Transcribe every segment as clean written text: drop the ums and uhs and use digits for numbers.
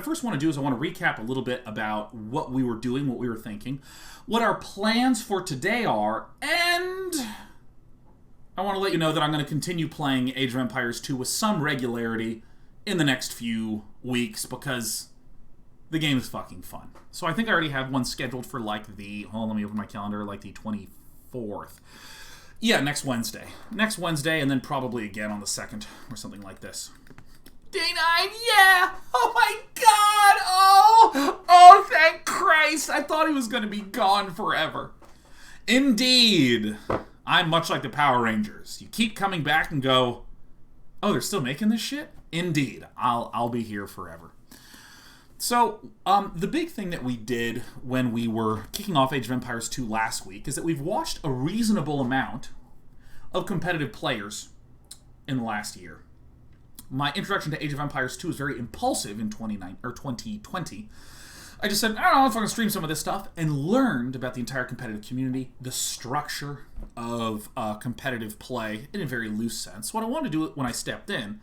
first want to do is I want to recap a little bit about what we were doing, what we were thinking, what our plans for today are, and I want to let you know that I'm going to continue playing Age of Empires 2 with some regularity in the next few weeks because the game is fucking fun. So I think I already have one scheduled for let me open my calendar, the 24th. Yeah, next Wednesday. Next Wednesday, and then probably again on the 2nd or something like this. Day 9, yeah! Oh my god! Oh, thank Christ! I thought he was going to be gone forever. Indeed. I'm much like the Power Rangers. You keep coming back and go, oh, they're still making this shit? Indeed. I'll be here forever. So, the big thing that we did when we were kicking off Age of Empires 2 last week is that we've watched a reasonable amount of competitive players in the last year. My introduction to Age of Empires 2 was very impulsive in 2020. I just said, I don't know if I'm going to stream some of this stuff, and learned about the entire competitive community, the structure of competitive play in a very loose sense. What I wanted to do when I stepped in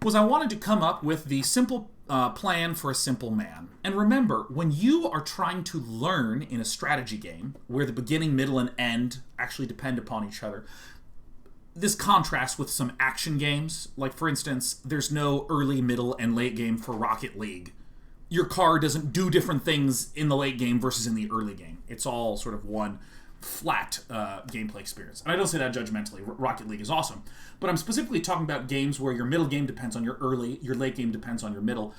was I wanted to come up with the simple plan for a simple man. And remember, when you are trying to learn in a strategy game, where the beginning, middle, and end actually depend upon each other, this contrasts with some action games. Like, for instance, there's no early, middle, and late game for Rocket League. Your car doesn't do different things in the late game versus in the early game. It's all sort of one flat gameplay experience. And I don't say that judgmentally. Rocket League is awesome. But I'm specifically talking about games where your middle game depends on your early, your late game depends on your middle.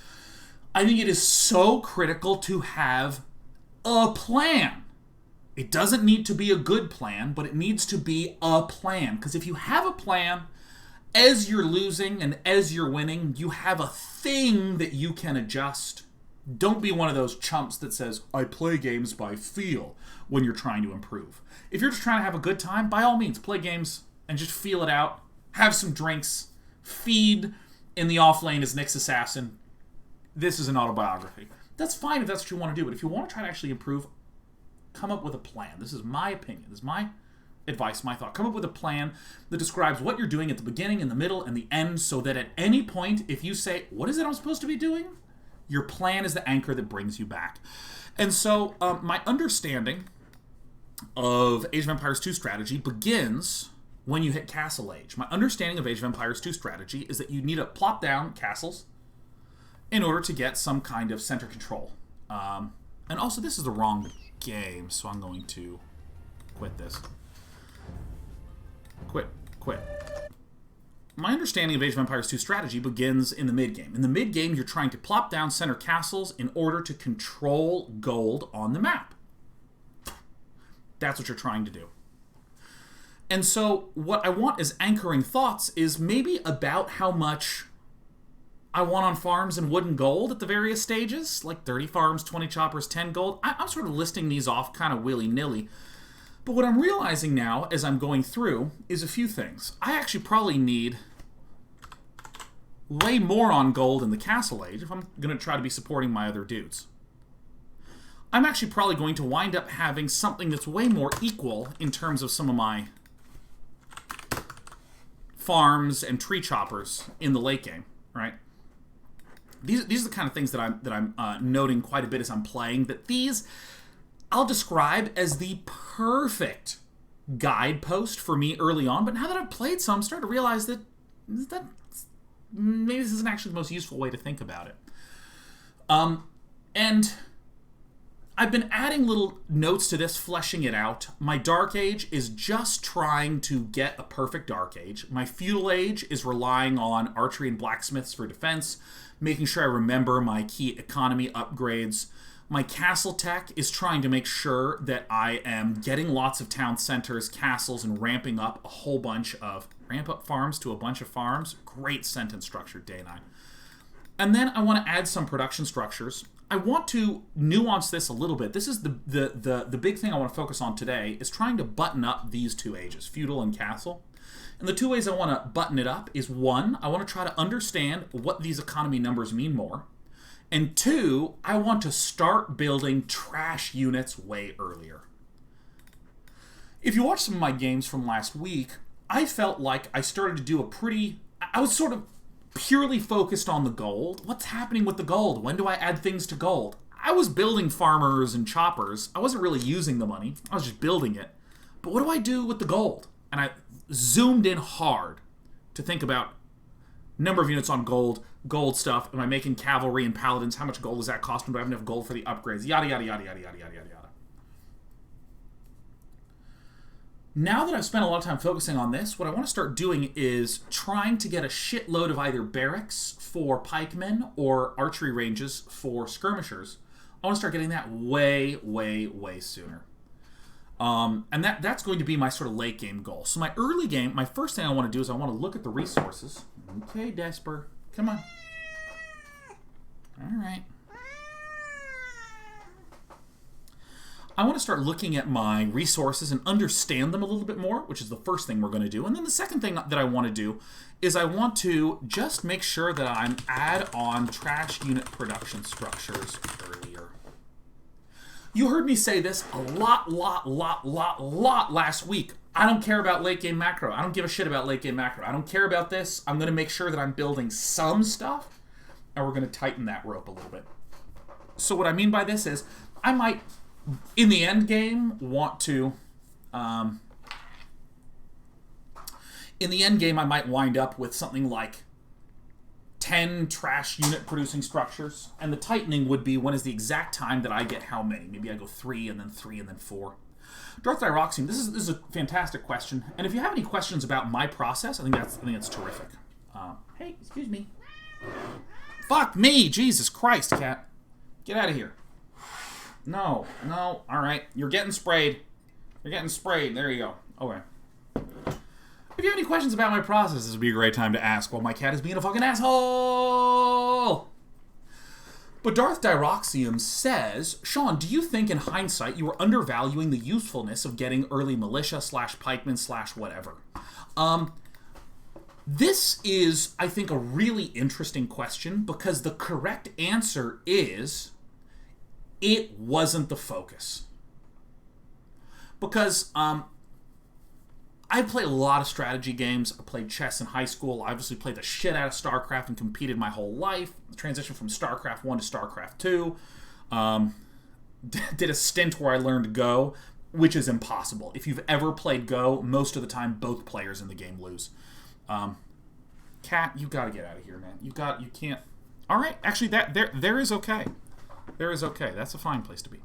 I think it is so critical to have a plan. It doesn't need to be a good plan, but it needs to be a plan. Because if you have a plan, as you're losing and as you're winning, you have a thing that you can adjust. Don't be one of those chumps that says, I play games by feel when you're trying to improve. If you're just trying to have a good time, by all means, play games and just feel it out. Have some drinks. Feed in the off lane as Nyx Assassin. This is an autobiography. That's fine if that's what you want to do, but if you want to try to actually improve, come up with a plan. This is my opinion. This is my advice, my thought. Come up with a plan that describes what you're doing at the beginning, in the middle, and the end, so that at any point, if you say, what is it I'm supposed to be doing? Your plan is the anchor that brings you back. And so, my understanding of Age of Empires 2 strategy begins when you hit Castle Age. My understanding of Age of Empires 2 strategy is that you need to plop down castles in order to get some kind of center control. And also, this is the wrong game, so I'm going to quit this. Quit. My understanding of Age of Empires 2 strategy begins in the mid-game. In the mid-game, you're trying to plop down center castles in order to control gold on the map. That's what you're trying to do. And so, what I want as anchoring thoughts is maybe about how much I want on farms and wood and gold at the various stages, like 30 farms, 20 choppers, 10 gold. I'm sort of listing these off kind of willy-nilly. But what I'm realizing now, as I'm going through, is a few things. I actually probably need way more on gold in the Castle Age if I'm going to try to be supporting my other dudes. I'm actually probably going to wind up having something that's way more equal in terms of some of my farms and tree choppers in the late game, right? These are the kind of things that I'm noting quite a bit as I'm playing, that these I'll describe as the perfect guidepost for me early on, but now that I've played some, I'm starting to realize that maybe this isn't actually the most useful way to think about it. And I've been adding little notes to this, fleshing it out. My Dark Age is just trying to get a perfect Dark Age. My Feudal Age is relying on archery and blacksmiths for defense, making sure I remember my key economy upgrades. My castle tech is trying to make sure that I am getting lots of town centers, castles, and ramping up a whole bunch of ramp-up farms to a bunch of farms. Great sentence structure, day 9. And then I want to add some production structures. I want to nuance this a little bit. This is the big thing I want to focus on today, is trying to button up these two ages, feudal and castle. And the two ways I want to button it up is, one, I want to try to understand what these economy numbers mean more. And two, I want to start building trash units way earlier. If you watch some of my games from last week, I felt like I started to do I was sort of purely focused on the gold. What's happening with the gold? When do I add things to gold? I was building farmers and choppers. I wasn't really using the money. I was just building it. But what do I do with the gold? And I zoomed in hard to think about number of units on gold, gold stuff. Am I making cavalry and paladins? How much gold does that cost me? Do I have enough gold for the upgrades? Yada, yada, yada, yada, yada, yada, yada. Now that I've spent a lot of time focusing on this, what I want to start doing is trying to get a shitload of either barracks for pikemen or archery ranges for skirmishers. I want to start getting that way, way, way sooner. And that's going to be my sort of late game goal. So my early game, my first thing I want to do is I want to look at the resources. Okay, Desper, come on. All right. I want to start looking at my resources and understand them a little bit more, which is the first thing we're going to do. And then the second thing that I want to do is I want to just make sure that I add on trash unit production structures earlier. You heard me say this a lot last week. I don't care about late game macro. I don't give a shit about late game macro. I don't care about this. I'm going to make sure that I'm building some stuff, and we're going to tighten that rope a little bit. So what I mean by this is I might, in the end game, want to... in the end game, I might wind up with something like 10 trash unit producing structures, and the tightening would be when is the exact time that I get how many. Maybe I go 3 and then 3 and then 4. Darth Thyroxium, this is a fantastic question, and if you have any questions about my process, I think that's terrific. Hey, excuse me. Fuck me, Jesus Christ, cat. Get out of here. No, all right. You're getting sprayed. You're getting sprayed. There you go. Okay. If you have any questions about my process, this would be a great time to ask while my cat is being a fucking asshole. But Darth Thyroxium says, Sean, do you think in hindsight you were undervaluing the usefulness of getting early militia / pikemen / whatever? This is, I think, a really interesting question because the correct answer is it wasn't the focus. Because I played a lot of strategy games. I played chess in high school. I obviously played the shit out of StarCraft and competed my whole life. Transitioned from StarCraft 1 to StarCraft 2. Did a stint where I learned Go, which is impossible. If you've ever played Go, most of the time both players in the game lose. Cat, you gotta get out of here, man. You can't. All right, actually, there is okay. There is okay. That's a fine place to be.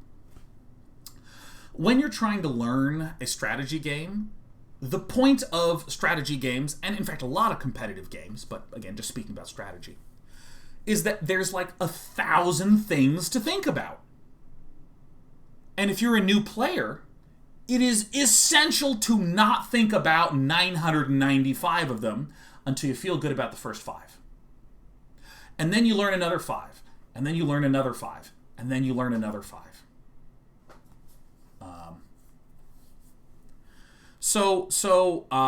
When you're trying to learn a strategy game, the point of strategy games, and in fact a lot of competitive games, but again, just speaking about strategy, is that there's like 1,000 things to think about. And if you're a new player, it is essential to not think about 995 of them until you feel good about the first 5. And then you learn another 5. And then you learn another 5. And then you learn another 5. So,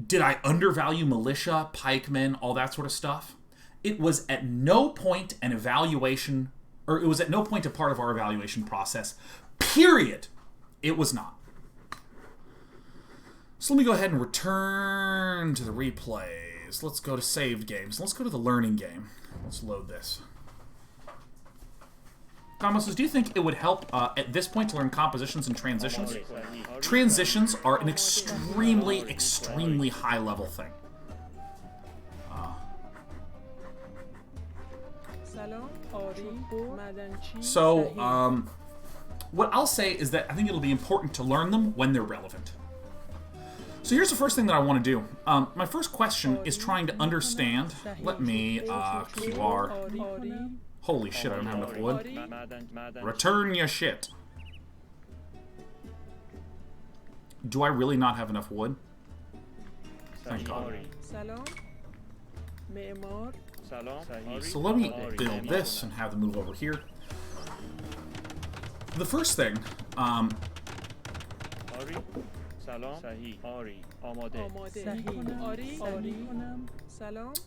did I undervalue militia, pikemen, all that sort of stuff? It was at no point an evaluation, or it was at no point a part of our evaluation process, period. It was not. So let me go ahead and return to the replays. Let's go to saved games. Let's go to the learning game. Let's load this. Thomas says, do you think it would help at this point to learn compositions and transitions? Transitions are an extremely, extremely high-level thing. So, what I'll say is that I think it'll be important to learn them when they're relevant. So here's the first thing that I want to do. My first question is trying to understand. Let me QR. Holy shit, I don't have enough wood. Return your shit. Do I really not have enough wood? Thank God. So let me build this and have them move over here. The first thing,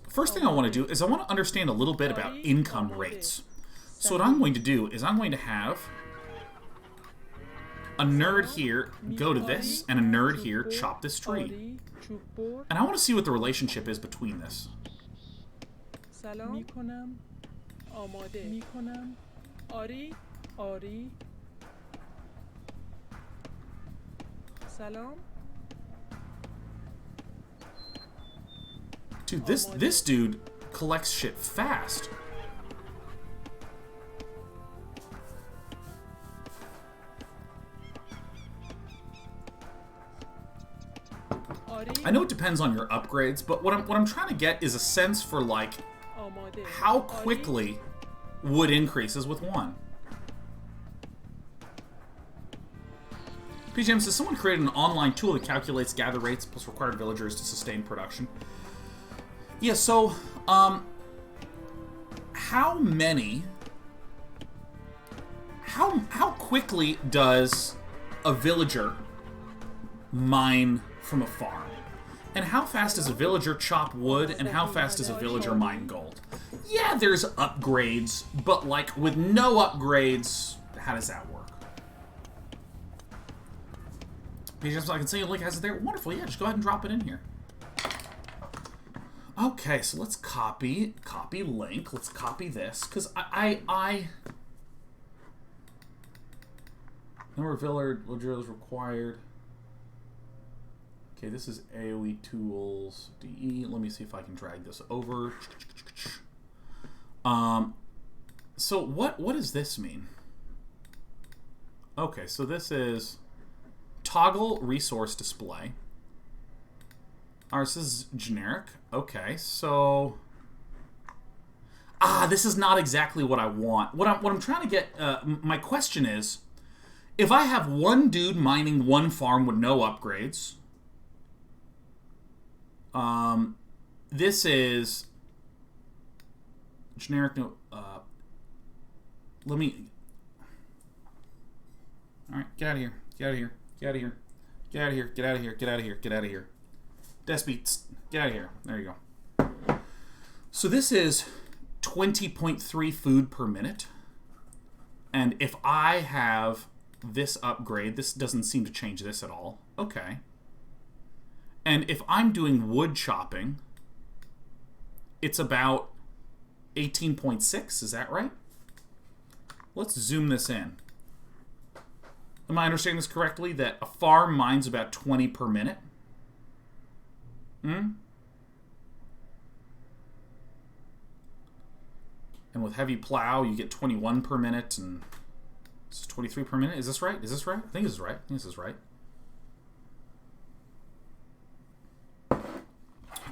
first thing I want to do is I want to understand a little bit about income rates. So what I'm going to do is I'm going to have a nerd here go to this, and a nerd here chop this tree. And I want to see what the relationship is between this. سلام میکنم آماده میکنم آری آری سلام Dude, this dude collects shit fast. I know it depends on your upgrades, but what I'm trying to get is a sense for like how quickly wood increases with one. PGM says someone created an online tool that calculates gather rates plus required villagers to sustain production. Yeah, so how quickly does a villager mine from a farm? And how fast does a villager chop wood, and how fast does a villager mine gold? Yeah, there's upgrades, but like with no upgrades, how does that work? I can see a link has it there. Wonderful, yeah, just go ahead and drop it in here. Okay, so let's copy link. Let's copy this, because I number of villagers required. Okay, this is AoE tools, DE. Let me see if I can drag this over. So what does this mean? Okay, so this is toggle resource display. Alright, so this is generic. Okay, so this is not exactly what I want. What I'm trying to get. My question is, if I have one dude mining one farm with no upgrades. This is generic. No, let me. All right, get out of here. Get out of here. Get out of here. Get out of here. Get out of here. Get out of here. Get out of here. Despy, get out of here. There you go. So this is 20.3 food per minute, and if I have this upgrade, this doesn't seem to change this at all. Okay. And if I'm doing wood chopping, it's about 18.6, is that right? Let's zoom this in. Am I understanding this correctly? That a farm mines about 20 per minute? And with heavy plow, you get 21 per minute, and it's 23 per minute. Is this right? Is this right? I think this is right. I think this is right.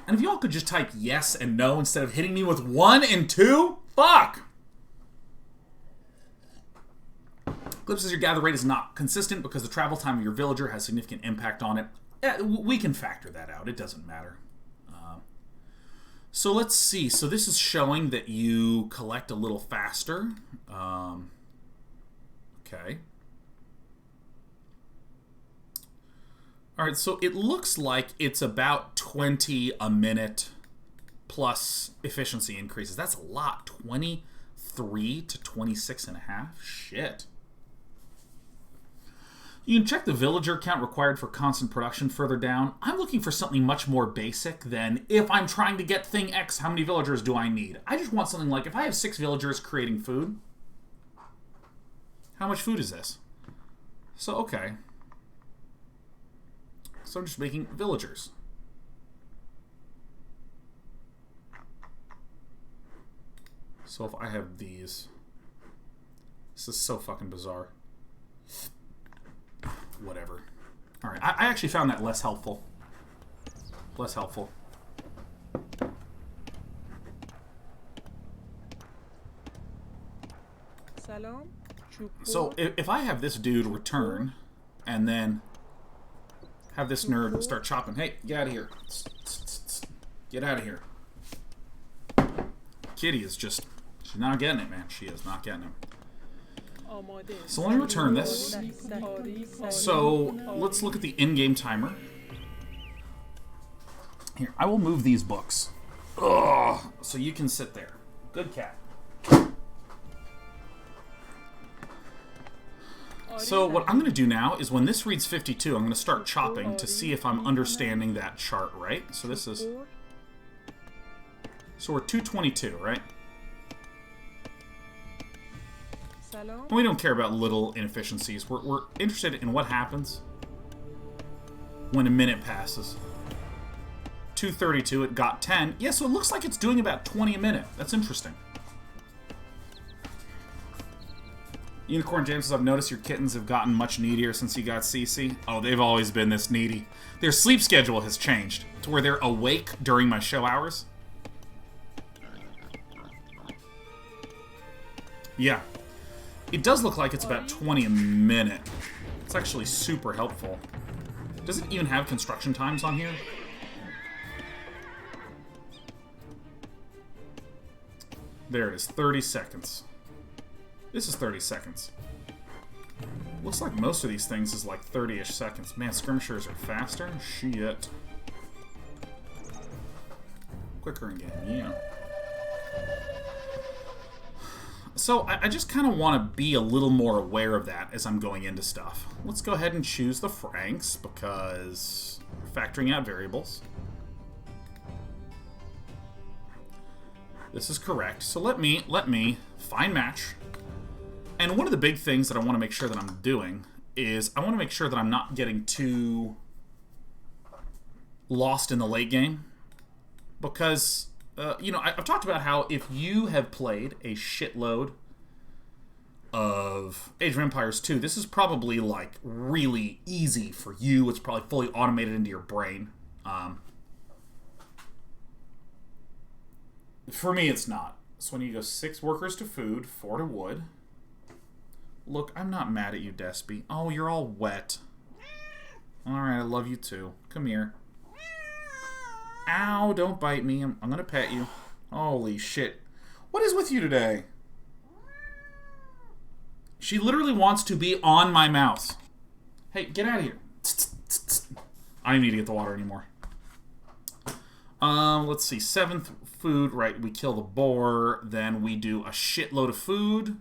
And if y'all could just type yes and no instead of hitting me with 1 and 2, fuck! Clip says your gather rate is not consistent because the travel time of your villager has significant impact on it. We can factor that out. It doesn't matter. So let's see. So this is showing that you collect a little faster. Okay. Alright, so it looks like it's about 20 a minute plus efficiency increases. That's a lot. 23 to 26 and a half? Shit. You can check the villager count required for constant production further down. I'm looking for something much more basic than if I'm trying to get thing X, how many villagers do I need? I just want something like, if I have 6 villagers creating food, how much food is this? So, okay. So I'm just making villagers. So if I have these... This is so fucking bizarre. Whatever. Alright, I actually found that less helpful. Less helpful. So if I have this dude return, and then have this nerd start chopping. Hey, get out of here. Get out of here. Kitty is just... She's not getting it, man. She is not getting it. So let me return this. So let's look at the in-game timer. Here, I will move these books. Ugh, so you can sit there. Good cat. So what I'm going to do now is when this reads 52, I'm going to start chopping to see if I'm understanding that chart right. So this is So we're 222, right? Salon. And we don't care about little inefficiencies. We're interested in what happens when a minute passes. 232, it got 10. Yeah, so it looks like it's doing about 20 a minute. That's interesting. Unicorn James says, I've noticed your kittens have gotten much needier since you got CC. Oh, they've always been this needy. Their sleep schedule has changed to where they're awake during my show hours. Yeah. It does look like it's about 20 a minute. It's actually super helpful. Does it even have construction times on here? There it is, 30 seconds. This is 30 seconds. Looks like most of these things is like 30-ish seconds. Man, skirmishers are faster? Shit. Quicker in game, yeah. So, I just kind of want to be a little more aware of that as I'm going into stuff. Let's go ahead and choose the Franks, because we're factoring out variables. This is correct. So let me find match. And one of the big things that I want to make sure that I'm doing is I want to make sure that I'm not getting too lost in the late game. Because, you know, I've talked about how if you have played a shitload of Age of Empires 2, this is probably, like, really easy for you. It's probably fully automated into your brain. For me, it's not. So when you go 6 workers to food, 4 to wood. Look, I'm not mad at you, Despy. Oh, you're all wet. Alright, I love you too. Come here. Ow, don't bite me. I'm gonna pet you. Holy shit. What is with you today? She literally wants to be on my mouse. Hey, get out of here. I don't need to get the water anymore. Let's see. 7th food, right, we kill the boar. Then we do a shitload of food.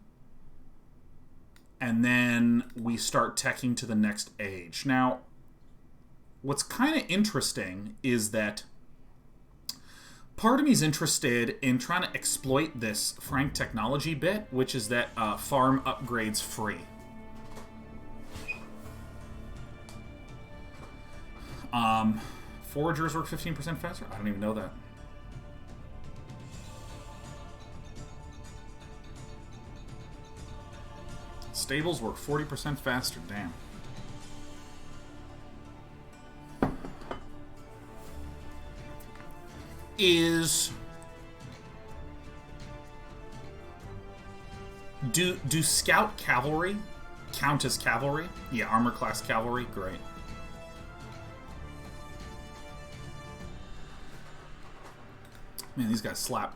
And then we start teching to the next age. Now, what's kind of interesting is that part of me is interested in trying to exploit this Frank technology bit, which is that farm upgrades free. Foragers work 15% faster? I don't even know that. Stables work 40% faster. Damn. Do scout cavalry count as cavalry? Yeah, armor class cavalry. Great. Man, these guys slap.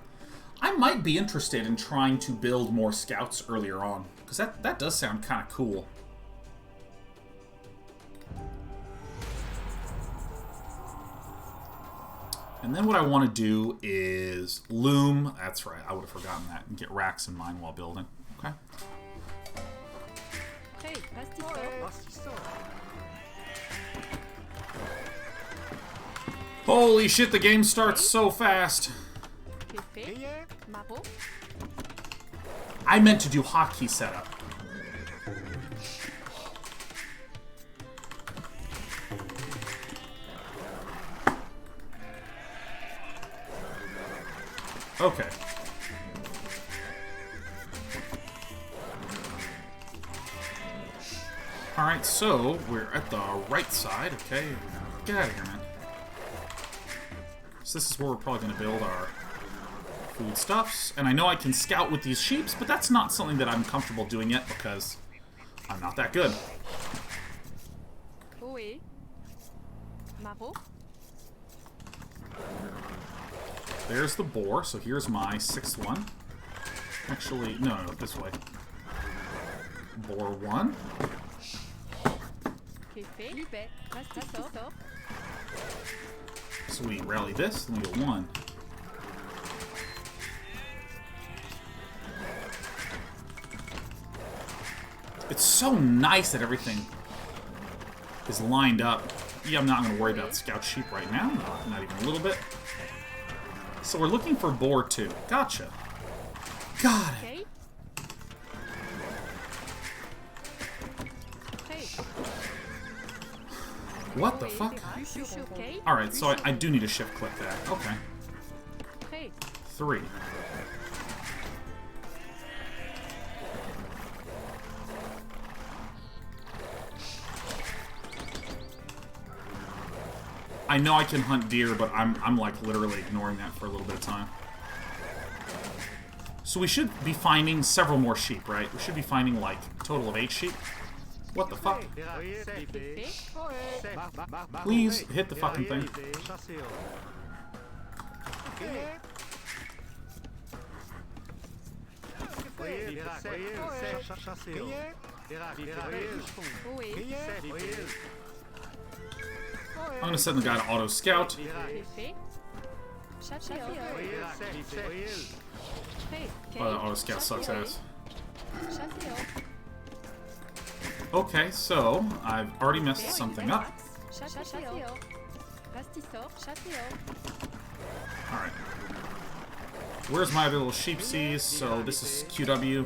I might be interested in trying to build more scouts earlier on, because that does sound kind of cool. And then what I want to do is loom. That's right, I would have forgotten that. And get racks in mind while building. Okay. Hey, Holy shit, the game starts so fast. I meant to do hotkey setup. Okay. Alright, so we're at the right side. Okay, get out of here, man. So this is where we're probably going to build our foodstuffs. And I know I can scout with these sheeps, but that's not something that I'm comfortable doing yet because I'm not that good. Oui. Mavo. There's the boar, so here's my 6th one. Actually, no, this way. Boar 1. Sweet, rally this, then we go 1. It's so nice that everything is lined up. Yeah, I'm not going to worry about scout sheep right now, not even a little bit. So we're looking for boar 2. Gotcha. Got it. Okay. Prêt. What the fuck? Bûcheron. Okay. Alright, so I do need to shift click that. Okay. Prêt. 3. I know I can hunt deer, but I'm like literally ignoring that for a little bit of time. So we should be finding several more sheep, right? We should be finding like a total of 8 sheep. What the fuck? Please hit the fucking thing. I'm gonna send the guy to auto scout. Auto scout sucks ass. Okay, so I've already messed something up. Alright. Where's my other little sheep seas? So this is QW.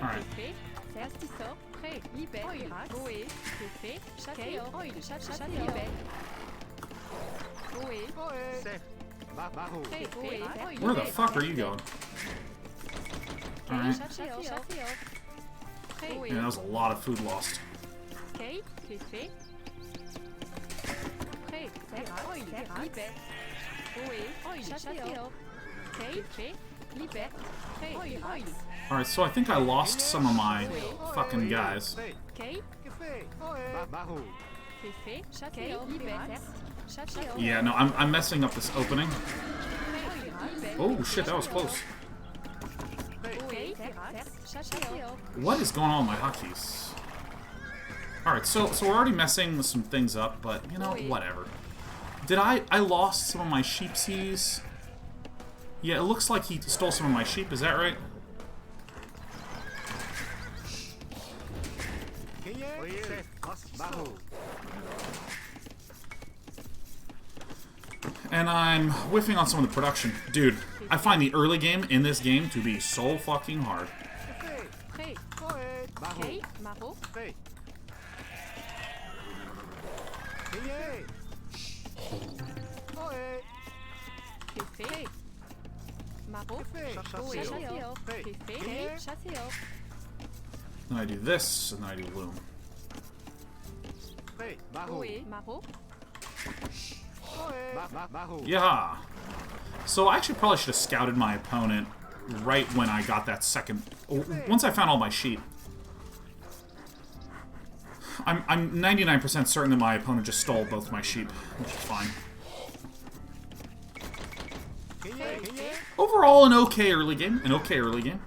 Alright. Where the fuck are you going? Alright. Yeah, that was a lot of food lost. Alright, so I think I lost some of my fucking guys. Yeah, no, I'm messing up this opening. Oh shit, that was close. What is going on with my hotkeys? Alright, so we're already messing some things up, but, you know, whatever. Did I lost some of my sheep seas? Yeah, it looks like he stole some of my sheep, is that right? And I'm whiffing on some of the production. Dude, I find the early game in this game to be so fucking hard. Then I do this, and then I do loom. Yeah. So I actually probably should have scouted my opponent right when I got that second. Once I found all my sheep. I'm 99% certain that my opponent just stole both my sheep, which is fine. Overall, an okay early game. An okay early game.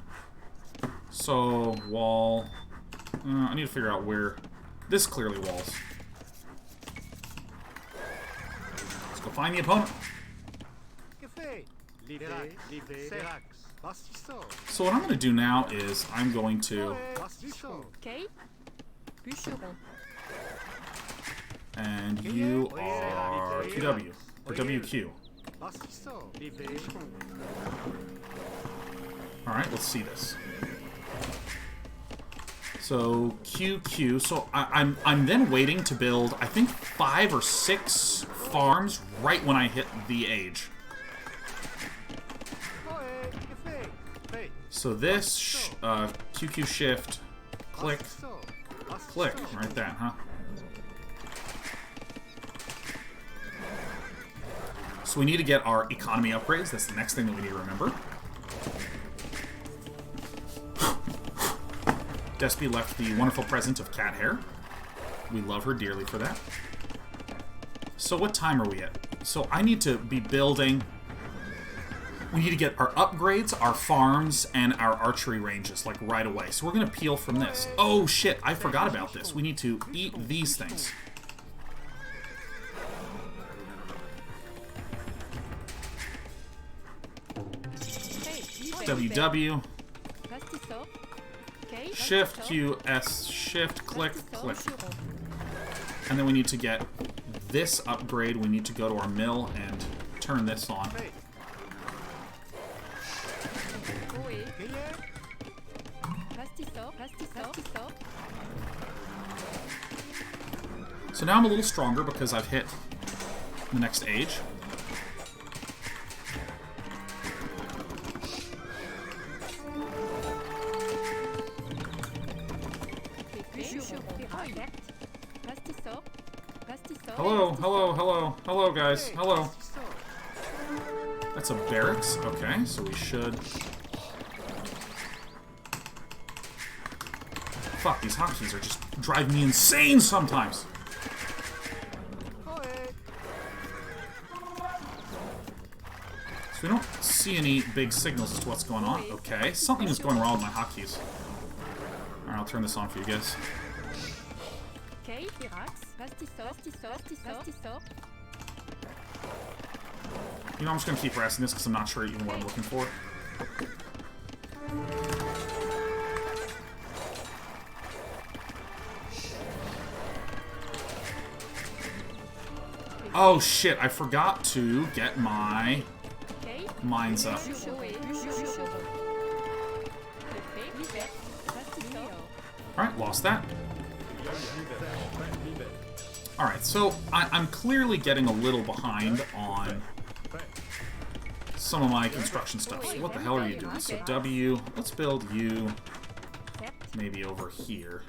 So, wall. I need to figure out where. This clearly walls. Let's go find the opponent. So what I'm going to do now is I'm going to... And you are QW, or WQ. Alright, let's see this. So, QQ, so I'm then waiting to build, I think, 5 or 6 farms right when I hit the age. So this, QQ shift, click, click, right there, huh? So we need to get our economy upgrades. That's the next thing that we need to remember. Despy left the wonderful present of cat hair. We love her dearly for that. So what time are we at? So I need to be building... We need to get our upgrades, our farms, and our archery ranges, like, right away. So we're going to peel from this. Oh, shit, I forgot about this. We need to eat these things. WW. Pastisor. Okay. Shift, Q, S, Shift, click, click. And then we need to get this upgrade. We need to go to our mill and turn this on. Oui. Pastisor. Pastisor. So now I'm a little stronger because I've hit the next age. Hello, hello, hello, hello, guys. Hello. That's a barracks. Okay, so we should... Fuck, these hotkeys are just driving me insane sometimes. So we don't see any big signals as to what's going on. Okay, something is going wrong with my hotkeys. Alright, I'll turn this on for you guys. Okay, pastisor. You know, I'm just gonna keep pressing this because I'm not sure even what I'm looking for. Oh shit, I forgot to get my mines up. Alright, lost that. Alright, so I'm clearly getting a little behind on some of my construction stuff. So what the hell are you doing? So W, let's build you maybe over here.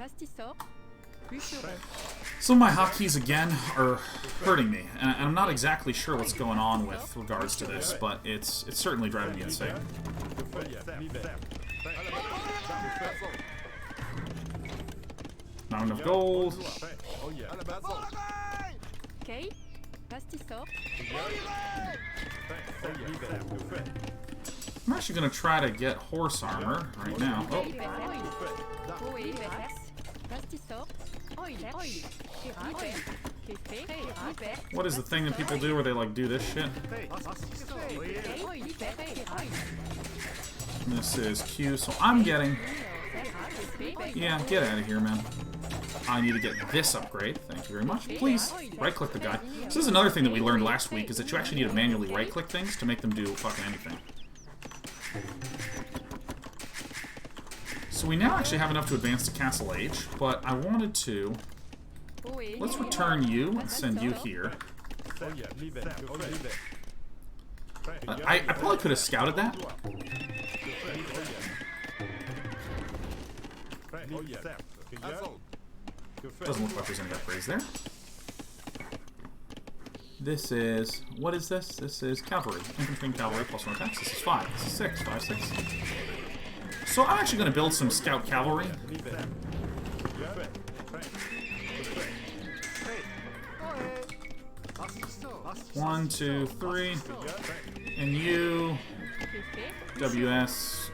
Some of my hotkeys, again, are hurting me. And I'm not exactly sure what's going on with regards to this, but it's certainly driving me insane. Not enough gold. Okay. Pastisor. I'm actually going to try to get horse armor right now. Oh. What is the thing that people do where they like do this shit? This is Q, so I'm getting... Yeah, get out of here, man. I need to get this upgrade. Thank you very much. Please, right-click the guy. So this is another thing that we learned last week, is that you actually need to manually right-click things to make them do fucking anything. So we now actually have enough to advance to Castle Age, but I wanted to... Let's return you and send you here. I probably could have scouted that. Doesn't look like there's any upgrades there. This is... What is this? This is cavalry. Infantry and cavalry plus 1 attacks. This is 5. This is 6. 5, 6. So I'm actually going to build some scout cavalry. 1, 2, 3. And you... WS...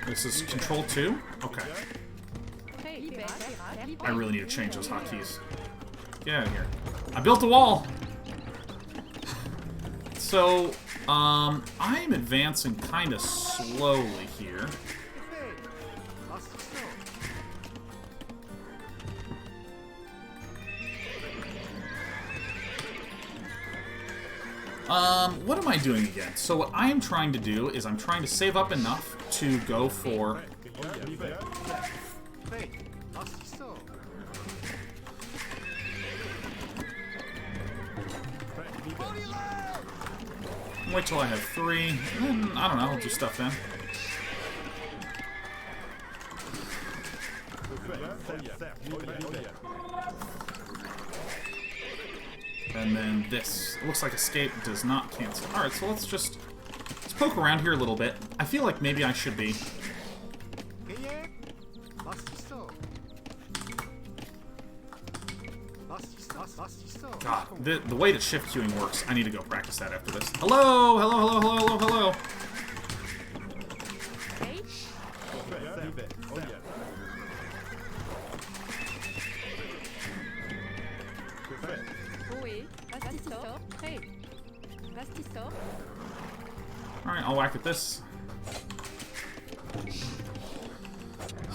This is Control 2? Okay. I really need to change those hotkeys. Get out of here. I built a wall! So, I'm advancing kind of slowly here. What am I doing again? So what I am trying to do is I'm trying to save up enough to go for... Wait till I have 3, and then, I don't know, I'll do stuff then. And then this. It looks like escape does not cancel. Alright, so let's poke around here a little bit. I feel like maybe I should be... God, the way that shift queuing works, I need to go practice that after this. Hello! Hello, hello, hello, hello, hello! Ohé. Pastisor. Prêt. Pastisor. Alright, I'll whack at this.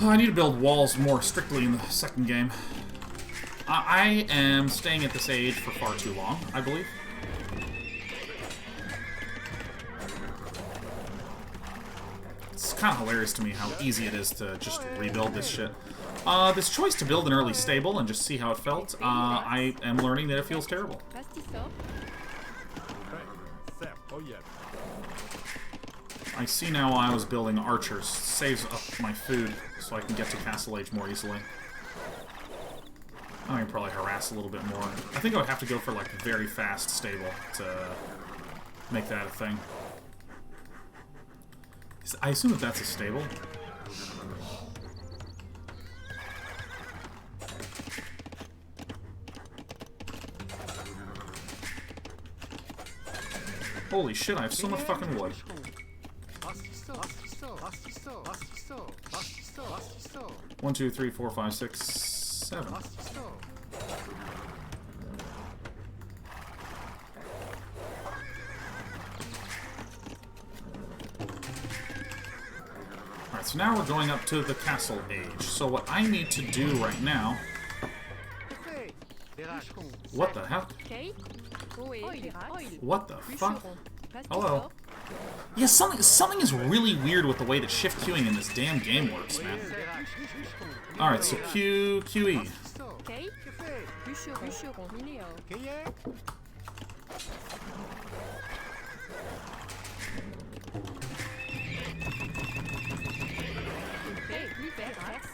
Oh, I need to build walls more strictly in the second game. I am staying at this age for far too long, I believe. It's kind of hilarious to me how easy it is to just rebuild this shit. This choice to build an early stable and just see how it felt, I am learning that it feels terrible. Pastisor. I see now why I was building archers. Saves up my food so I can get to Castle Age more easily. I can probably harass a little bit more. I think I would have to go for like very fast stable to make that a thing. I assume that that's a stable. Holy shit, I have so much fucking wood. 1, 2, 3, 4, 5, 6, 7. Alright, so now we're going up to the Castle Age. So what I need to do right now... What the hell? Okay. Ohé. What the fuck? Pastisor. Hello. Yeah, something is really weird with the way that shift queuing in this damn game works, man. Alright, so QE. Okay. Bûcheron. Minéo.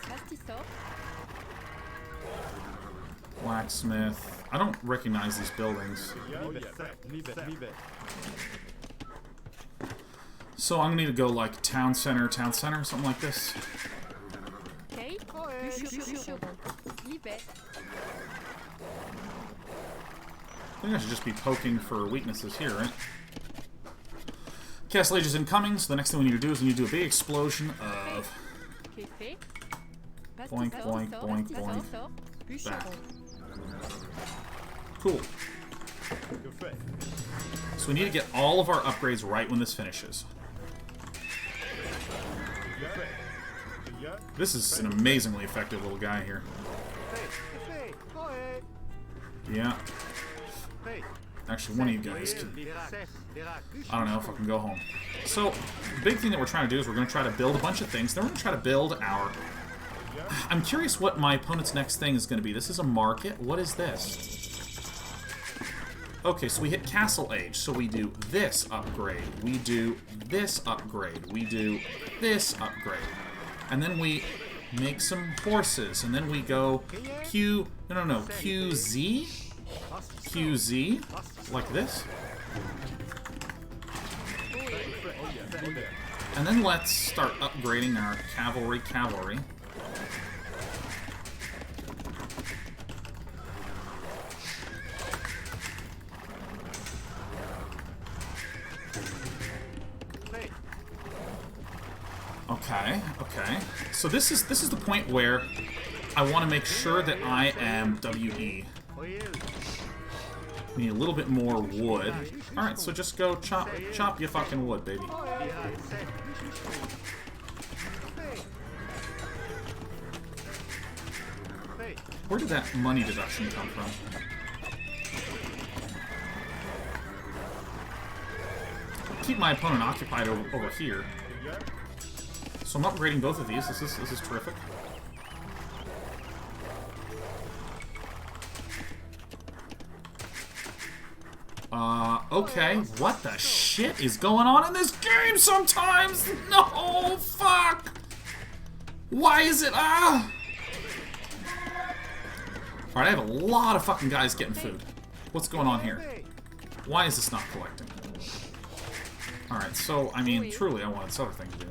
Pastisor. Blacksmith. I don't recognize these buildings. So I'm gonna need to go like town center, something like this. Okay. Bûcheron. Libet. I think I should just be poking for weaknesses here, right? Castle Age is incoming, so the next thing we need to do is we need to do a big explosion of... Café. Boink, boink, boink, boink. Bûcheron. Back. Cool. So we need to get all of our upgrades right when this finishes. This is an amazingly effective little guy here. Yeah. Actually, one of you guys can... I don't know if I can go home. So, the big thing that we're trying to do is we're going to try to build a bunch of things. Then we're going to try to build our... I'm curious what my opponent's next thing is going to be. This is a market. What is this? Okay, so we hit Castle Age. So we do this upgrade. We do this upgrade. We do this upgrade. And then we make some horses. And then we go QZ? QZ? Like this? And then let's start upgrading our cavalry. Okay. So this is the point where I want to make sure that I am WE. We need a little bit more wood. Alright, so just go chop your fucking wood, baby. Where did that money deduction come from? Keep my opponent occupied over here. So I'm upgrading both of these. This is terrific. Okay. What the shit is going on in this game sometimes? No, fuck! Why is it, Alright, I have a lot of fucking guys getting food. What's going on here? Why is this not collecting? Alright, so, I mean, truly, I wanted this other thing to do.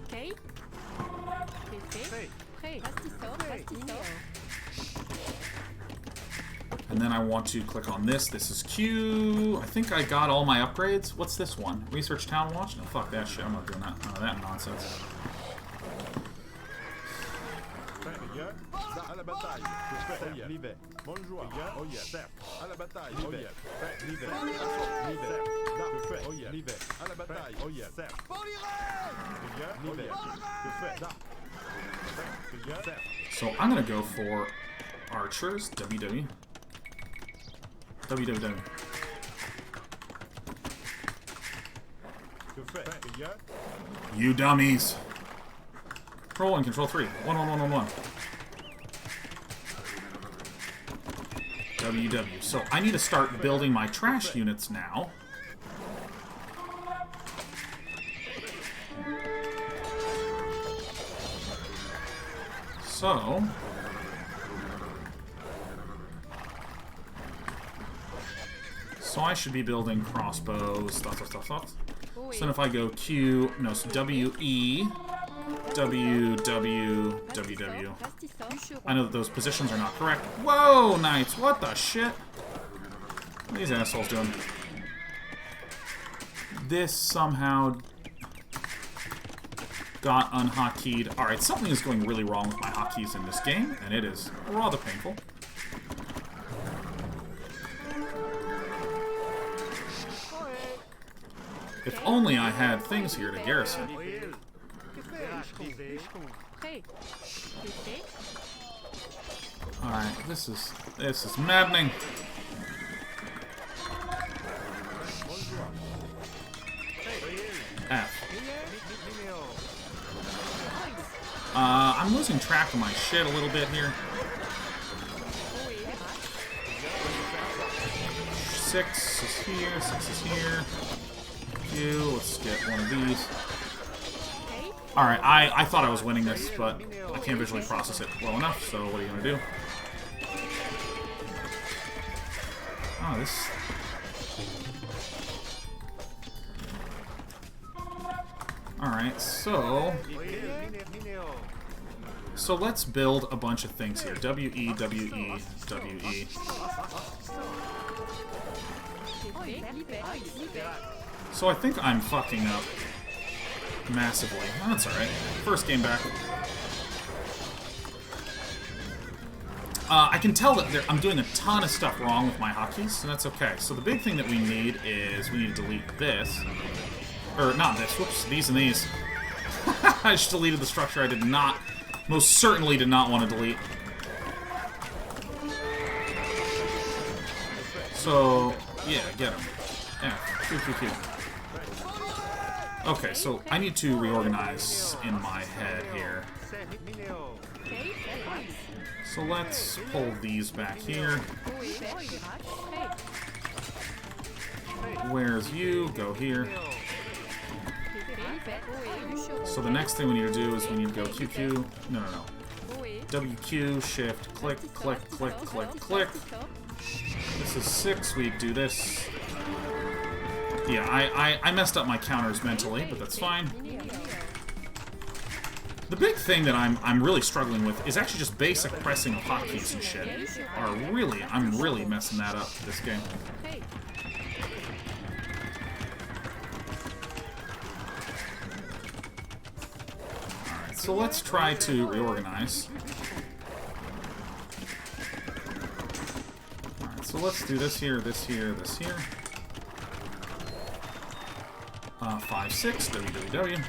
Okay. And then I want to click on this. This is Q. I think I got all my upgrades. What's this one? Research Town Watch? No, fuck that shit. I'm not doing that. None of that nonsense. bataille. Que fait? Oh yeah. L'hiver. Bonjour. Oh yeah. Certes. À la bataille. Oh yeah. Fait. L'hiver. L'hiver. Que fait? Oh yeah. L'hiver. À la bataille. Oh yeah. Certes. L'hiver. Que fait? So I'm gonna go for archers. WW. WWW. You dummies. Control 1, control 3. 1, 1, 1, 1, 1. WW. So I need to start building my trash units now. So I should be building crossbows, stuff. So then if I go Q, no, so W, E, W, W, W, W. I know that those positions are not correct. Whoa, knights, what the shit? What are these assholes doing? This somehow got unhotkeeyed. Alright, something is going really wrong with my hotkeys in this game, and it is rather painful. If only I had things here to garrison. Alright, this is maddening. F. I'm losing track of my shit a little bit here. 6 is here, 6 is here. Let's get one of these. Alright, I thought I was winning this, but I can't visually process it well enough, so what are you gonna do? Oh, this... Alright, so let's build a bunch of things here. W-E, W-E, W-E. So I think I'm fucking up massively. Oh, that's alright. First game back. I can tell that I'm doing a ton of stuff wrong with my hotkeys, and that's okay. So the big thing that we need is we need to delete this. Or, not this. Whoops. These and these. I just deleted the structure I did not, most certainly did not want to delete. So, yeah, get him. Yeah, Q. Okay, so I need to reorganize in my head here. So let's pull these back here. Where's you? Go here. So the next thing we need to do is we need to go QQ. No. WQ, shift, click, click, click, click, click. This is 6, we do this. Yeah, I messed up my counters mentally, but that's fine. The big thing that I'm really struggling with is actually just basic pressing of hotkeys and shit. I'm really messing that up this game. Alright, so let's try to reorganize. Alright, so let's do this here, this here, this here. 5, 6, WWW.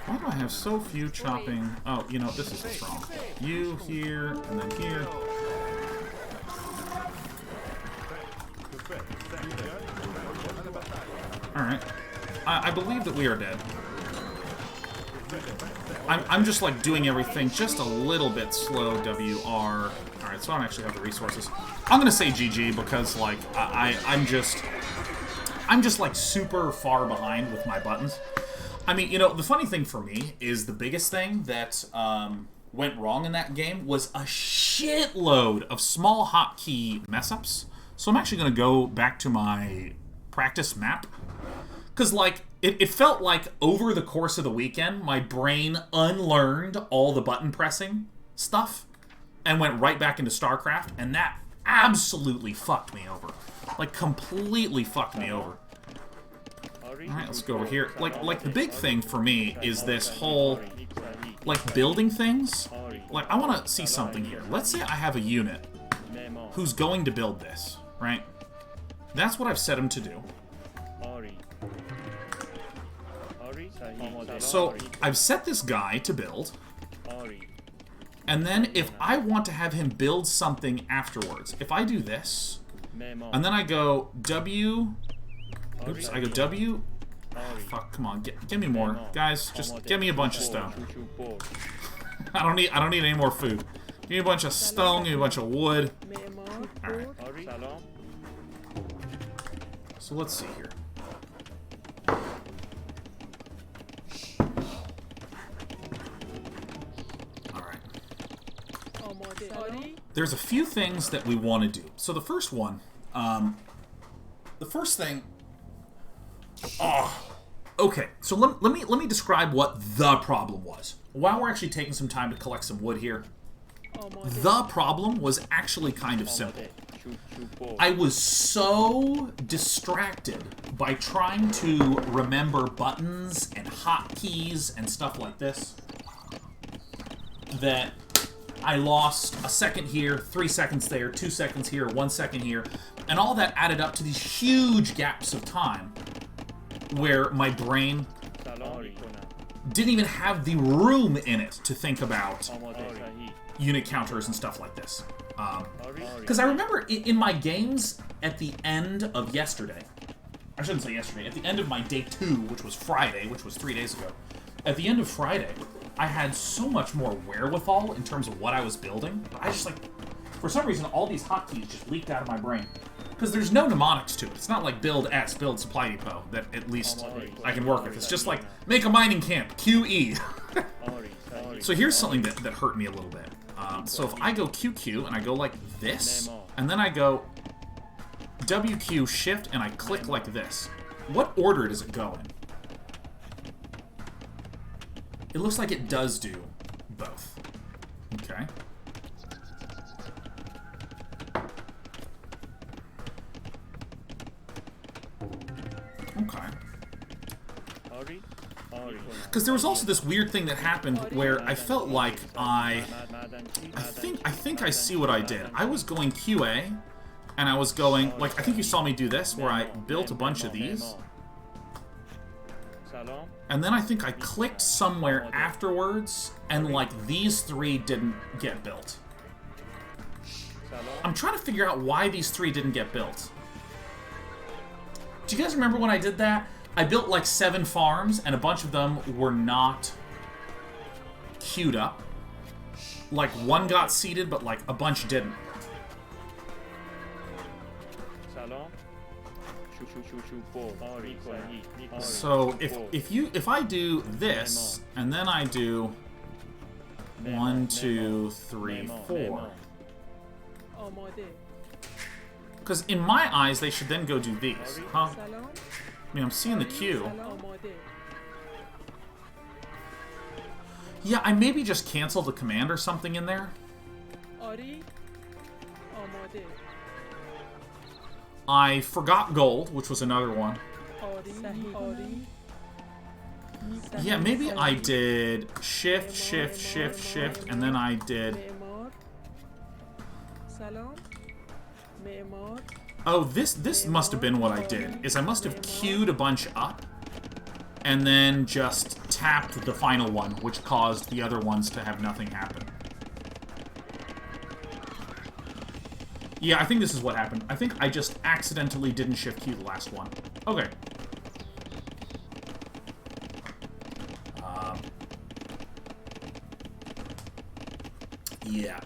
Why do I have so few chopping? Oh, you know, this is what's wrong. You here, and then here. Alright. I believe that we are dead. I'm just, like, doing everything just a little bit slow, WR. Alright, so I don't actually have the resources. I'm gonna say GG because, like, I'm just, like, super far behind with my buttons. I mean, you know, the funny thing for me is the biggest thing that went wrong in that game was a shitload of small hotkey mess-ups. So I'm actually gonna go back to my practice map. Because, like, it felt like over the course of the weekend, my brain unlearned all the button pressing stuff and went right back into StarCraft, and that absolutely fucked me over. Like, completely fucked me over. Alright, let's go over here. Like the big thing for me is this whole, like, building things. Like, I want to see something here. Let's say I have a unit who's going to build this, right? That's what I've set him to do. So, I've set this guy to build. And then if I want to have him build something afterwards, if I do this, and then I go W... Oops, I go W... Oh, fuck, come on, give me more. Guys, just give me a bunch of stone. I don't need any more food. Give me a bunch of stone, give me a bunch of wood. Alright. So let's see here. Alright. There's a few things that we want to do. So the first one, the first thing... Oh, okay, so let me describe what the problem was. While we're actually taking some time to collect some wood here, the problem was actually kind of simple. I was so distracted by trying to remember buttons and hotkeys and stuff like this that I lost a second here, 3 seconds there, 2 seconds here, 1 second here, and all that added up to these huge gaps of time where my brain didn't even have the room in it to think about unit counters and stuff like this. Because I remember in my games at the end of yesterday, I shouldn't say yesterday, at the end of my day 2, which was Friday, which was 3 days ago, at the end of Friday, I had so much more wherewithal in terms of what I was building. I just, like, for some reason, all these hotkeys just leaked out of my brain. Because there's no mnemonics to it. It's not like build S, build supply depot, that at least I can work with. It's just like, make a mining camp, QE. So here's something that hurt me a little bit. So if I go QQ and I go like this, and then I go WQ shift and I click like this, what order does it go in? It looks like it does do both. Okay. Okay. Because there was also this weird thing that happened where I felt like I think I see what I did. I was going QA, and I was going, like, I think you saw me do this, where I built a bunch of these. And then I think I clicked somewhere afterwards, and, like, these 3 didn't get built. I'm trying to figure out why these 3 didn't get built. Do you guys remember when I did that? I built like 7 farms, and a bunch of them were not queued up. Like, 1 got seeded, but like a bunch didn't. So if I do this, and then I do 1, 2, 3, 4. Because in my eyes, they should then go do these, huh? I mean, I'm seeing the queue. Yeah, I maybe just canceled the command or something in there. I forgot gold, which was another one. Yeah, maybe I did shift, shift, shift, shift, and then I did... Oh, this must have been what I did, is I must have queued a bunch up, and then just tapped the final one, which caused the other ones to have nothing happen. Yeah, I think this is what happened. I think I just accidentally didn't shift queue the last one. Okay.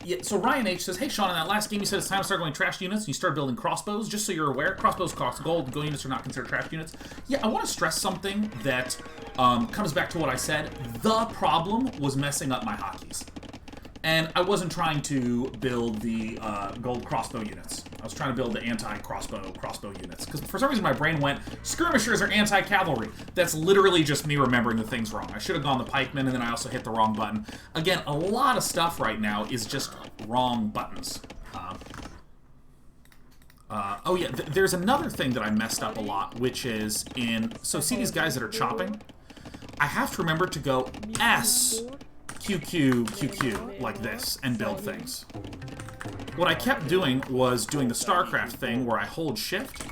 Yeah, so Ryan H says, hey Sean, in that last game you said it's time to start going trash units and you start building crossbows. Just so you're aware, crossbows cost gold, gold units are not considered trash units. Yeah, I want to stress something that comes back to what I said. The problem was messing up my hotkeys. And I wasn't trying to build the gold crossbow units. I was trying to build the anti-crossbow units. Because for some reason my brain went, skirmishers are anti-cavalry. That's literally just me remembering the things wrong. I should have gone the pikemen, and then I also hit the wrong button. Again, a lot of stuff right now is just wrong buttons. Oh yeah, there's another thing that I messed up a lot, which is in... So see these guys that are chopping? I have to remember to go S, Q, Q, Q, Q, like this, and build things. What I kept doing was doing the StarCraft thing where I hold shift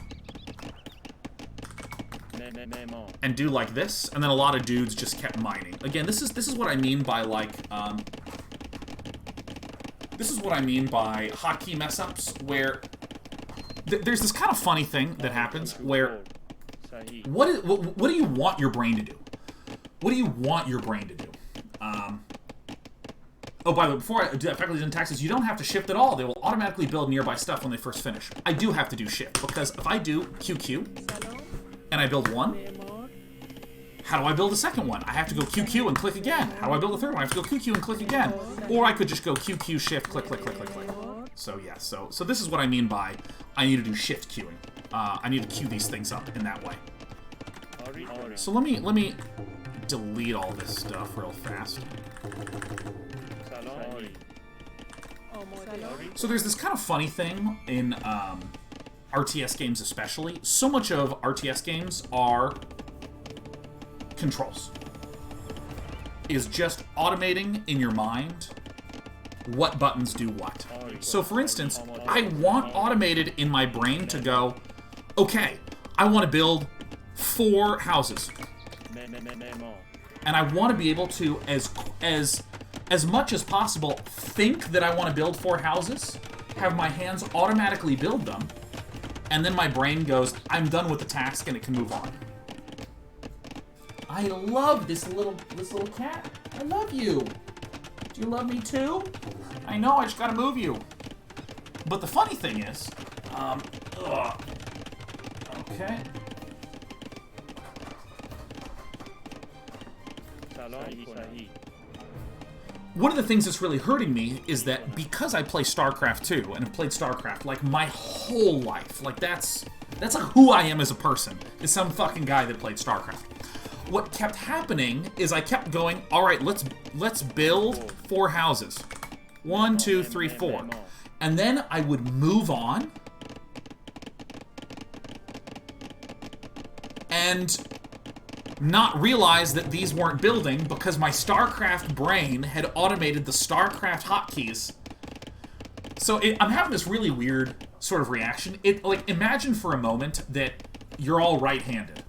and do like this, and then a lot of dudes just kept mining. Again, this is what I mean by like this is what I mean by hotkey mess ups, where there's this kind of funny thing that happens where what do you want your brain to do? What do you want your brain to do? Oh, by the way, before I do that, faculty and taxes, you don't have to shift at all. They will automatically build nearby stuff when they first finish. I do have to do shift, because if I do QQ, and I build one, how do I build a second one? I have to go QQ and click again. How do I build a third one? I have to go QQ and click again. Or I could just go QQ, shift, click, click, click, click, click. So yeah, so this is what I mean by I need to do shift queuing. I need to queue these things up in that way. So let me delete all this stuff real fast. So there's this kind of funny thing in RTS games especially. So much of RTS games are controls. Is just automating in your mind what buttons do what. So for instance, I want automated in my brain to go, okay, I want to build 4 houses. And I want to be able to, as much as possible, think that I want to build 4 houses, have my hands automatically build them, and then my brain goes, I'm done with the task, and it can move on. I love this little cat. I love you. Do you love me too? I know, I just gotta move you. But the funny thing is, okay. One of the things that's really hurting me is that because I play StarCraft 2 and have played StarCraft like my whole life, like that's like who I am as a person, is some fucking guy that played StarCraft. What kept happening is I kept going, all right, let's build 4 houses. 1, 2, 3, 4. And then I would move on and not realize that these weren't building because my StarCraft brain had automated the StarCraft hotkeys. So I'm having this really weird sort of reaction. Like, imagine for a moment that you're all right-handed.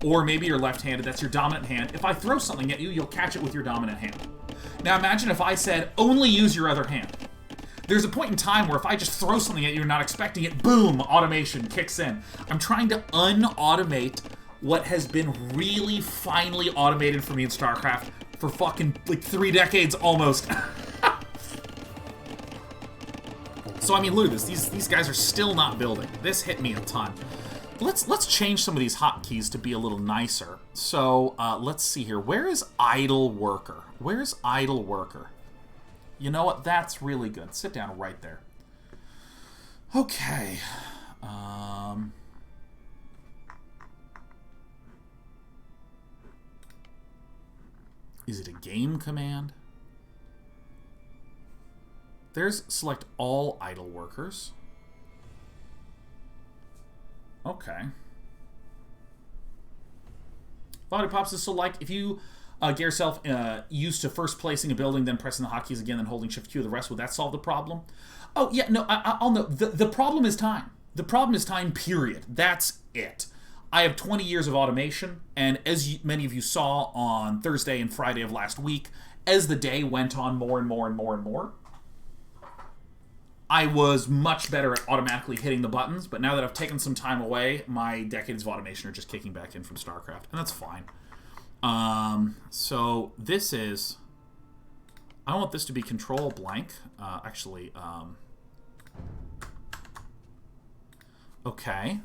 Or maybe you're left-handed, that's your dominant hand. If I throw something at you, you'll catch it with your dominant hand. Now imagine if I said, only use your other hand. There's a point in time where if I just throw something at you and not expecting it, boom, automation kicks in. I'm trying to un-automate what has been really finely automated for me in StarCraft for fucking, like, 3 decades almost. So, I mean, look at this. These guys are still not building. This hit me a ton. Let's change some of these hotkeys to be a little nicer. So, let's see here. Where is idle worker? Where's idle worker? You know what? That's really good. Sit down right there. Okay. Is it a game command? There's select all idle workers. Okay. Body pops is so like if you get yourself used to first placing a building, then pressing the hotkeys again, then holding Shift Q the rest, would that solve the problem? Oh yeah, no, I'll know. The problem is time. The problem is time, period. That's it. I have 20 years of automation, and as many of you saw on Thursday and Friday of last week, as the day went on more and more and more and more, I was much better at automatically hitting the buttons, but now that I've taken some time away, my decades of automation are just kicking back in from StarCraft, and that's fine. So this is... I want this to be control blank. Okay.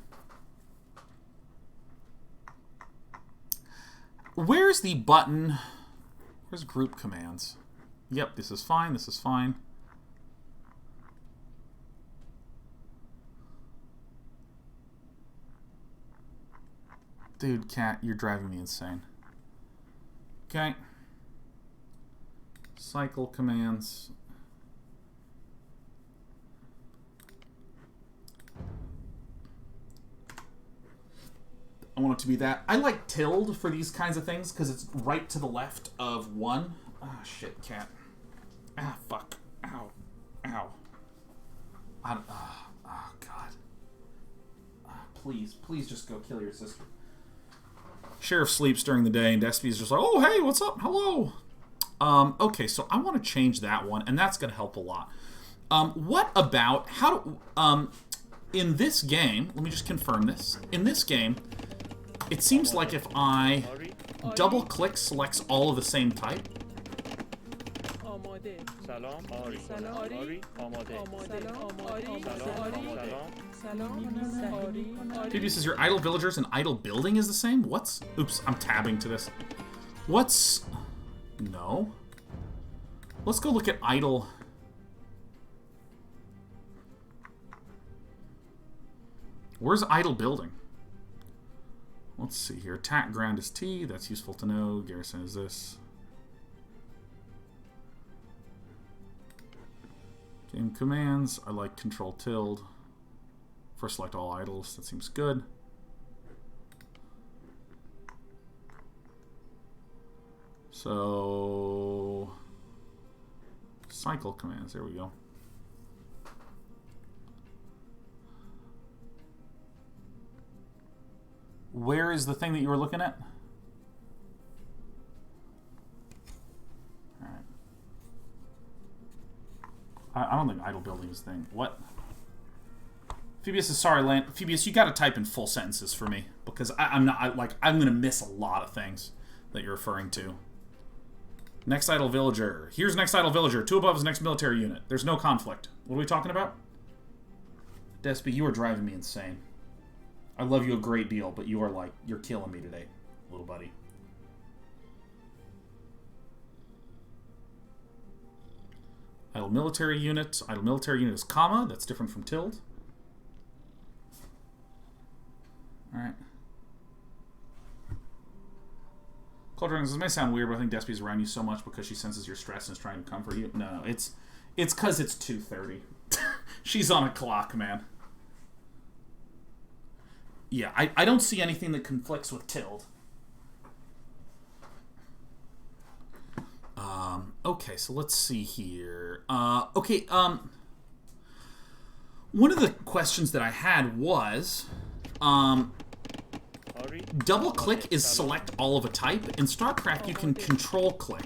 Where's the button? Where's group commands? Yep, this is fine, this is fine. Dude, cat, you're driving me insane. Okay. Cycle commands. want it to be that. I like tilde for these kinds of things because it's right to the left of 1. Ah, shit, cat. Ah, fuck. Ow. Ow. Oh, God. Please just go kill your sister. Sheriff sleeps during the day, and Despy's just like, oh, hey, what's up? Hello. Okay, so I want to change that one, and that's going to help a lot. What about, in this game, let me just confirm this. In this game, it seems like if I double-click selects all of the same type. سلام PB says your idle villagers and idle building is the same? What's... Oops, I'm tabbing to this. What's... No. Let's go look at idle... Where's idle building? Let's see here. Attack ground is T. That's useful to know. Garrison is this. Game commands. I like control tilde. For select all idols. That seems good. So... cycle commands. There we go. Where is the thing that you were looking at? Alright. I don't think idle building is a thing. What? Phoebus is sorry, Lan. Phoebus, you gotta type in full sentences for me. Because I'm gonna miss a lot of things that you're referring to. Next idle villager. Here's next idle villager. 2 above is next military unit. There's no conflict. What are we talking about? Despy, you are driving me insane. I love you a great deal, but you are like, you're killing me today, little buddy. Idle military unit. Idle military unit is comma. That's different from tilde. Alright. Cauldron, this may sound weird, but I think Despy's around you so much because she senses your stress and is trying to comfort you. No, it's because it's 2:30. She's on a clock, man. Yeah, I don't see anything that conflicts with tilde. Okay, so let's see here. Okay, one of the questions that I had was, double click is select all of a type. In StarCraft, you can control click.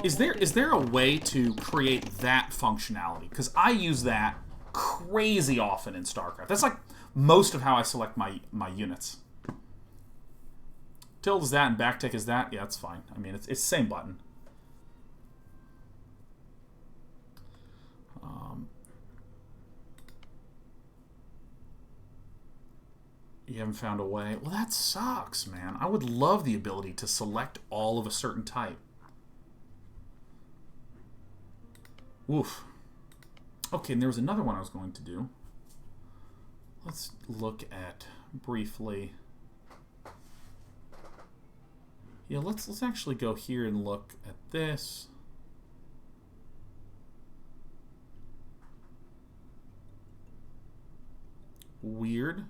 Is there a way to create that functionality? Because I use that crazy often in StarCraft. That's like most of how I select my units. Tilde is that and backtick is that. Yeah, that's fine. I mean, it's the same button. You haven't found a way? Well, that sucks, man. I would love the ability to select all of a certain type. Oof. Okay, and there was another one I was going to do. Let's look at briefly. Yeah, let's actually go here and look at this. Weird.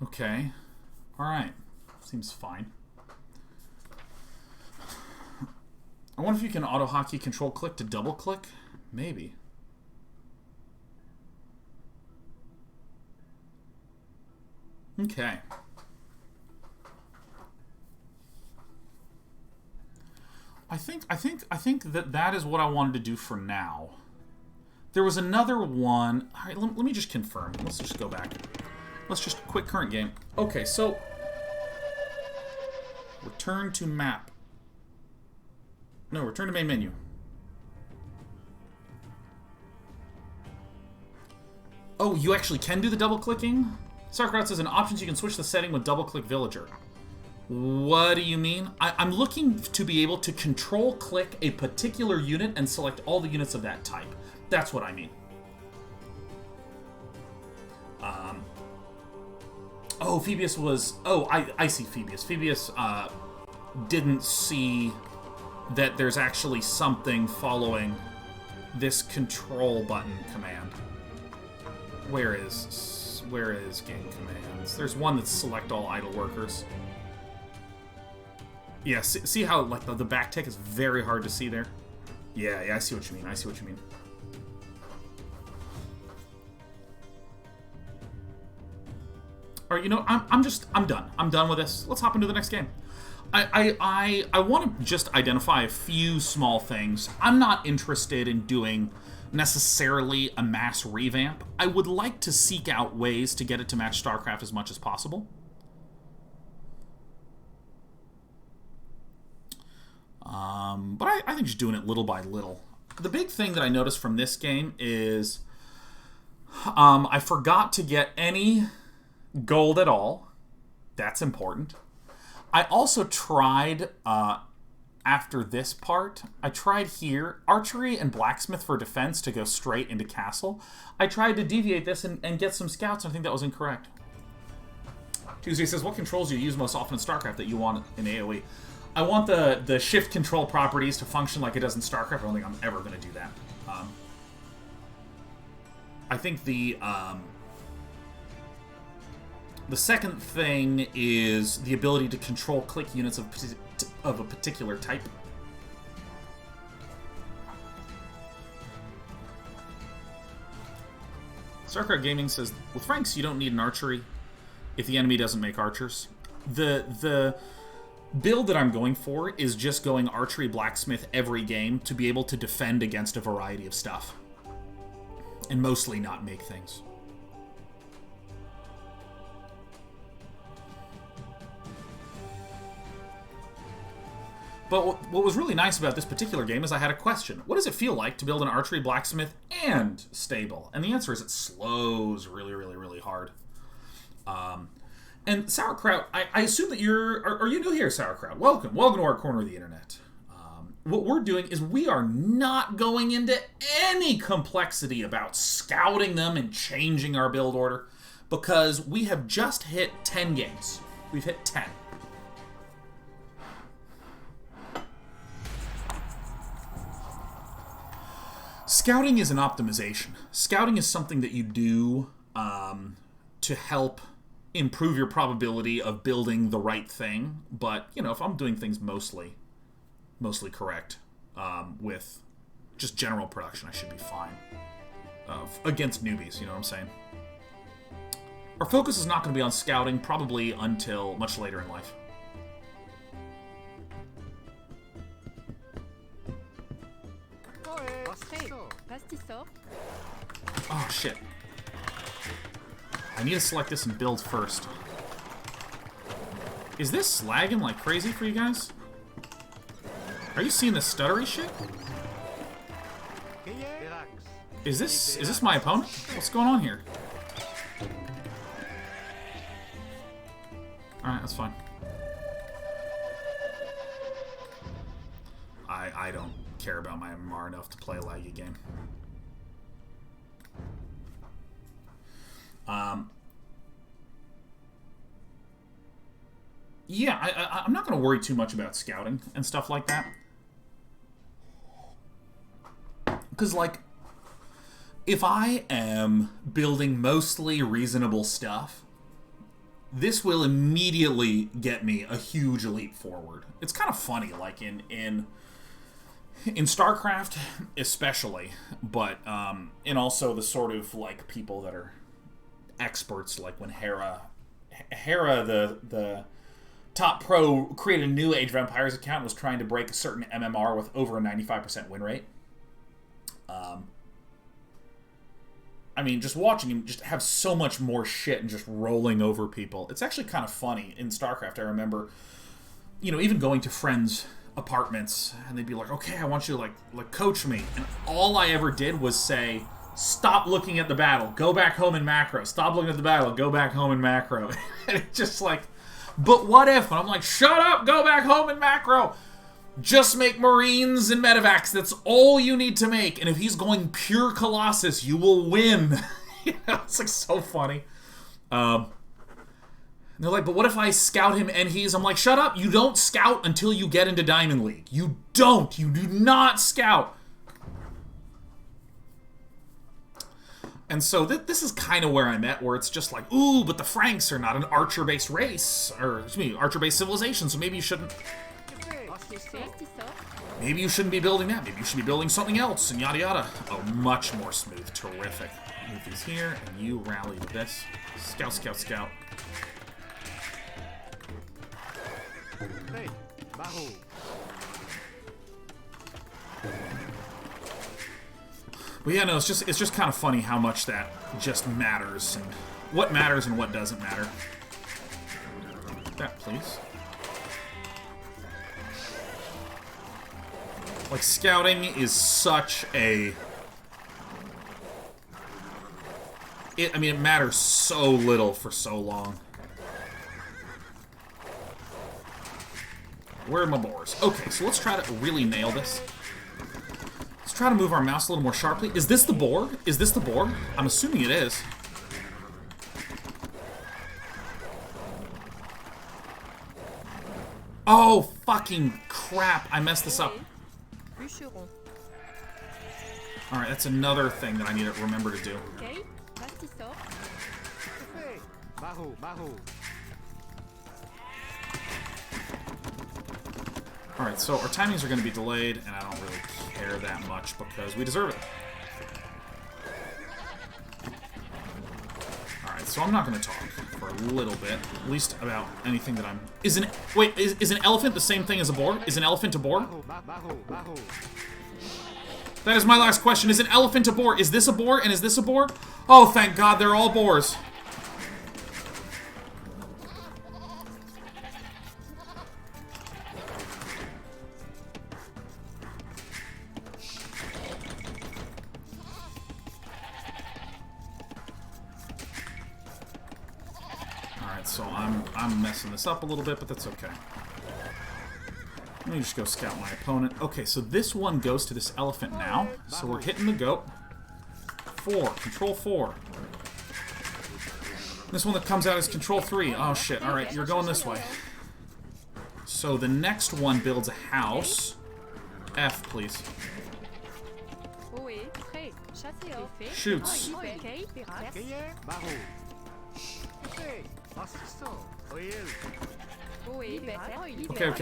Okay. All right. Seems fine. I wonder if you can auto-hotkey control-click to double-click? Maybe. Okay. I think that is what I wanted to do for now. There was another one. All right, let me just confirm. Let's just go back. Let's just quit current game. Okay, so return to map. No, return to main menu. Oh, you actually can do the double-clicking? Sarkrat says, in options you can switch the setting with double-click villager. What do you mean? I'm looking to be able to control-click a particular unit and select all the units of that type. That's what I mean. Oh, Phoebus was... Oh, I see Phoebus. Phoebus didn't see that there's actually something following this control button command. Where is game commands? There's one that's select all idle workers. Yeah, see how like the back tick is very hard to see there? Yeah, I see what you mean. I see what you mean. All right, you know, I'm done. I'm done with this. Let's hop into the next game. I want to just identify a few small things. I'm not interested in doing necessarily a mass revamp. I would like to seek out ways to get it to match StarCraft as much as possible. But I think just doing it little by little. The big thing that I noticed from this game is I forgot to get any gold at all. That's important. I also tried, after this part, I tried here, archery and blacksmith for defense to go straight into castle. I tried to deviate this and get some scouts, and I think that was incorrect. Tuesday says, what controls do you use most often in StarCraft that you want in AoE? I want the shift control properties to function like it does in StarCraft. I don't think I'm ever going to do that. I think the second thing is the ability to control click units of a particular type. StarCraft Gaming says, with Franks, you don't need an archery if the enemy doesn't make archers. The build that I'm going for is just going archery blacksmith every game to be able to defend against a variety of stuff. And mostly not make things. But what was really nice about this particular game is I had a question. What does it feel like to build an archery blacksmith and stable? And the answer is it slows really, really, really hard. And Sauerkraut, I assume that are you new here, Sauerkraut? Welcome to our corner of the internet. What we're doing is we are not going into any complexity about scouting them and changing our build order, because we have just hit 10 games. We've hit 10. Scouting is an optimization. Scouting is something that you do to help improve your probability of building the right thing. But, you know, if I'm doing things mostly correct with just general production, I should be fine. Against newbies, you know what I'm saying? Our focus is not going to be on scouting probably until much later in life. Oh, shit. I need to select this and build first. Is this lagging like crazy for you guys? Are you seeing this stuttery shit? Is this my opponent? What's going on here? Alright, that's fine. I don't care about my MMR enough to play a laggy game. Yeah, I'm not going to worry too much about scouting and stuff like that. Because, like, if I am building mostly reasonable stuff, this will immediately get me a huge leap forward. It's kind of funny, like, in StarCraft especially, but in also the sort of, like, people that are experts, like when Hera, the top pro, created a new Age of Empires account and was trying to break a certain MMR with over a 95% win rate. I mean, just watching him just have so much more shit and just rolling over people. It's actually kind of funny. In StarCraft, I remember, you know, even going to friends' apartments, and they'd be like, okay, I want you to, like coach me. And all I ever did was say, stop looking at the battle. Go back home in macro. Stop looking at the battle. Go back home in macro. And it's just like, but what if? And I'm like, shut up. Go back home in macro. Just make Marines and Medivacs. That's all you need to make. And if he's going pure Colossus, you will win. You know, it's like so funny. And they're like, but what if I scout him and I'm like, shut up. You don't scout until you get into Diamond League. You don't. You do not scout. And so this is kind of where I'm at, where it's just like, ooh, but the Franks are not an archer-based race, or excuse me, archer-based civilization, so maybe you shouldn't. Maybe you shouldn't be building that. Maybe you should be building something else, and yada yada. Oh, much more smooth. Terrific. Move these here, and you rally to this. Scout, scout, scout. Hey, Maho. But yeah, no, it's just kind of funny how much that just matters, and what doesn't matter. That, please. Like, scouting is such a... I mean, it matters so little for so long. Where are my boars? Okay, so let's try to really nail this. Let's try to move our mouse a little more sharply. Is this the boar? Is this the boar? I'm assuming it is. Oh, fucking crap. I messed this up. Alright, that's another thing that I need to remember to do. Maho, Maho. Alright, so our timings are going to be delayed, and I don't really care that much because we deserve it. Alright, so I'm not going to talk for a little bit, at least about anything that I'm... Is an elephant the same thing as a boar? Is an elephant a boar? Maho, Maho. That is my last question. Is an elephant a boar? Is this a boar, and is this a boar? Oh, thank God, they're all boars. So I'm messing this up a little bit, but that's okay. Let me just go scout my opponent. Okay, so this one goes to this elephant now. So we're hitting the goat. 4. Control 4. This one that comes out is Control 3. Oh, shit. Alright, you're going this way. So the next one builds a house. F, please. Shoots.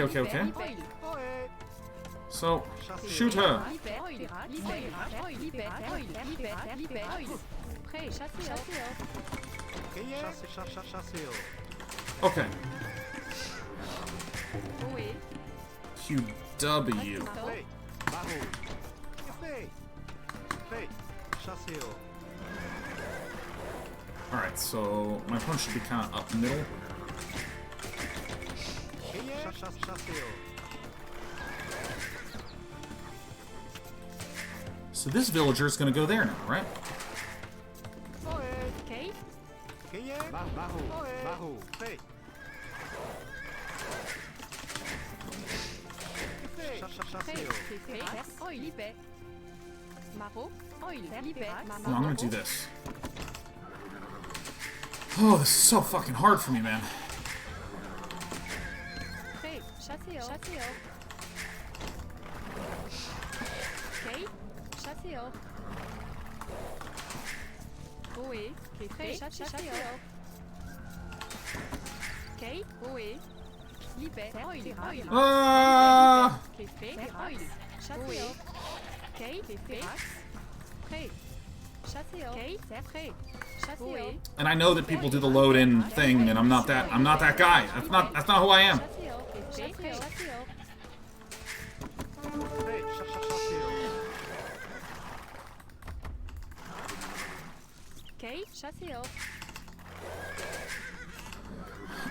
Okay. So, shoot her. Okay. QW. Alright, so my opponent should be kind of up middle. So this villager is going to go there now, right? No, I'm going to do this. Oh, this is so fucking hard for me, man. And I know that people do the load-in thing, and I'm not that guy. That's not who I am.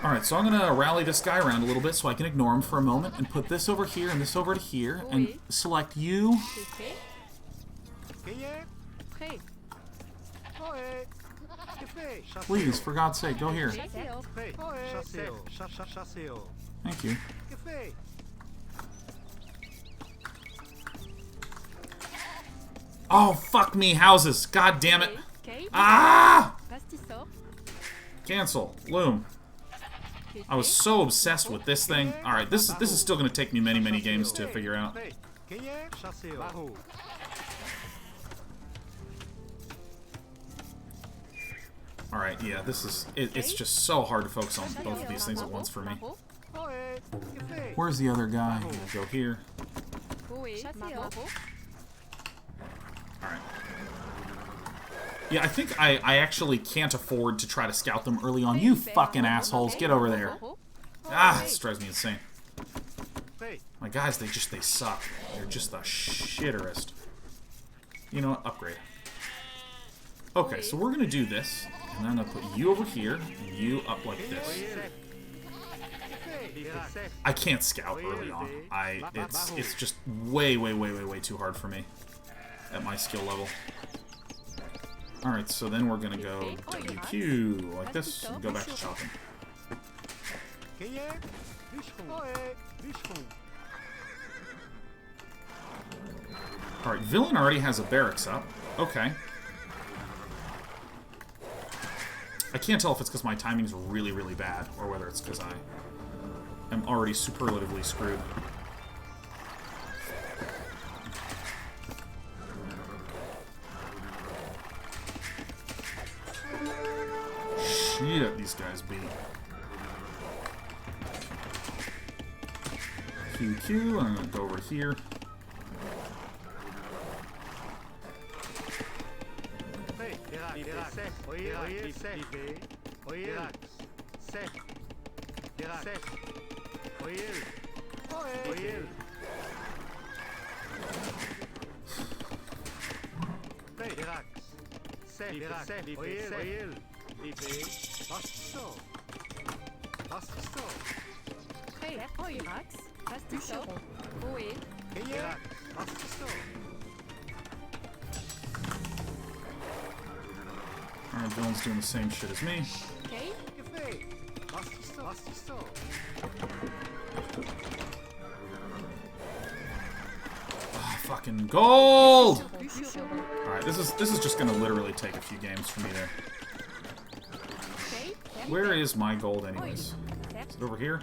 Alright, so I'm gonna rally this guy around a little bit so I can ignore him for a moment and put this over here and this over to here and select you. Please, for God's sake, go here. Thank you. Oh, fuck me, houses. God damn it. Ah! Cancel. Loom. I was so obsessed with this thing. Alright, this is still going to take me many games to figure out. Alright, yeah, this is... it's just so hard to focus on both of these things at once for me. Where's the other guy? I'm gonna go here. Alright. Yeah, I think I actually can't afford to try to scout them early on. You fucking assholes, get over there. Ah, this drives me insane. My guys, they suck. They're just the shitterest. You know what? Upgrade. Okay, so we're gonna do this, and I'm gonna put you over here, and you up like this. I can't scout early on. It's just way too hard for me at my skill level. Alright, so then we're gonna go WQ like this, and go back to chopping. Alright, Villain already has a barracks up. Okay. I can't tell if it's because my timing's really bad, or whether it's because I am already superlatively screwed. Shit, these guys beat. QQ, I'm gonna go over here. Alright, Villain's doing the same shit as me. Ah, fucking gold! Alright, this is just gonna literally take a few games for me there. Where is my gold anyways? Is it over here?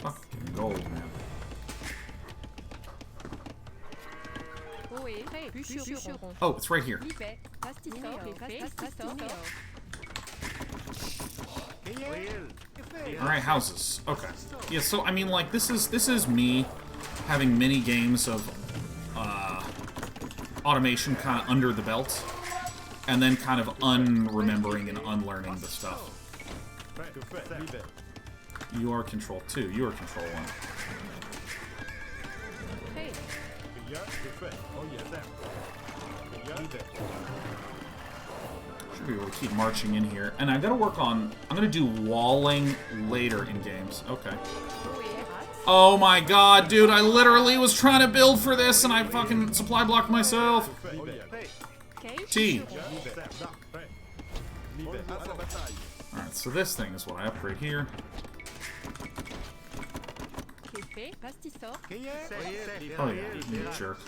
Fucking gold, man. Oh, it's right here. Alright, houses. Okay. Yeah, so I mean, like, this is me having many games of automation kind of under the belt, and then kind of unremembering and unlearning the stuff. You are control 2. You are control 1. Should be able to keep marching in here. And I gotta work on... I'm gonna do walling later in games. Okay. Oh my god, dude, I literally was trying to build for this and I fucking supply blocked myself. T. Alright, so this thing is what I upgrade here. Oh yeah, you jerk.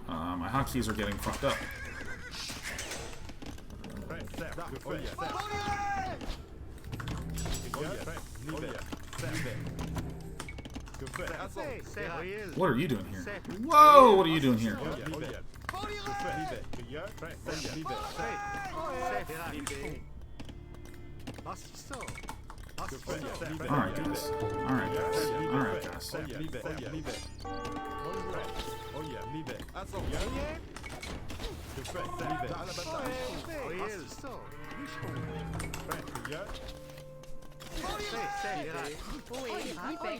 My hotkeys are getting fucked up. What are you doing here? Whoa, what are you doing here? Alright, guys. Alright, guys. Alright, guys.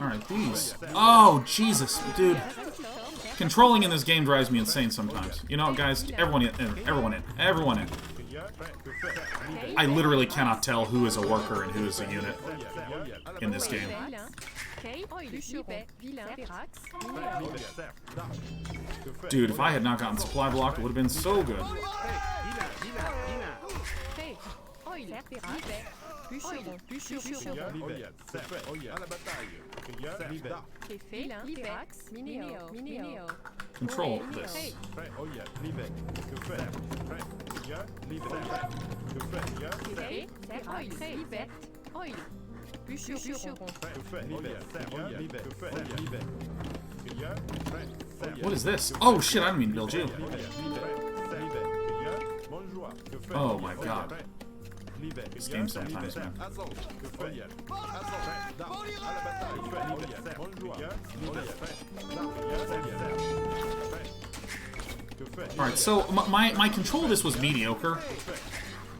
Alright, these. Oh, Jesus, dude. Controlling in this game drives me insane sometimes. You know, guys, everyone in. Everyone in. I literally cannot tell who is a worker and who is a unit in this game. Dude, if I had not gotten supply blocked, it would have been so good. Control this. What is this? Oh shit, I didn't mean to build you. Oh my god. This game sometimes, man. Alright, so my control of this was mediocre.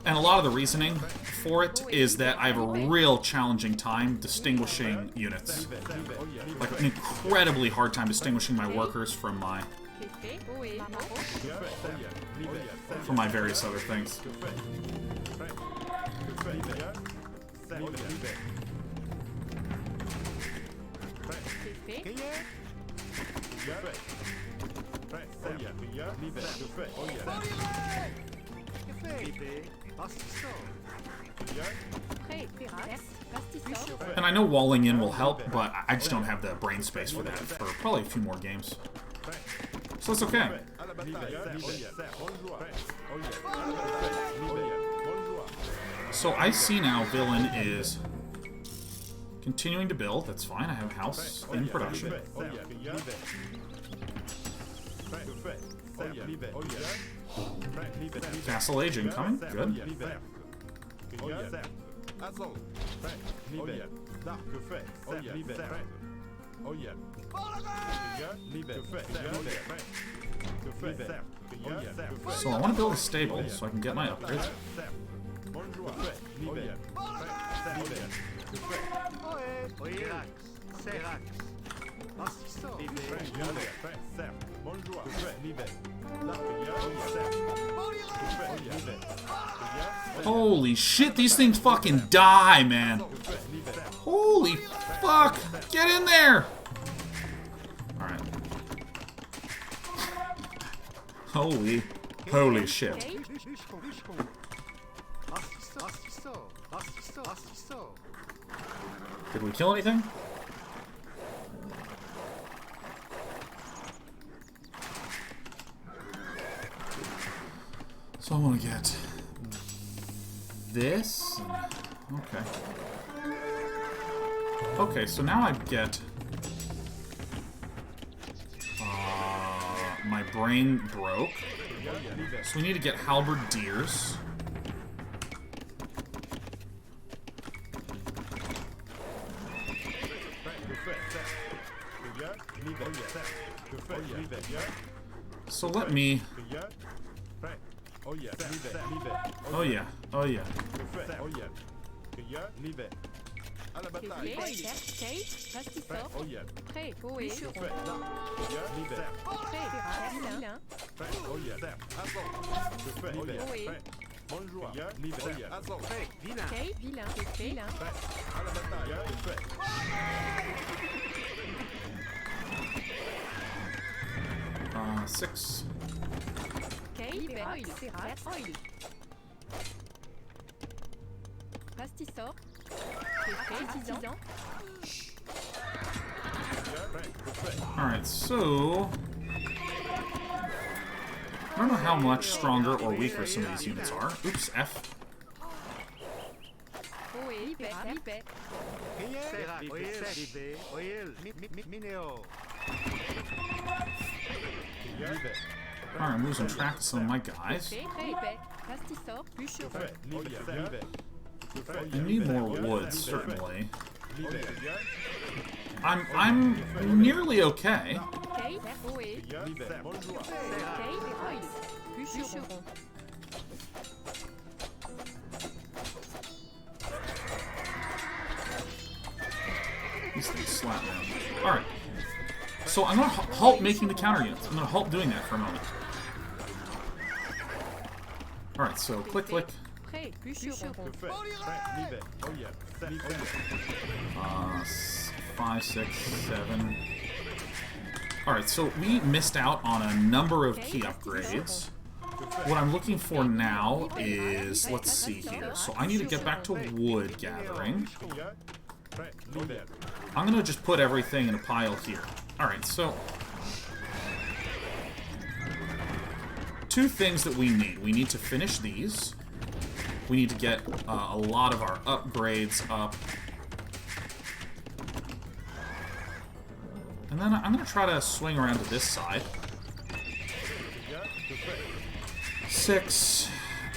And a lot of the reasoning for it is that I have a real challenging time distinguishing units. Like, an incredibly hard time distinguishing my workers from my various other things. And I know walling in will help, but I just don't have the brain space for that for probably a few more games. So that's okay. So I see now villain is continuing to build. That's fine. I have a house in production. Castle Age incoming. Good. So I want to build a stable so I can get my upgrades. Holy shit, these things fucking die, man. Holy fuck. Get in there. Alright. Holy shit. Did we kill anything? So I want to get this. Okay. Okay, so now I get my brain broke. So we need to get halberdiers. So let me... Oh yeah. Oh yeah. Six. Alright, so... I don't know how much stronger or weaker some of these units are. Oops, F. Alright, I'm losing track of some of my guys. I need more wood, certainly. I'm nearly okay. These things slap, man. Alright. So I'm gonna halt making the counter units. I'm gonna halt doing that for a moment. Alright, so click, click. 5, 6, 7. Alright, so we missed out on a number of key upgrades. What I'm looking for now is, let's see here. So I need to get back to wood gathering. I'm gonna just put everything in a pile here. Alright, so... two things that we need. We need to finish these. We need to get a lot of our upgrades up. And And then I'm going to try to swing around to this side. 6.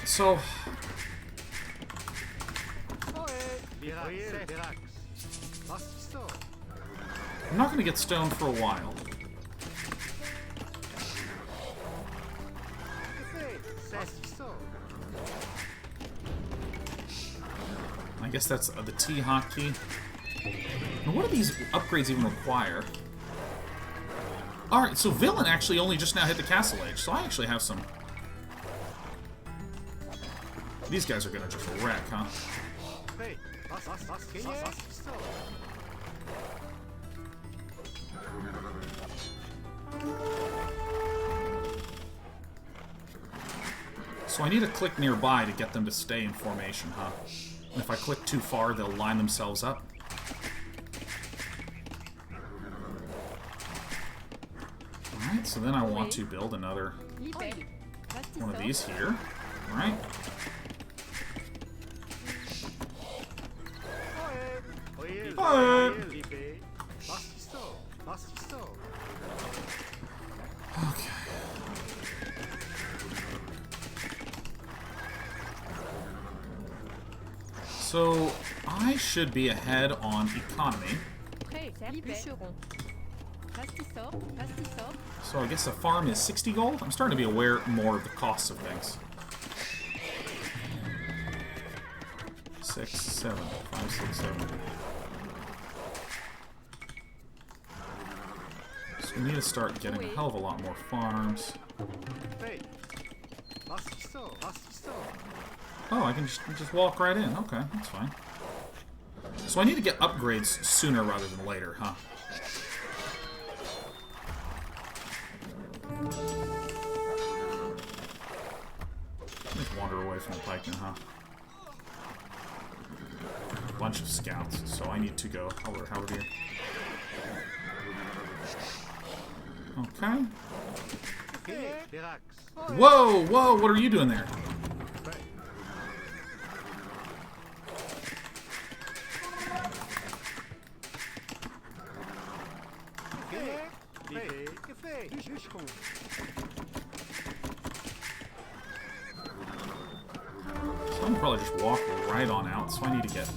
So... I'm not going to get stoned for a while. I guess that's the T hotkey. And what do these upgrades even require? Alright, so Villain actually only just now hit the Castle Age, so I actually have some... These guys are gonna just wreck, huh? So I need to click nearby to get them to stay in formation, huh? And if I click too far, they'll line themselves up. Alright, so then I want to build another one of these here. Alright. Okay. So, I should be ahead on economy. So I guess the farm is 60 gold? I'm starting to be aware more of the costs of things. 6, 7, 5, 6, 7. So we need to start getting a hell of a lot more farms. Oh, I can just walk right in. Okay, that's fine. So I need to get upgrades sooner rather than later, huh? Just wander away from the pikemen, huh? A bunch of scouts, so I need to go halberdier. Okay. Whoa, whoa, what are you doing there? So I'm probably just walk right on out, so I need to get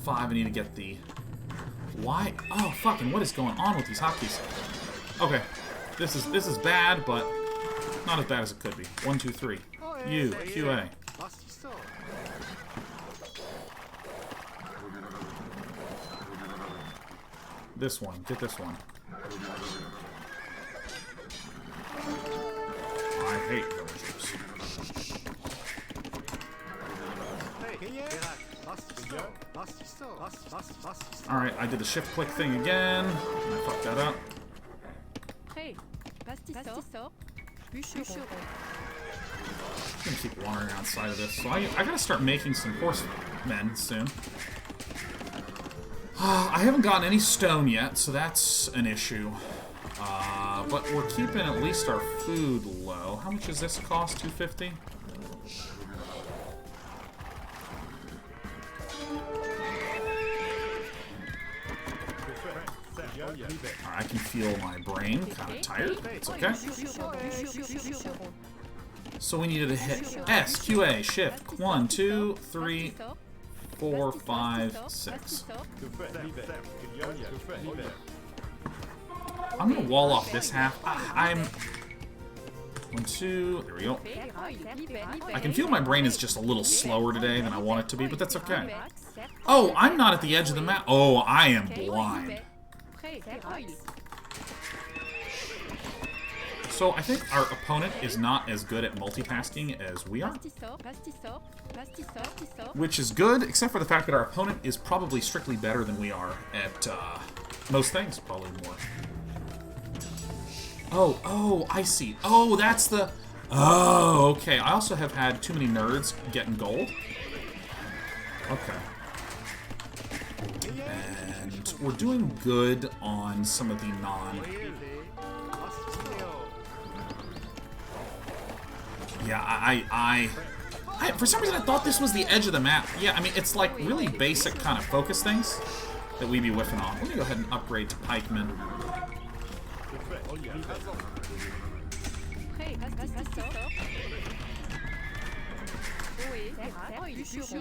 5, I need to get the... Why? Oh, fucking, what is going on with these hotkeys? Okay, this is bad, but not as bad as it could be. 1, 2, 3. U, QA. This one, get this one. I hate villagers. Alright, I did the shift click thing again, and I fucked that up. I'm gonna keep wandering outside of this, so I gotta start making some horsemen soon. I haven't gotten any stone yet, so that's an issue. But we're keeping at least our food low. How much does this cost? 250? Alright, I can feel my brain kind of tired. It's okay. So we needed to hit S, QA, shift. 1, 2, 3, 4, 5, 6. I'm gonna wall off this half. I'm... 1, 2, there we go. I can feel my brain is just a little slower today than I want it to be, but that's okay. Oh, I'm not at the edge of the map. Oh, I am blind. So I think our opponent is not as good at multitasking as we are. Which is good, except for the fact that our opponent is probably strictly better than we are at most things, probably more. Oh, I see. Oh, that's the... Oh, okay. I also have had too many nerds getting gold. Okay. And we're doing good on some of the non... Yeah, I for some reason I thought this was the edge of the map. Yeah, I mean, it's like really basic kind of focus things. that we be whiffing off. Let me go ahead and upgrade to pikemen. Oh yeah, Assault. Prêt, bâtisseur. Oui, bûcheron.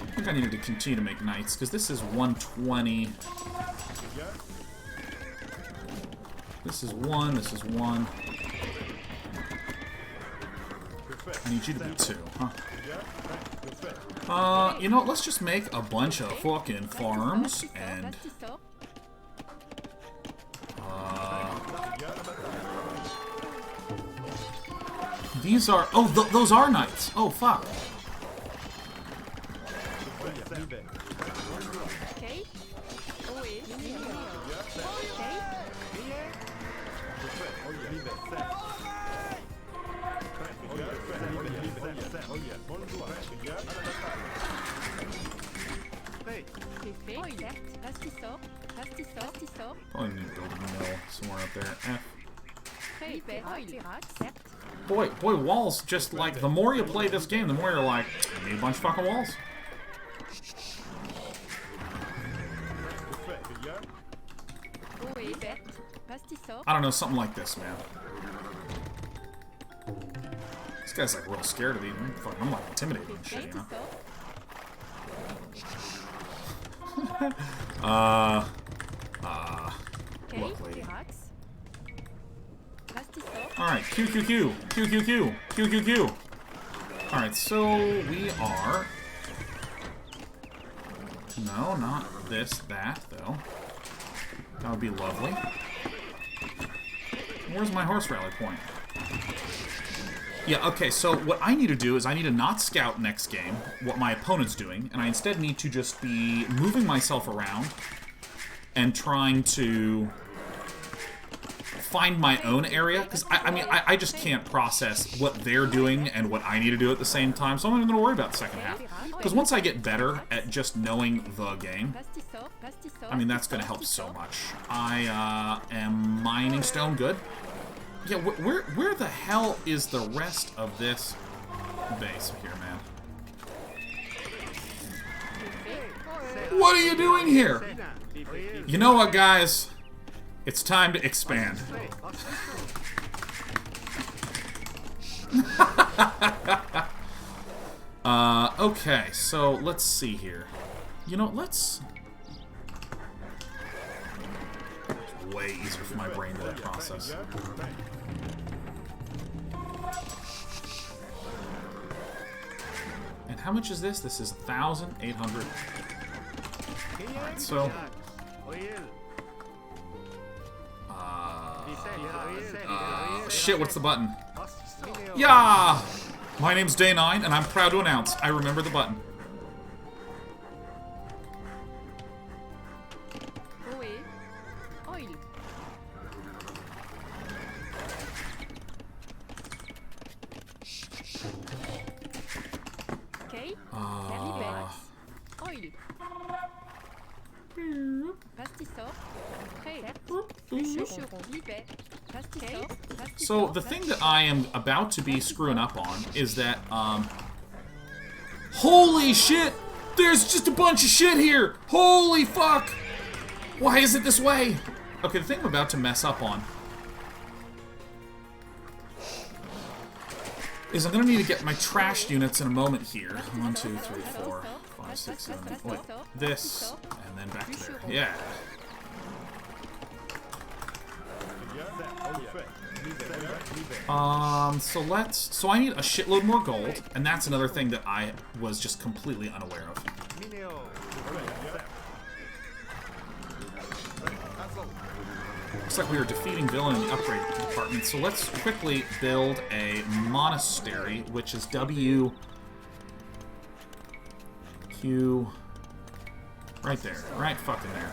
I think I needed to continue to make knights, because this is 120. This is 1, this is 1. I need you to be 2, huh? You know what, let's just make a bunch of fucking farms, and... These are... Oh, those are knights! Oh, fuck. Okay. Oui. Probably need to build a mill somewhere up there. Prêt, Boy, walls, just like, the more you play this game, the more you're like, I need a bunch of fucking walls. I don't know, something like this, man. This guy's like real scared of these. I'm like intimidated and shit, you know? Look, lady. Alright, Q. Alright, so we are... No, not this, that, though. That would be lovely. Where's my horse rally point? Yeah, okay, so what I need to do is I need to not scout next game what my opponent's doing, and I instead need to just be moving myself around and trying to find my own area, because I just can't process what they're doing and what I need to do at the same time, so I'm not even going to worry about the second half. Because once I get better at just knowing the game, I mean, that's going to help so much. I am mining stone good. Yeah, where the hell is the rest of this base here, man? What are you doing here? You know what, guys? It's time to expand. Okay, so let's see here. You know, let's... It's way easier for my brain to process. And how much is this? This is 1,800. Alright, so... shit, what's the button? Yeah! My name's Day 9, and I'm proud to announce I remember the button. So, the thing that I am about to be screwing up on is that, holy shit! There's just a bunch of shit here! Holy fuck! Why is it this way? Okay, the thing I'm about to mess up on is I'm gonna need to get my trash units in a moment here. 1, 2, 3, 4, 5, 6, 7, 8. Wait, this, and then back to there. Yeah. So I need a shitload more gold, and that's another thing that I was just completely unaware of. Looks like we are defeating villain in the upgrade department, so let's quickly build a monastery, which is W... Q... Right there. Right fucking there.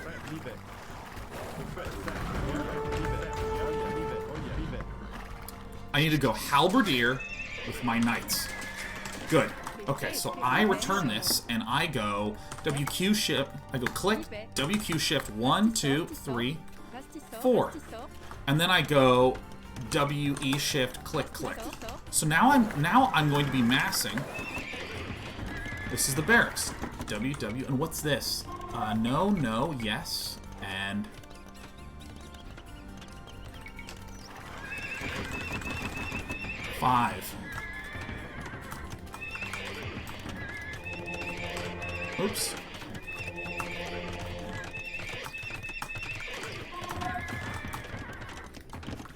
I need to go halberdier with my knights. Good. Okay, so I return this, and I go WQ shift, I go click, WQ shift 1, 2, 3, 4. And then I go WE shift, click, click. So now I'm going to be massing This is the barracks. W, W, and what's this? No, no, yes, and... Five. Oops.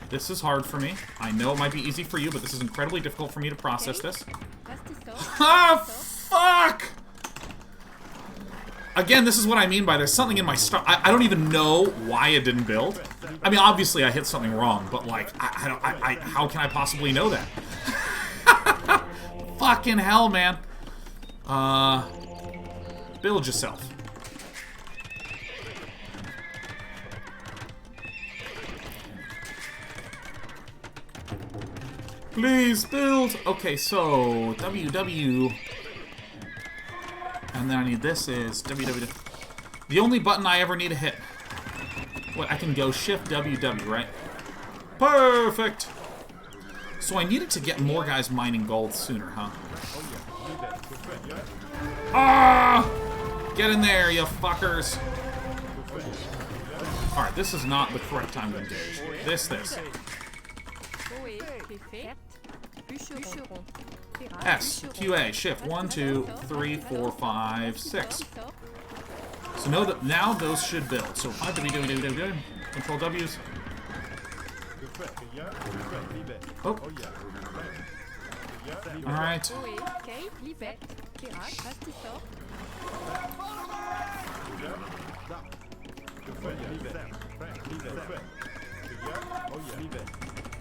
This is hard for me. I know it might be easy for you, but this is incredibly difficult for me to process this. Ah, fuck! Again, this is what I mean by there's something in my star. I don't even know why it didn't build. I mean, obviously I hit something wrong, but like, how can I possibly know that? Fucking hell, man. Build yourself. Please build. Okay, so W W. And then I need this is WW. The only button I ever need to hit. What, I can go Shift WW, right? Perfect! So I needed to get more guys mining gold sooner, huh? Ah! Get in there, you fuckers! Alright, this is not the correct time to engage. This. S, QA, shift, 1, 2, 3, 4, 5, 6. So know that now those should build. So 5 W, control W's. Oh. Alright.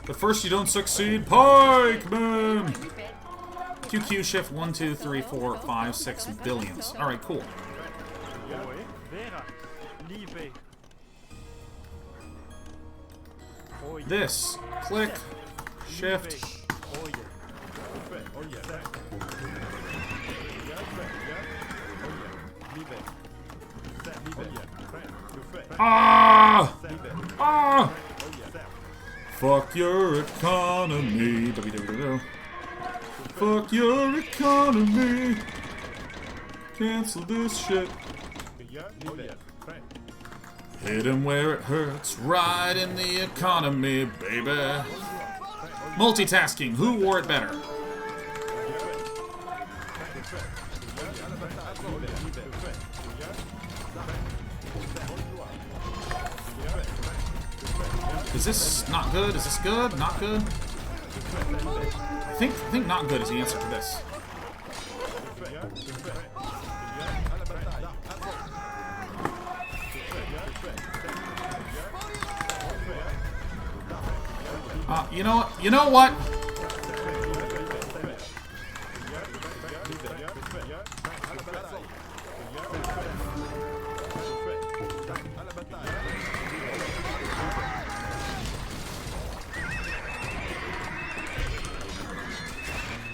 But first you don't succeed, pikeman! QQ shift 1, 2, 3, 4, 5, 6 billions. Alright, cool. This. Click. Shift. Ah! Ah! Fuck your economy. WWW. Fuck your economy. Cancel this shit. Hit him where it hurts. Right in the economy, baby. Multitasking. Who wore it better? Is this not good? Is this good? Not good? I think not good is the answer to this. You know what?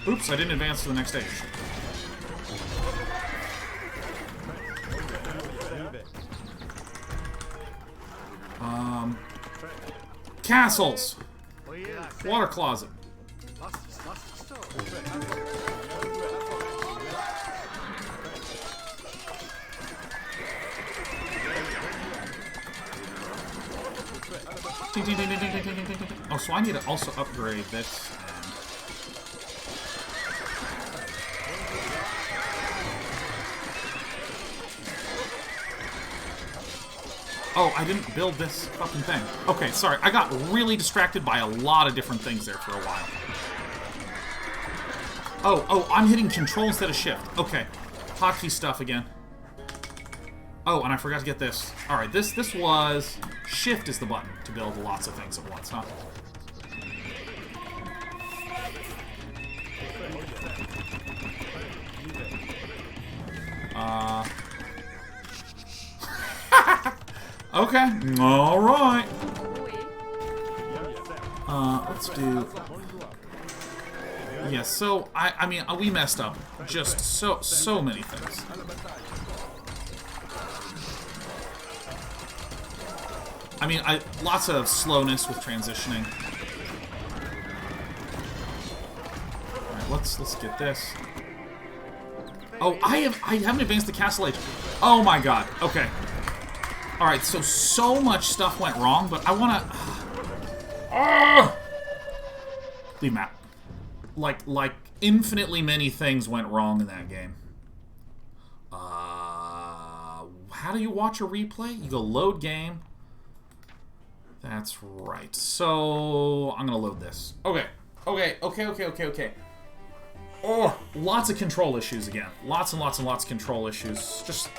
Oops, I didn't advance to the next stage. Castles! Water closet. Oh, so I need to also upgrade this. Oh, I didn't build this fucking thing. Okay, sorry. I got really distracted by a lot of different things there for a while. Oh, I'm hitting control instead of shift. Okay. Hotkey stuff again. Oh, and I forgot to get this. Alright, this was... Shift is the button to build lots of things at once, huh? Okay, alright. Let's do... Yeah, so, I mean, we messed up just so many things. I mean, lots of slowness with transitioning. Alright, let's get this. Oh, I haven't advanced to Castle Age. Oh my god. Okay. Alright, so much stuff went wrong, but I wanna... Leave map. Like infinitely many things went wrong in that game. How do you watch a replay? You go load game. That's right. So, I'm gonna load this. Okay. Oh, lots of control issues again. Lots and lots of control issues.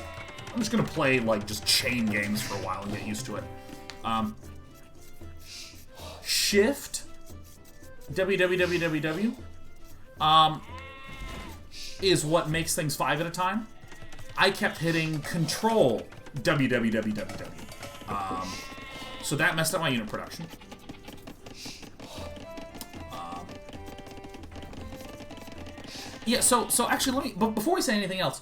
I'm just gonna play, like, just chain games for a while and get used to it. Shift. WWWWW. Is what makes things 5 at a time. I kept hitting Control WWWWW. So that messed up my unit production. Yeah, so actually, let me... But before we say anything else,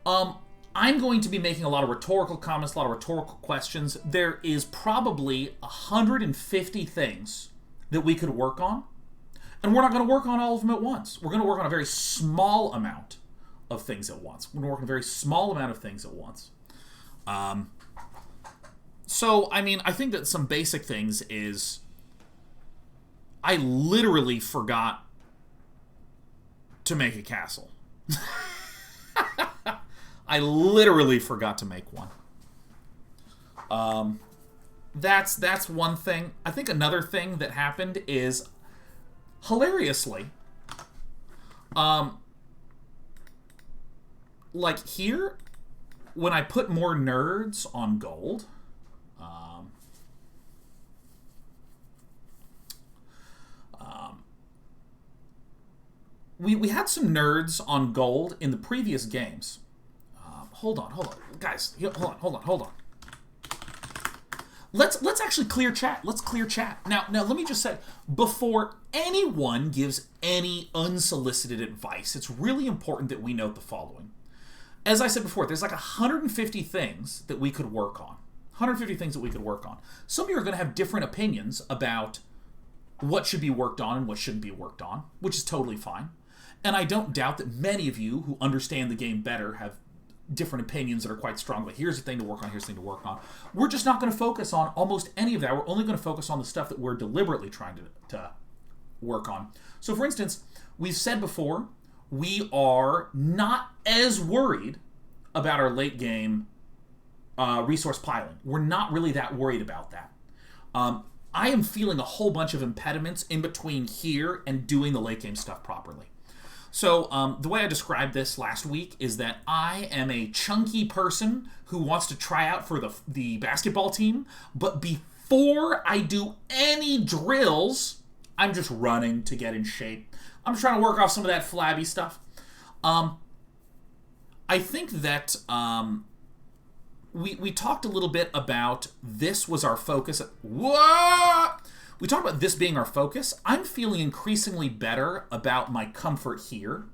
I'm going to be making a lot of rhetorical comments, a lot of rhetorical questions. There is probably 150 things that we could work on, and we're not going to work on all of them at once. We're going to work on a very small amount of things at once. We're going to work on a very small amount of things at once. So, I mean, I think that some basic things is... I literally forgot to make a castle. I literally forgot to make one. That's one thing. I think another thing that happened is, hilariously, like here, when I put more nerds on gold, we had some nerds on gold in the previous games. Hold on, guys. Hold on. Let's actually clear chat. Let's clear chat. Now let me just say, before anyone gives any unsolicited advice, it's really important that we note the following. As I said before, there's like 150 things that we could work on. 150 things that we could work on. Some of you are going to have different opinions about what should be worked on and what shouldn't be worked on, which is totally fine. And I don't doubt that many of you who understand the game better have different opinions that are quite strong. But here's the thing to work on, here's the thing to work on. We're just not going to focus on almost any of that. We're only going to focus on the stuff that we're deliberately trying to work on. So, for instance, we've said before, we are not as worried about our late game resource piling. We're not really that worried about that. I am feeling a whole bunch of impediments in between here and doing the late game stuff properly. So the way I described this last week is that I am a chunky person who wants to try out for the basketball team, but before I do any drills, I'm just running to get in shape. I'm trying to work off some of that flabby stuff. I think that we talked a little bit about this was our focus. Whoa! We talked about this being our focus. I'm feeling increasingly better about my comfort here.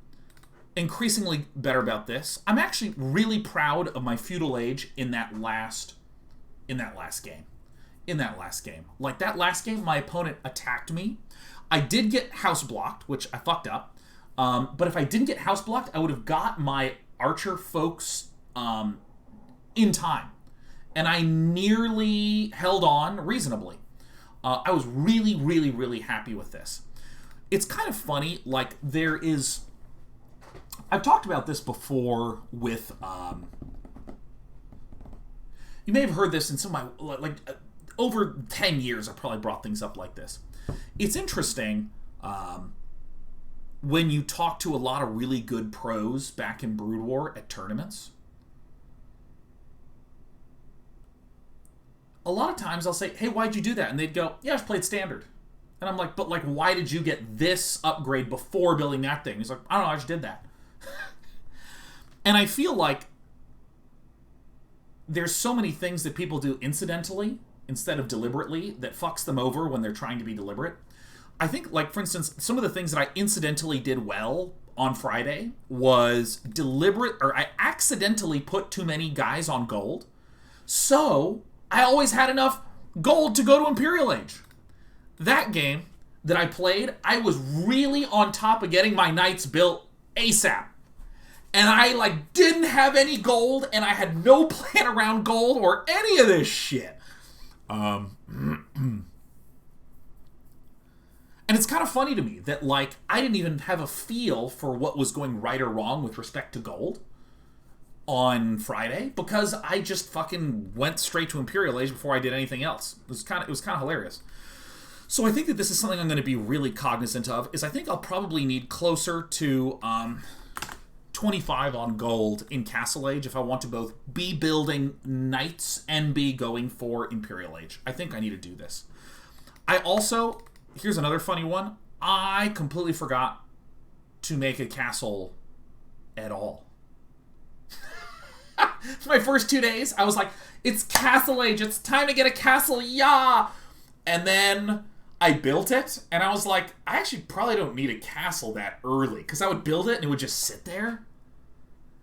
Increasingly better about this. I'm actually really proud of my Feudal Age in that last game. Like that last game, my opponent attacked me. I did get house blocked, which I fucked up. But if I didn't get house blocked, I would have got my archer folks in time. And I nearly held on reasonably. I was really, really, really happy with this. It's kind of funny, like, there is... I've talked about this before with... you may have heard this in some of my... Like, over 10 years, I've probably brought things up like this. It's interesting when you talk to a lot of really good pros back in Brood War at tournaments. A lot of times I'll say, hey, why'd you do that? And they'd go, yeah, I just played standard. And I'm like, but like, why did you get this upgrade before building that thing? He's like, I don't know, I just did that. And I feel like there's so many things that people do incidentally instead of deliberately that fucks them over when they're trying to be deliberate. I think, like, for instance, some of the things that I incidentally did well on Friday was deliberate, or I accidentally put too many guys on gold. So I always had enough gold to go to Imperial Age. That game that I played, I was really on top of getting my knights built ASAP. And I, like, didn't have any gold, and I had no plan around gold or any of this shit. And it's kind of funny to me that, like, I didn't even have a feel for what was going right or wrong with respect to gold on Friday, because I just fucking went straight to Imperial Age before I did anything else. It was kind of hilarious. So I think that this is something I'm going to be really cognizant of, is I think I'll probably need closer to 25 on gold in Castle Age if I want to both be building knights and be going for Imperial Age. I think I need to do this. I also, here's another funny one, I completely forgot to make a castle at all. For my first 2 days, I was like, it's Castle Age, it's time to get a castle, yeah! And then I built it, and I was like, I actually probably don't need a castle that early, because I would build it, and it would just sit there.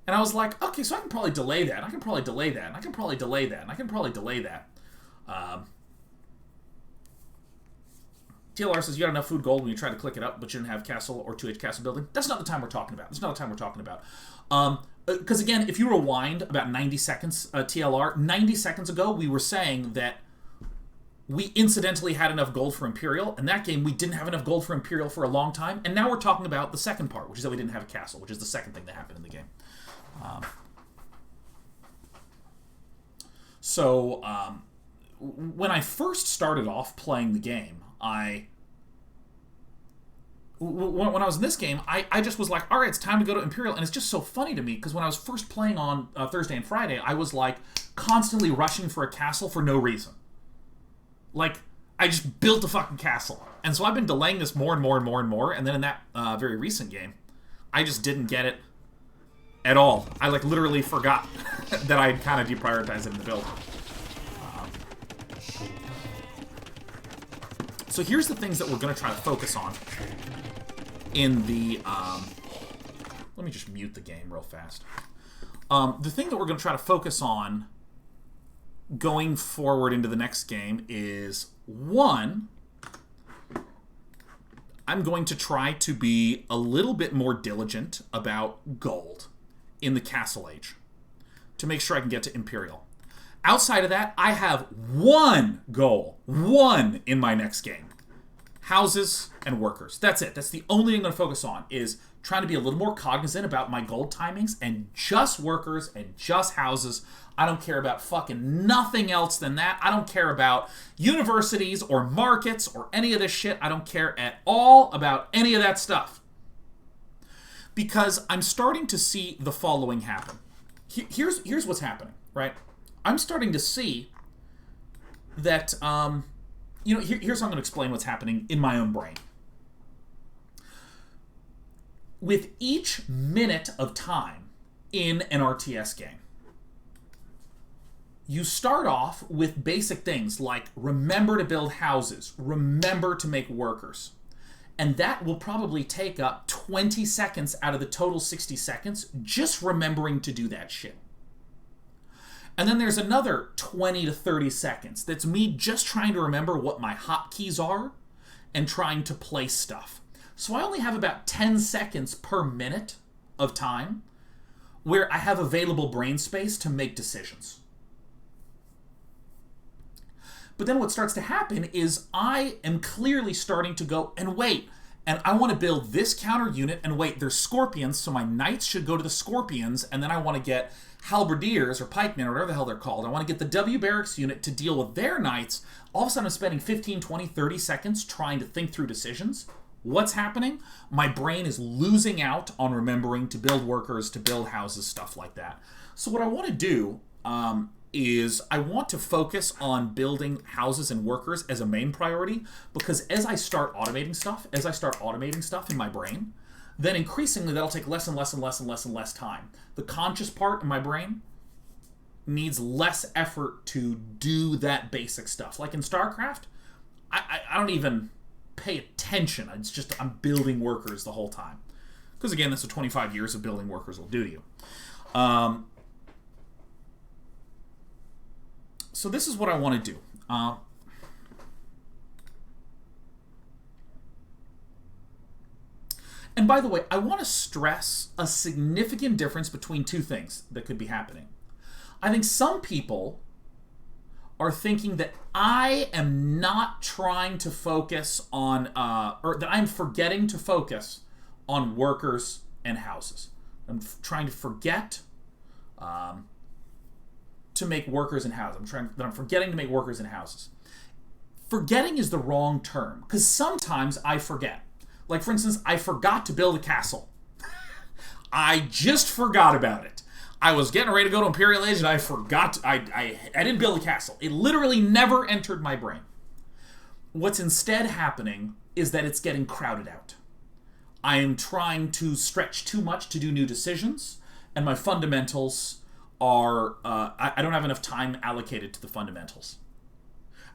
And I was like, okay, so I can probably delay that, and I can probably delay that, and I can probably delay that, and I can probably delay that. TLR says, you got enough food gold when you try to click it up, but you didn't have castle or 2H castle building. That's not the time we're talking about. That's not the time we're talking about. Because again, if you rewind about 90 seconds, TLR, 90 seconds ago, we were saying that we incidentally had enough gold for Imperial. In that game, we didn't have enough gold for Imperial for a long time. And now we're talking about the second part, which is that we didn't have a castle, which is the second thing that happened in the game. When I first started off playing the game, when I was in this game, I just was like, all right, it's time to go to Imperial. And it's just so funny to me, because when I was first playing on Thursday and Friday, I was like constantly rushing for a castle for no reason. Like, I just built a fucking castle. And so I've been delaying this more and more and more and more. And then in that very recent game, I just didn't get it at all. I, like, literally forgot that I had kind of deprioritized it in the build. So here's the things that we're going to try to focus on in the... let me just mute the game real fast. The thing that we're going to try to focus on going forward into the next game is, one, I'm going to try to be a little bit more diligent about gold in the Castle Age to make sure I can get to Imperial. Outside of that, I have one goal, one in my next game. Houses and workers. That's it. That's the only thing I'm going to focus on, is trying to be a little more cognizant about my gold timings, and just workers and just houses. I don't care about fucking nothing else than that. I don't care about universities or markets or any of this shit. I don't care at all about any of that stuff. Because I'm starting to see the following happen. Here's what's happening, right? I'm starting to see that, here's how I'm going to explain what's happening in my own brain. With each minute of time in an RTS game, you start off with basic things like remember to build houses, remember to make workers. And that will probably take up 20 seconds out of the total 60 seconds just remembering to do that shit. And then there's another 20 to 30 seconds that's me just trying to remember what my hotkeys are and trying to place stuff. So I only have about 10 seconds per minute of time where I have available brain space to make decisions. But then what starts to happen is I am clearly starting to go, and wait, and I want to build this counter unit, and wait, there's scorpions, so my knights should go to the scorpions, and then I want to get halberdiers or pikemen or whatever the hell they're called. I want to get the W barracks unit to deal with their knights. All of a sudden I'm spending 15, 20, 30 seconds trying to think through decisions. What's happening? My brain is losing out on remembering to build workers, to build houses, stuff like that. So what I want to do is I want to focus on building houses and workers as a main priority, because as I start automating stuff in my brain, then increasingly that'll take less and less and less and less and less time. The conscious part in my brain needs less effort to do that basic stuff. Like in StarCraft, I don't even pay attention. It's just I'm building workers the whole time. Because again, that's what 25 years of building workers will do to you. So this is what I want to do. And And by the way, I want to stress a significant difference between two things that could be happening. I think some people are thinking that I am not trying to focus on, or that I'm forgetting to focus on workers and houses. I'm trying to forget to make workers and houses. I'm forgetting to make workers and houses. Forgetting is the wrong term, because sometimes I forget. Like, for instance, I forgot to build a castle. I just forgot about it. I was getting ready to go to Imperial Age, and I forgot. I didn't build a castle. It literally never entered my brain. What's instead happening is that it's getting crowded out. I am trying to stretch too much to do new decisions, and my fundamentals are... I don't have enough time allocated to the fundamentals.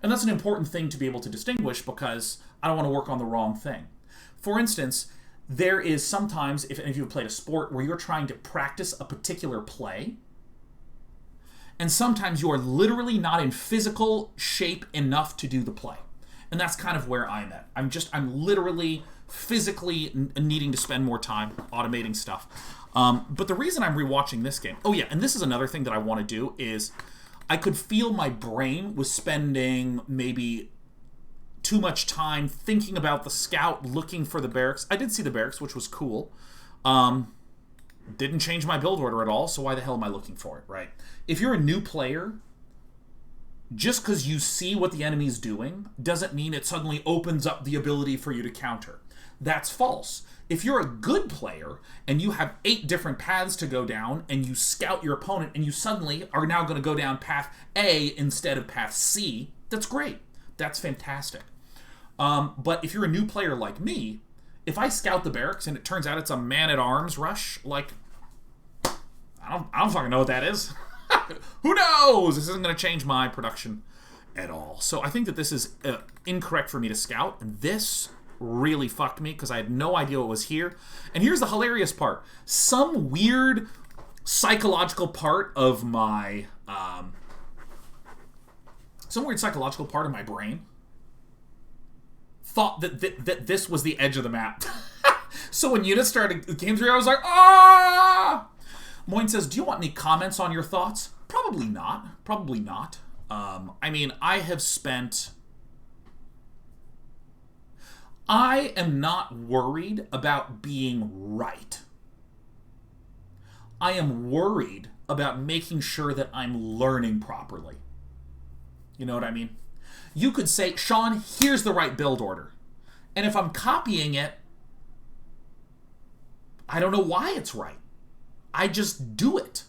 And that's an important thing to be able to distinguish, because I don't want to work on the wrong thing. For instance, there is sometimes, if any of you have played a sport, where you're trying to practice a particular play, and sometimes you are literally not in physical shape enough to do the play. And that's kind of where I'm at. I'm literally physically needing to spend more time automating stuff. But the reason I'm rewatching this game... Oh yeah, and this is another thing that I want to do, is I could feel my brain was spending maybe too much time thinking about the scout, looking for the barracks. I did see the barracks, which was cool. Didn't change my build order at all, so why the hell am I looking for it, right? If you're a new player, just because you see what the enemy's doing doesn't mean it suddenly opens up the ability for you to counter. That's false. If you're a good player and you have 8 different paths to go down and you scout your opponent and you suddenly are now going to go down path A instead of path C, that's great. That's fantastic. But if you're a new player like me, if I scout the barracks and it turns out it's a man-at-arms rush, like, I don't fucking know what that is. Who knows? This isn't going to change my production at all. So I think that this is incorrect for me to scout, and this really fucked me because I had no idea what was here. And here's the hilarious part. Some weird psychological part of my... brain thought that this was the edge of the map. So when units came through, I was like, ah! Moyne says, do you want any comments on your thoughts? Probably not. Probably not. I mean, I am not worried about being right. I am worried about making sure that I'm learning properly. You know what I mean? You could say, Sean, here's the right build order. And if I'm copying it, I don't know why it's right. I just do it.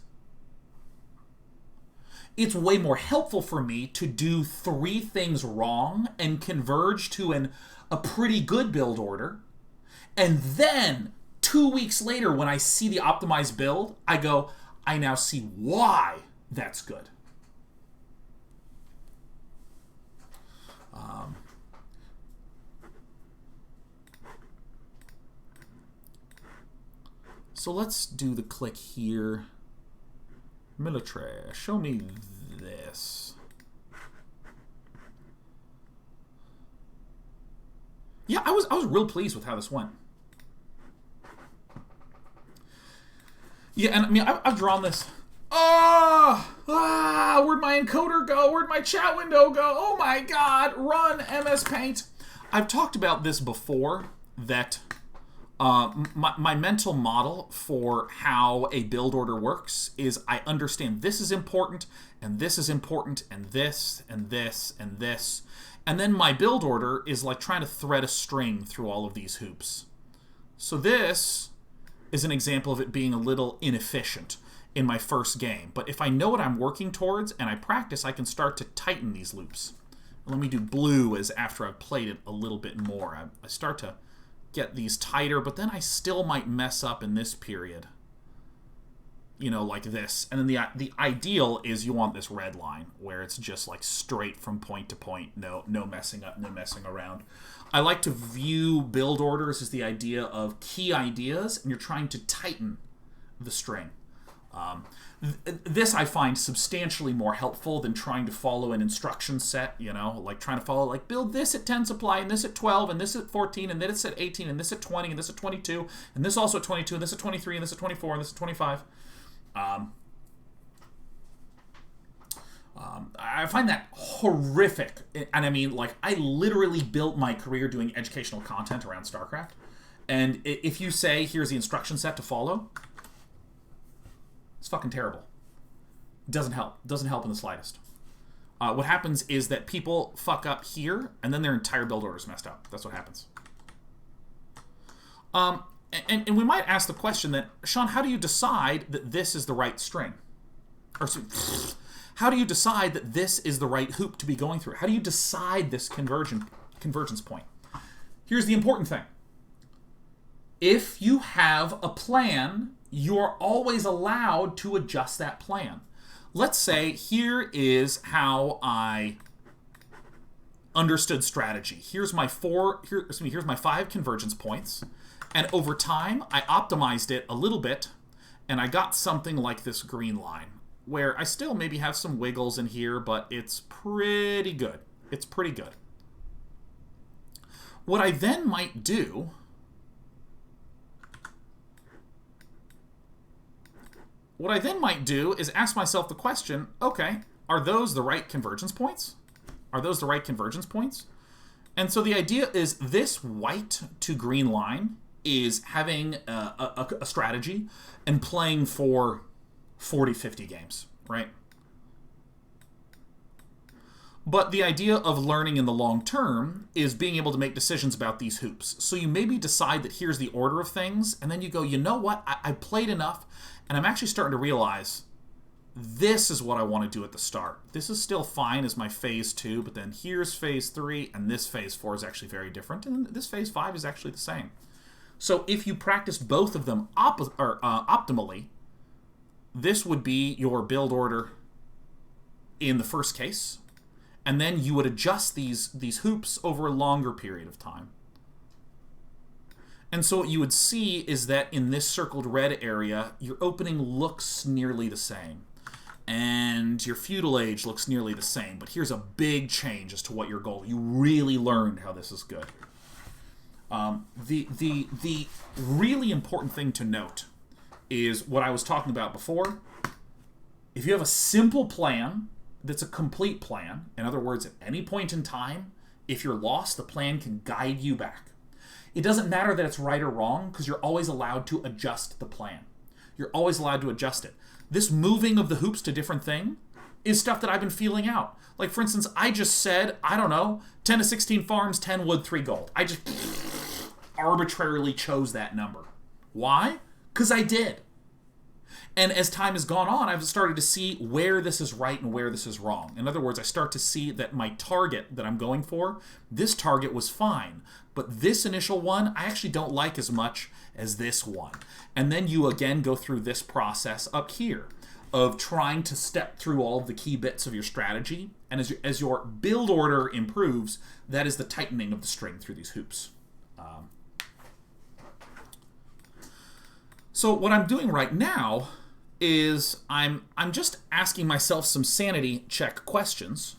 It's way more helpful for me to do 3 things wrong and converge to a pretty good build order. And then 2 weeks later, when I see the optimized build, I go, I now see why that's good. So let's do the click here. Military. Show me this. Yeah, I was real pleased with how this went. Yeah, and I mean, I've drawn this. Where'd my encoder go? Where'd my chat window go? Oh my god, run MS Paint. I've talked about this before, that my mental model for how a build order works is I understand this is important, and this is important, and this, and this, and this. And then my build order is like trying to thread a string through all of these hoops. So this is an example of it being a little inefficient in my first game. But if I know what I'm working towards and I practice, I can start to tighten these loops. Let me do blue as after I've played it a little bit more. I start to get these tighter, but then I still might mess up in this period. You know, like this. And then the ideal is you want this red line, where it's just like straight from point to point, no messing up, no messing around. I like to view build orders as the idea of key ideas, and you're trying to tighten the string. This I find substantially more helpful than trying to follow an instruction set, you know, like trying to follow, like, build this at 10 supply, and this at 12, and this at 14, and this at 18, and this at 20, and this at 22, and this also at 22, and this at 23, and this at 24, and this at 25. I find that horrific. And I mean, like, I literally built my career doing educational content around StarCraft. And if you say, here's the instruction set to follow, it's fucking terrible. It doesn't help. It doesn't help in the slightest. What happens is that people fuck up here, and then their entire build order is messed up. That's what happens. And we might ask the question that, Sean, how do you decide that this is the right string? Or how do you decide that this is the right hoop to be going through? How do you decide this convergence point? Here's the important thing. If you have a plan, you're always allowed to adjust that plan. Let's say here is how I understood strategy. Here's my here's my 5 convergence points, and over time I optimized it a little bit, and I got something like this green line, where I still maybe have some wiggles in here, but it's pretty good. It's pretty good. What I then might do is ask myself the question, okay, are those the right convergence points? Are those the right convergence points? And so the idea is this white to green line is having a strategy and playing for 40, 50 games, right? But the idea of learning in the long term is being able to make decisions about these hoops. So you maybe decide that here's the order of things, and then you go, you know what, I played enough, and I'm actually starting to realize this is what I want to do at the start. This is still fine as my phase 2, but then here's phase 3, and this phase 4 is actually very different, and this phase 5 is actually the same. So if you practice both of them optimally, this would be your build order in the first case, and then you would adjust these hoops over a longer period of time. And so what you would see is that in this circled red area, your opening looks nearly the same, and your Feudal Age looks nearly the same, but here's a big change as to what your goal. You really learned how this is good. The really important thing to note is what I was talking about before. If you have a simple plan that's a complete plan, in other words, at any point in time, if you're lost, the plan can guide you back. It doesn't matter that it's right or wrong, because you're always allowed to adjust the plan. You're always allowed to adjust it. This moving of the hoops to different thing is stuff that I've been feeling out. Like, for instance, I just said, I don't know, 10 to 16 farms, 10 wood, 3 gold. I just arbitrarily chose that number. Why? Because I did. And as time has gone on, I've started to see where this is right and where this is wrong. In other words, I start to see that my target that I'm going for, this target was fine. But this initial one, I actually don't like as much as this one. And then you again go through this process up here of trying to step through all of the key bits of your strategy. And as your build order improves, that is the tightening of the string through these hoops. So what I'm doing right now is I'm just asking myself some sanity check questions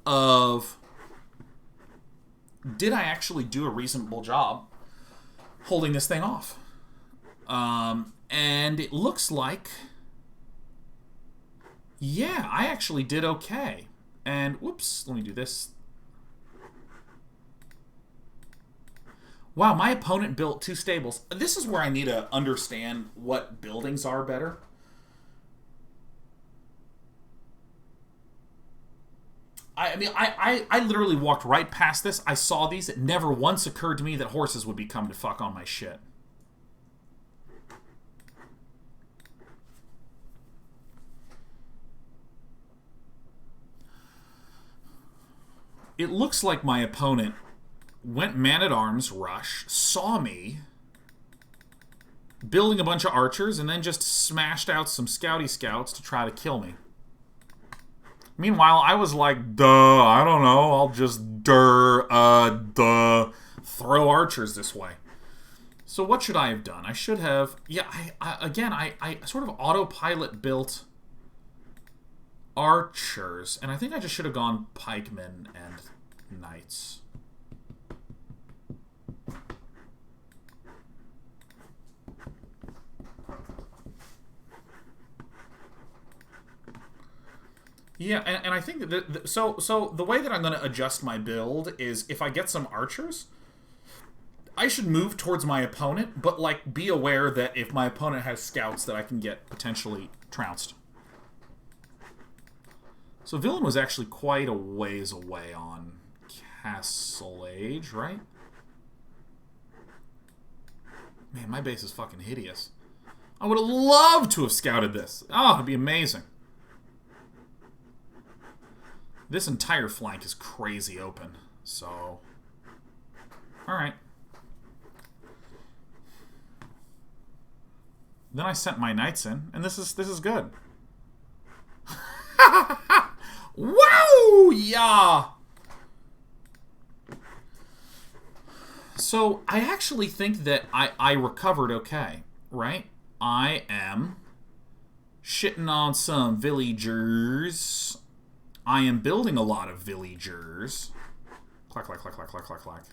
of, did I actually do a reasonable job holding this thing off? And it looks like, yeah, I actually did okay. And whoops, let me do this. Wow, my opponent built 2 stables. This is where I need to understand what buildings are better. I mean, I literally walked right past this. I saw these. It never once occurred to me that horses would be coming to fuck on my shit. It looks like my opponent went man-at-arms rush, saw me building a bunch of archers, and then just smashed out some scouty scouts to try to kill me. Meanwhile, I was like, duh, I don't know, I'll just throw archers this way. So what should I have done? I should have... Yeah, I sort of autopilot built archers. And I think I just should have gone pikemen and knights. Yeah, and I think that so the way that I'm going to adjust my build is if I get some archers, I should move towards my opponent, but like be aware that if my opponent has scouts, that I can get potentially trounced. So Villain was actually quite a ways away on Castle Age, right? Man, my base is fucking hideous. I would have loved to have scouted this. Oh, it'd be amazing. This entire flank is crazy open, so... Alright. Then I sent my knights in, and this is good. Wow! Yeah! So, I actually think that I recovered okay, right? I am shitting on some villagers. I am building a lot of villagers. Clack, clack, clack, clack, clack, clack, clack.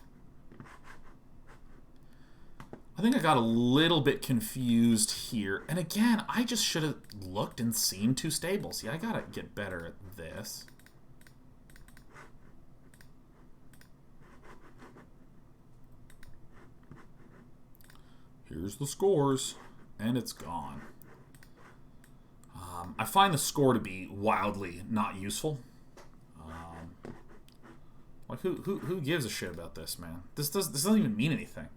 I think I got a little bit confused here. And again, I just should have looked and seen 2 stables. Yeah, I gotta get better at this. Here's the scores. And it's gone. I find the score to be wildly not useful. Like, who gives a shit about this, man? This doesn't even mean anything.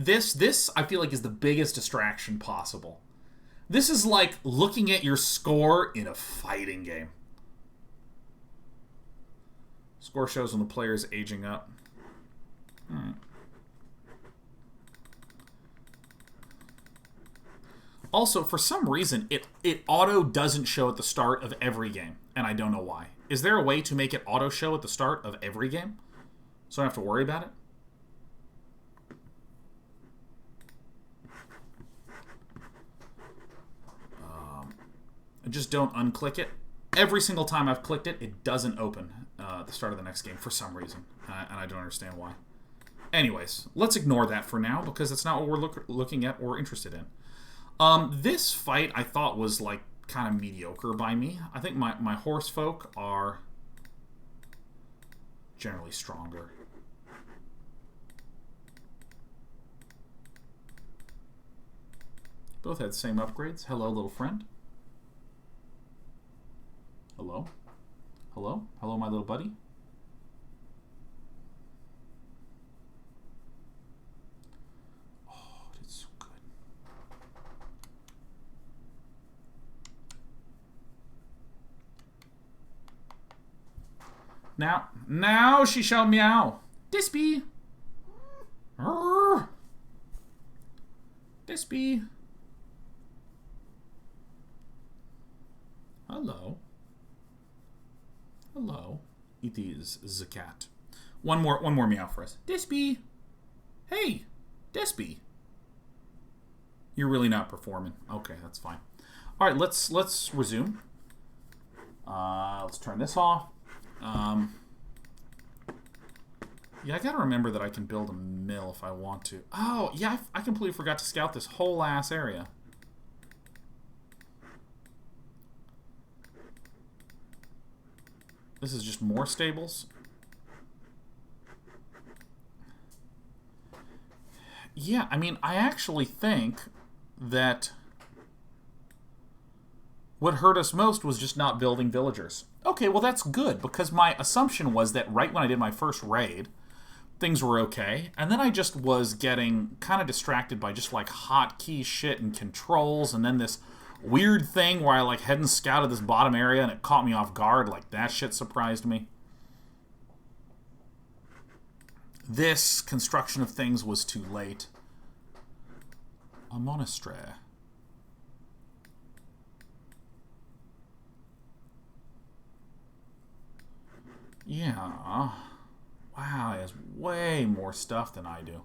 This I feel like is the biggest distraction possible. This is like looking at your score in a fighting game. Score shows when the player is aging up. Alright. Also, for some reason, it auto doesn't show at the start of every game, and I don't know why. Is there a way to make it auto show at the start of every game, so I don't have to worry about it? Just don't unclick it. Every single time I've clicked it, it doesn't open at the start of the next game for some reason, and I don't understand why. Anyways, let's ignore that for now, because it's not what we're looking at or interested in. This fight I thought was like kind of mediocre by me. I think my horse folk are generally stronger. Both had the same upgrades. Hello, little friend. Hello? Hello? Hello, my little buddy? Oh, it's so good. Now she shall meow. Dispy. Dispy. Hello. Hello. It is the cat. One more meow for us. Dispy. Hey, Dispy. You're really not performing. Okay, that's fine. All right, let's resume. Let's turn this off. Yeah, I gotta remember that I can build a mill if I want to. Oh, yeah, I completely forgot to scout this whole ass area. This is just more stables. Yeah, I mean, I actually think that what hurt us most was just not building villagers. Okay, well that's good, because my assumption was that right when I did my first raid, things were okay, and then I just was getting kind of distracted by just like hotkey shit and controls, and then this weird thing where I like hadn't scouted this bottom area and it caught me off guard. Like, that shit surprised me. This construction of things was too late. A monastery. Yeah. Wow, he has way more stuff than I do.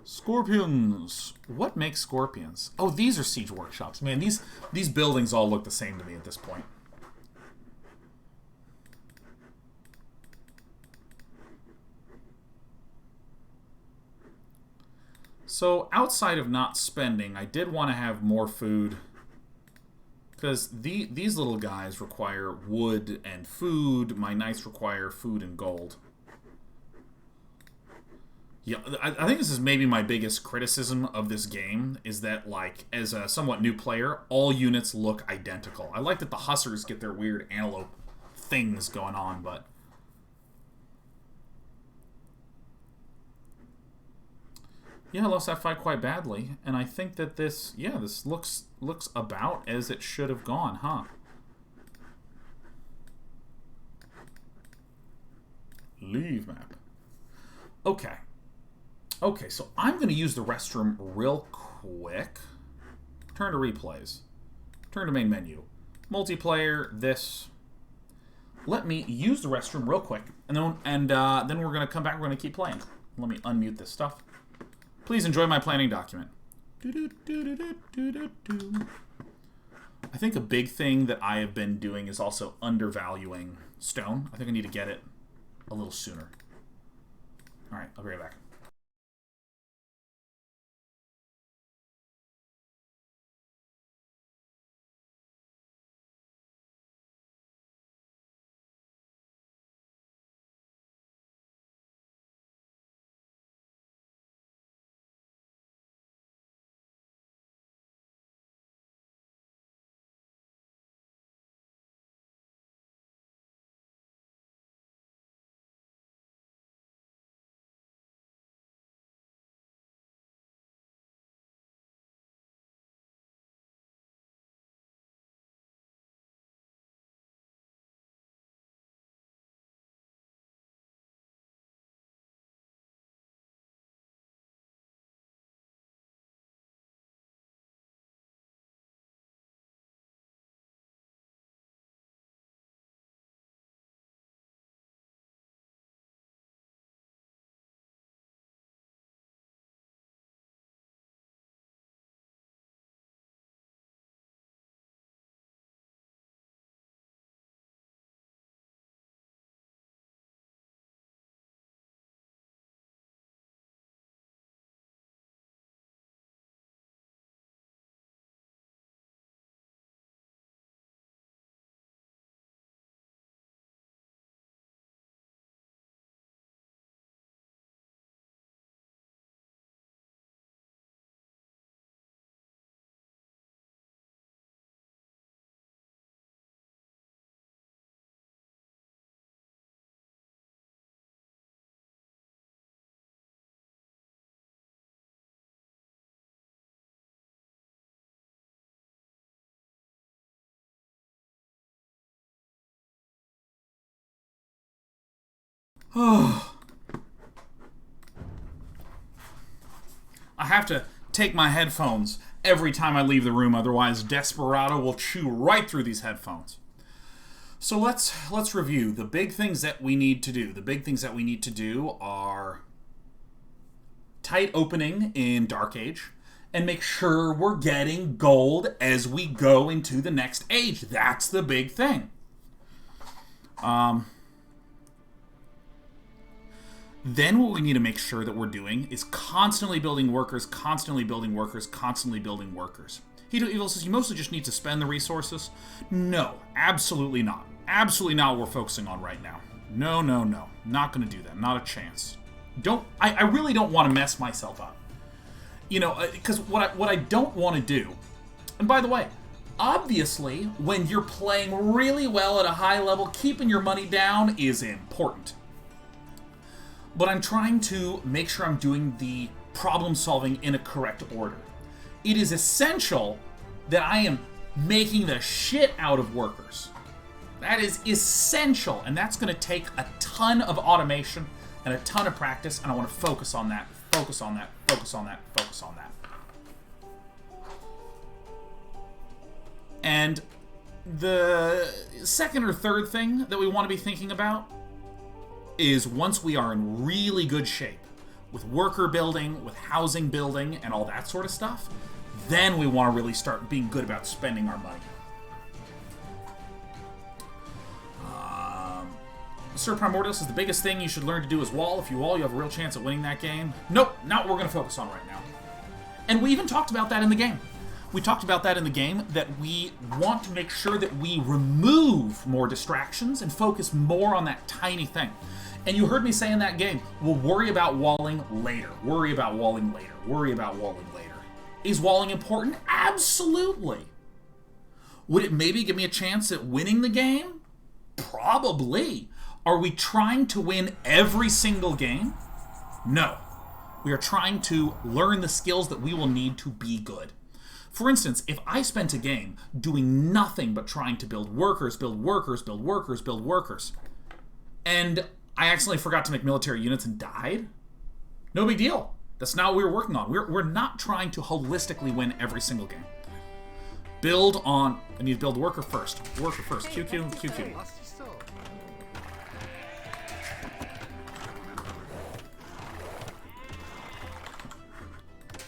Scorpions. What makes scorpions? Oh, these are siege workshops. Man, these buildings all look the same to me at this point. So, outside of not spending, I did want to have more food. Because these little guys require wood and food. My knights require food and gold. Yeah, I think this is maybe my biggest criticism of this game, is that, like, as a somewhat new player, all units look identical. I like that the hussars get their weird antelope things going on, but... yeah, I lost that fight quite badly, and I think that this, yeah, this looks about as it should have gone, huh? Leave map. Okay. Okay, so I'm going to use the restroom real quick. Turn to replays. Turn to main menu. Multiplayer, this. Let me use the restroom real quick, and then we're going to come back, we're going to keep playing. Let me unmute this stuff. Please enjoy my planning document. I think a big thing that I have been doing is also undervaluing stone. I think I need to get it a little sooner. Alright, I'll be right back. I have to take my headphones every time I leave the room, otherwise Desperado will chew right through these headphones. So let's review the big things that we need to do. The big things that we need to do are tight opening in Dark Age and make sure we're getting gold as we go into the next age. That's the big thing. Then what we need to make sure that we're doing is constantly building workers, constantly building workers, constantly building workers. Evil says, you mostly just need to spend the resources. No, absolutely not. Absolutely not what we're focusing on right now. No, no, no. Not going to do that. Not a chance. I really don't want to mess myself up. You know, because what I don't want to do, and by the way, obviously, when you're playing really well at a high level, keeping your money down is important. But I'm trying to make sure I'm doing the problem solving in a correct order. It is essential that I am making the shit out of workers. That is essential, and that's going to take a ton of automation and a ton of practice, and I want to focus on that, focus on that, focus on that, focus on that. And The second or third thing that we want to be thinking about is once we are in really good shape with worker building, with housing building, and all that sort of stuff, then we want to really start being good about spending our money. Sir Primordial says the biggest thing you should learn to do is wall. If you wall, you have a real chance at winning that game. Nope, not what we're going to focus on right now. And we even talked about that in the game. We talked about that in the game, that we want to make sure that we remove more distractions and focus more on that tiny thing. And you heard me say in that game, we'll worry about walling later. Worry about walling later. Worry about walling later. Is walling important? Absolutely. Would it maybe give me a chance at winning the game? Probably. Are we trying to win every single game? No. We are trying to learn the skills that we will need to be good. For instance, if I spent a game doing nothing but trying to build workers, and I accidentally forgot to make military units and died, no big deal. That's not what we were working on. We're not trying to holistically win every single game. Build on... I need to build worker first. Worker first. QQ, QQ.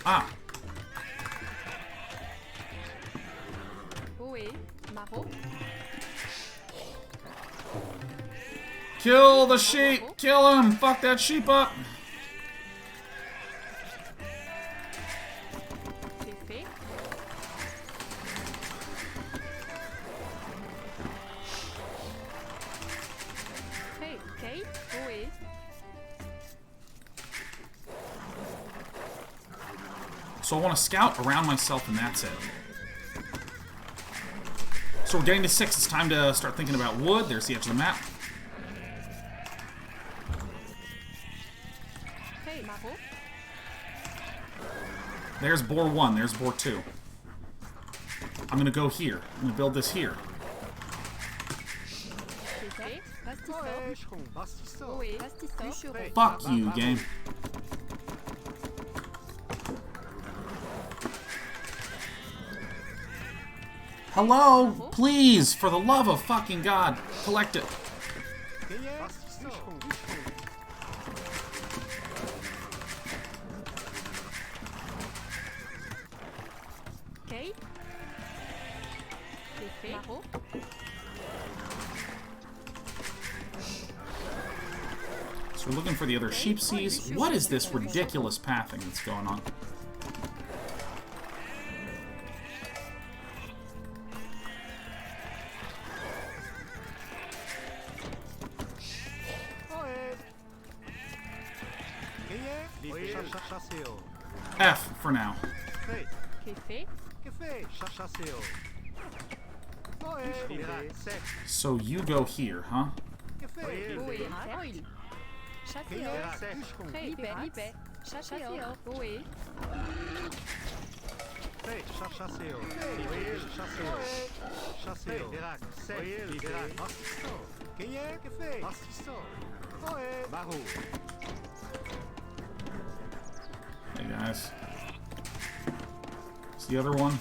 Ah. Oui, Maro. Kill the sheep! Kill him! Fuck that sheep up! Féfé. Hey, Kate. Oui. So I want to scout around myself, and that's it. So we're getting to 6. It's time to start thinking about wood. There's the edge of the map. Hey, Maro. There's bore 1. There's bore 2. I'm going to go here. I'm going to build this here. Féfé. Pastisson. Oui. Pastisson. Fuck you, game. Hello? Please, for the love of fucking God, collect it. Okay. Féfé. Maro. So we're looking for the other sheep seas. What is this ridiculous pathing that's going on? F for now. Féfé. So you go here, huh? Oui. Oil. Chasseur. Hey, Libé. Chasseur. Oui. Hey guys. It's the other one.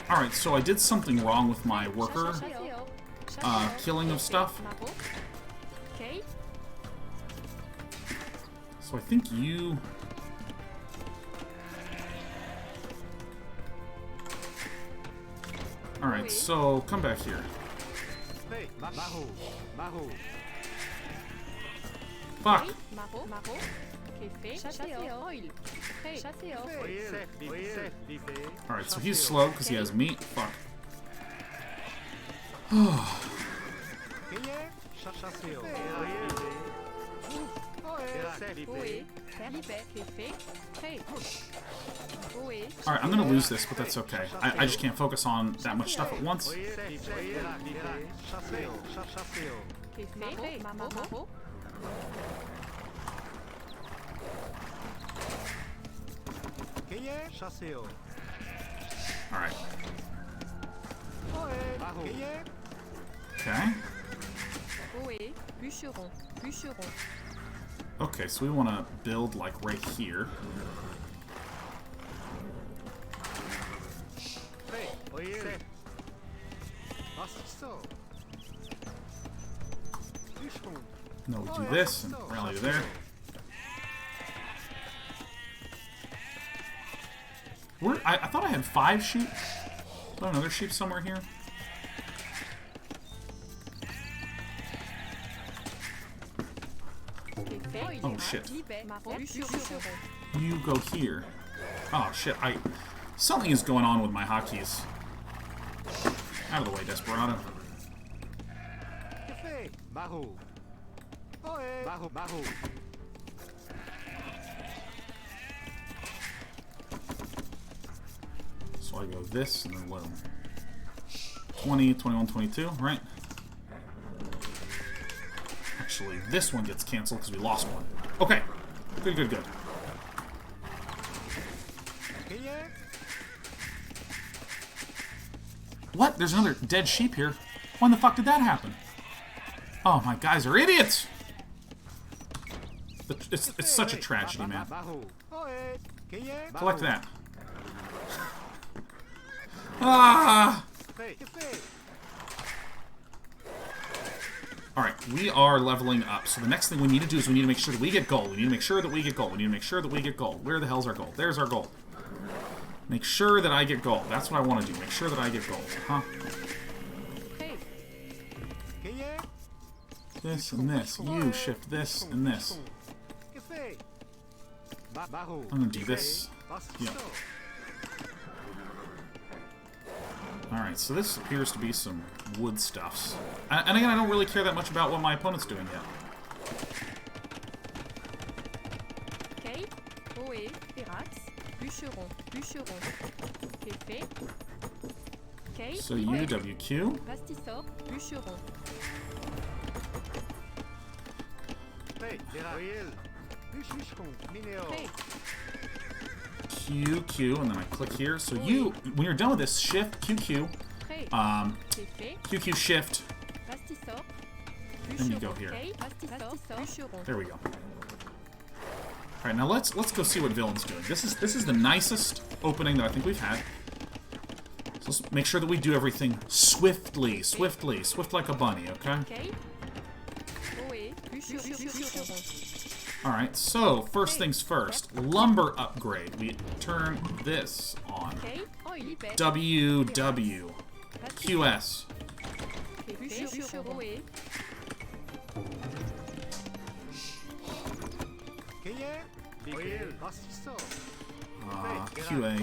Alright, so I did something wrong with my worker killing of stuff. Okay. So I think you... Alright, so come back here. Fuck! Alright, so he's slow because he has meat. Fuck. Alright, I'm gonna lose this, but that's okay. I just can't focus on that much stuff at once. Alright. Okay. Ohé. Bûcheron. Bûcheron. Okay, so we want to build, like, right here. Prêt. Voyez. Assistant. Bûcheron. No, we do this and rally to there. I thought I had 5 sheep. Oh, another sheep somewhere here. Oh shit. You go here. Oh shit, something is going on with my hotkeys. Out of the way, Desperado. Café. Barreau. Ohé. Barreau. Barreau. So I go this and then low. 20, 21, 22, right? Actually, this one gets canceled because we lost one. Okay. Good, good, good. What? There's another dead sheep here. When the fuck did that happen? Oh, my guys are idiots! It's such a tragedy, man. Collect that. Ah! Alright, we are leveling up. So the next thing we need to do is we need to make sure that we get gold. We need to make sure that we get gold. We need to make sure that we get gold. Where the hell's our gold? There's our gold. Make sure that I get gold. That's what I want to do. Make sure that I get gold. Huh? This and this. You shift this and this. I'm gonna do this. Yeah. Alright, so this appears to be some wood stuffs. And again, I don't really care that much about what my opponent's doing yet. Okay. Ohé. Pirax. Bûcheron. Bûcheron. Café. Okay. So UWQ. Pastisseur. Bûcheron. Okay. QQ, and then I click here. So you, when you're done with this, shift QQ, QQ shift, then you go here. There we go. All right, now let's go see what Villain's doing. This is the nicest opening that I think we've had. So let's make sure that we do everything swiftly, swift like a bunny. Okay. Alright, so first things first, lumber upgrade. We turn this on. WW. QS. QA.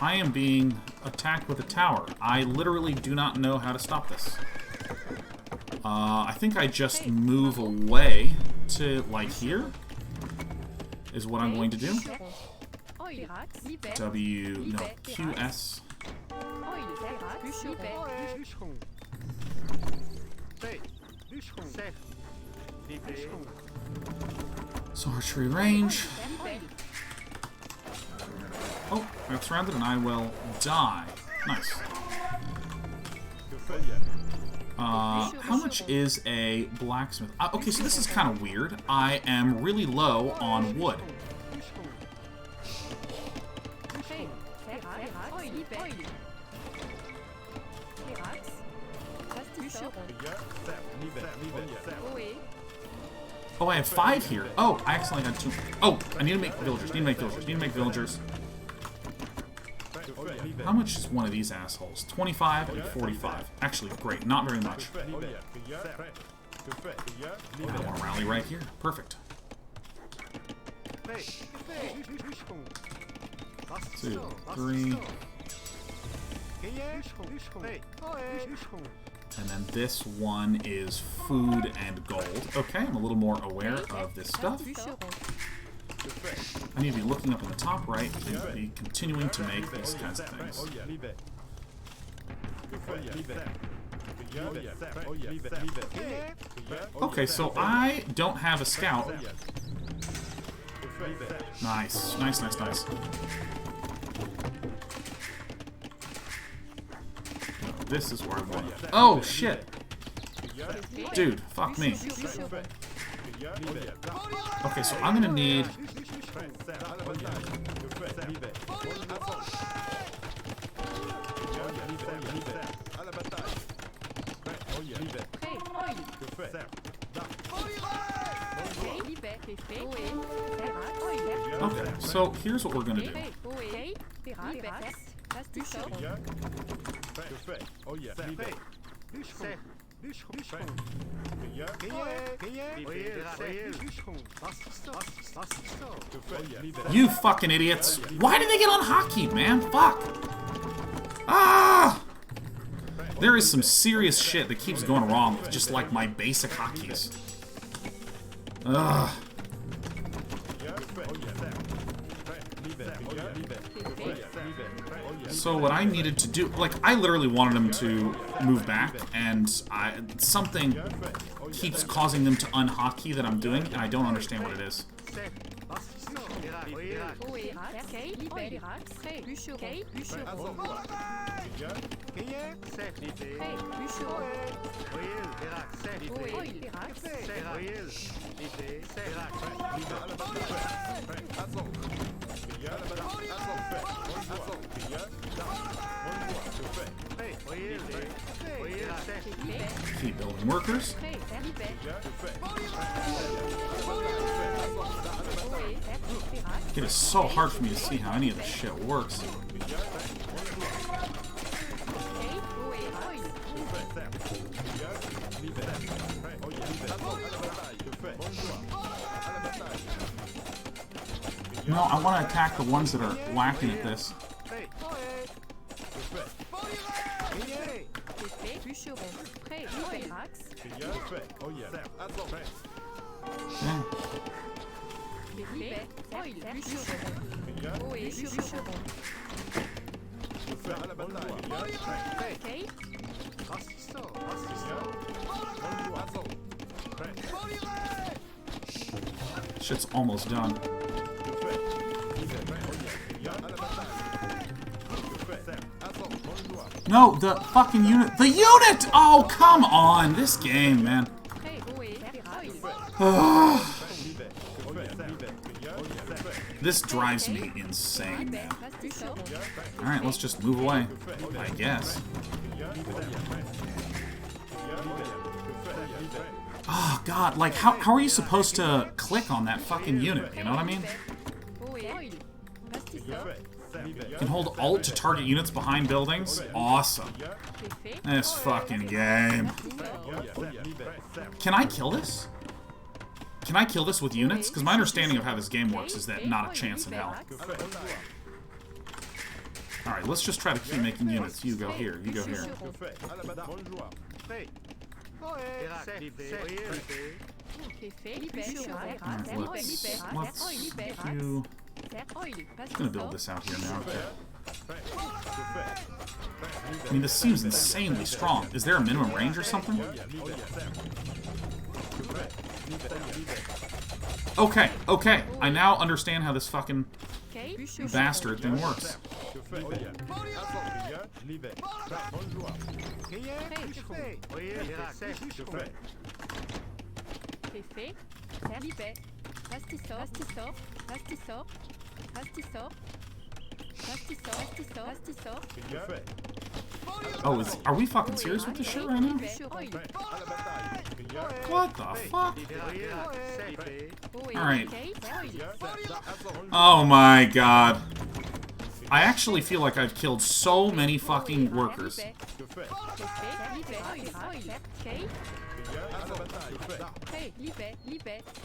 I am being attacked with a tower. I literally do not know how to stop this. I think I just move away to, like, here is what I'm going to do. QS. So archery range. Oh, I got surrounded and I will die. Nice. How much is a blacksmith? Okay, so this is kind of weird. I am really low on wood. Oh, I have 5 here. Oh, I accidentally had 2. Oh, I need to make villagers. How much is one of these assholes? 25 and 45. Actually, great. Not very much. I want to rally right here. Perfect. 2, 3. And then this one is food and gold. Okay, I'm a little more aware of this stuff. I need to be looking up in the top right and be continuing to make these kinds of things. Okay, so I don't have a scout. Nice. Nice, nice, nice. This is where I want it. Oh, shit! Dude, fuck me. Okay, so I'm gonna need... Okay, so here's what we're gonna do. You fucking idiots! Why did they get unhockeyed, man? Fuck! Ah! There is some serious shit that keeps going wrong with just like my basic hotkeys. Ugh. So what I needed to do, like, I literally wanted them to move back, and something keeps causing them to unhotkey that I'm doing, and I don't understand what it is. Keep building workers. It is so hard for me to see how any of this shit works. No, I want to attack the ones that are whacking at this. Yeah. Shit's almost done. No, the fucking unit. The unit! Oh, come on! This game, man. This drives me insane, man. Alright, let's just move away, I guess. Oh, God, like, how are you supposed to click on that fucking unit, you know what I mean? You can hold Alt to target units behind buildings. Awesome. This fucking game. Can I kill this? Can I kill this with units? Because my understanding of how this game works is that not a chance in hell. Alright, let's just try to keep making units. You go here, you go here. Alright, let's do... I'm gonna build this out here now. I mean, this seems insanely strong. Is there a minimum range or something? Okay, okay. I now understand how this fucking bastard thing works. Oh, are we fucking serious with this shit right now? What the fuck? Alright. Oh my god. I actually feel like I've killed so many fucking workers.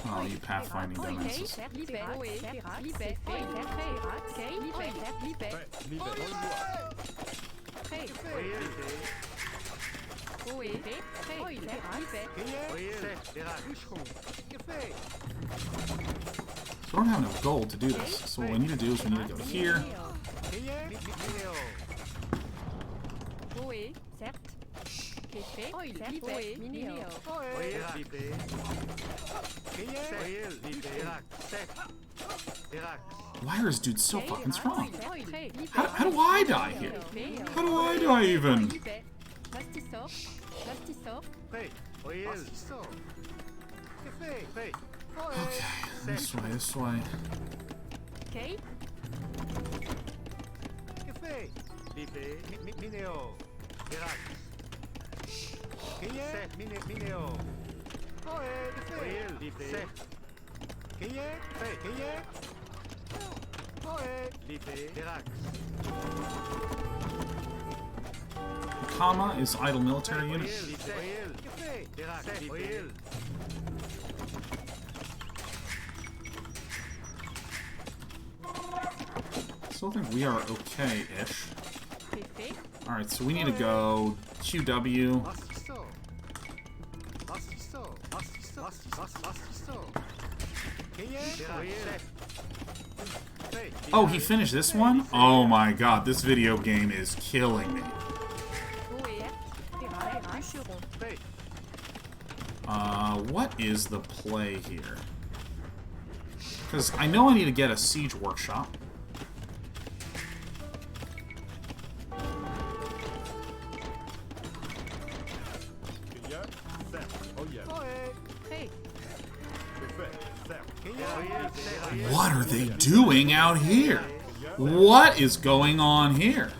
Oh, you pathfinding dumbasses. So I don't have enough gold to do this. So what we need to do is we need to go here. C'est fait. Oil. Libé. Minéo. Oil, libé. Oil, libé. Iraq. Why are his dudes so fucking strong? Oil. How do I die here? How do I die even? Libé. Pastissor. Pastissor. Prêt. Oil. Prêt. Okay, this way. Okay. Café. Libé. Minéo. Iraq. Minéo. Oil, libé. Libé. Iraq. Comma is idle military unit. Oil. Still think we are okay-ish. C'est fait. Alright, so we need to go QW. Oh, he finished this one? Oh my god, this video game is killing me. What is the play here? Because I know I need to get a siege workshop. What are they doing out here? What is going on here?